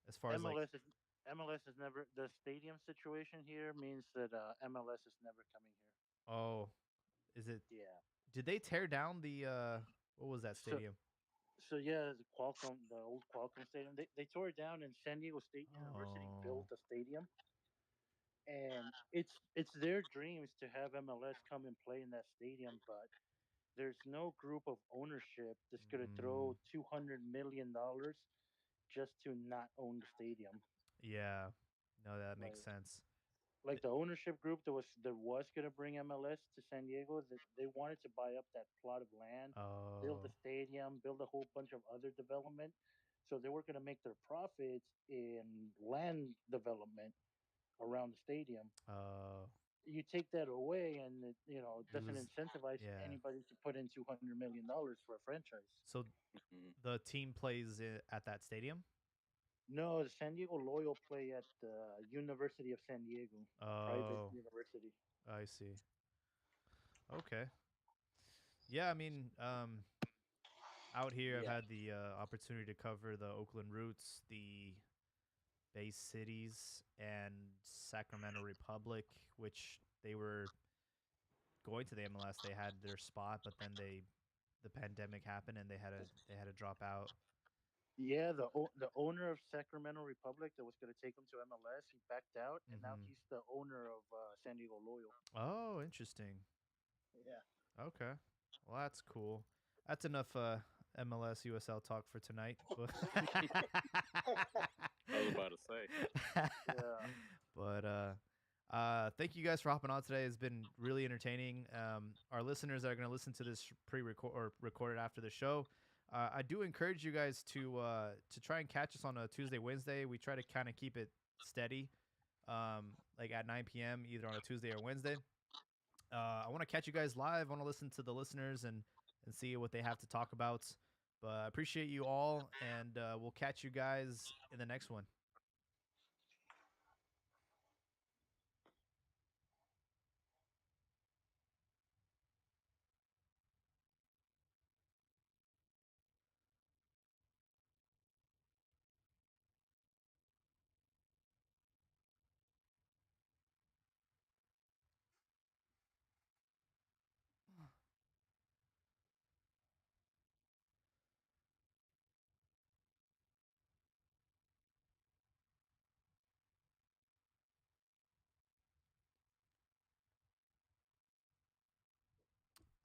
as far as like, MLS is never the stadium situation here means that MLS is never coming here. oh, is it? Yeah. Did they tear down the what was that So stadium? so yeah, the old Qualcomm Stadium, they tore it down and San Diego State University built Oh, a stadium, and it's their dreams to have MLS come and play in that stadium, but there's no group of ownership that's going to mm, throw $200 million just to not own the stadium. yeah. No, that makes Like sense. like the ownership group that was going to bring MLS to San Diego, that they wanted to buy up that plot of land, build Oh, a stadium, build a whole bunch of other development. So they were going to make their profits in land development around the stadium. uh, You take that away, and it you doesn't lose. incentivize Yeah. anybody to put in $200 million for a franchise. So Mhm. the team plays at that stadium. No, the San Diego Loyal play at the University of San Diego, a private Oh, university. I see. Okay. Yeah, I mean, out here, I've Yeah, had the opportunity to cover the Oakland Roots, the Bay Cities, and Sacramento Republic, which they were going to the MLS. They had their spot, but then the pandemic happened and they had to drop out. yeah. The owner of Sacramento Republic that was going to take him to MLS, he backed out, and now Hmm. he's the owner of San Diego Loyal. Oh, interesting. Yeah. Okay, well that's cool. That's enough MLS USL talk for tonight. I was about to say. Yeah. But thank you guys for hopping on today. It's been really entertaining. Our listeners that are going to listen to this pre-record or recorded after the show, I do encourage you guys to try and catch us on a Tuesday, Wednesday. We try to kind of keep it steady, like at 9 p.m. either on a Tuesday or Wednesday. I want to catch you guys live. I want to listen to the listeners and see what they have to talk about. But I appreciate you all, and we'll catch you guys in the next one.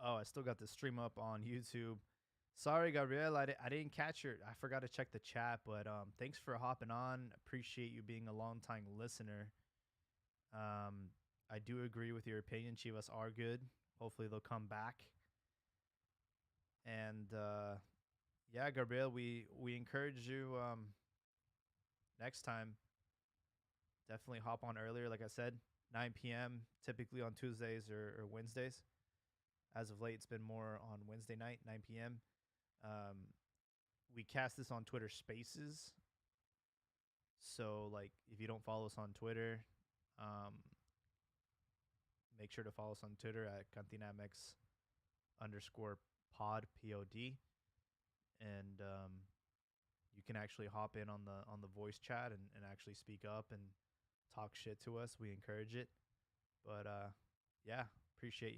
Oh, I still got the stream up on YouTube. Sorry, Gabriel, I didn't catch your. I forgot to check the chat, but thanks for hopping on. Appreciate you being a long time listener. Um, I do agree with your opinion. Chivas are good. Hopefully, they'll come back. And yeah, Gabriel, we encourage you next time. Definitely hop on earlier. Like I said, 9 p.m. typically on Tuesdays or Wednesdays. As of late, it's been more on Wednesday night, 9 p.m. Um, we cast this on Twitter Spaces. So, like, if you don't follow us on Twitter, um, make sure to follow us on Twitter at Cantinamex underscore pod pod, and you can actually hop in on the voice chat and actually speak up and talk shit to us. We encourage it. But yeah, appreciate you.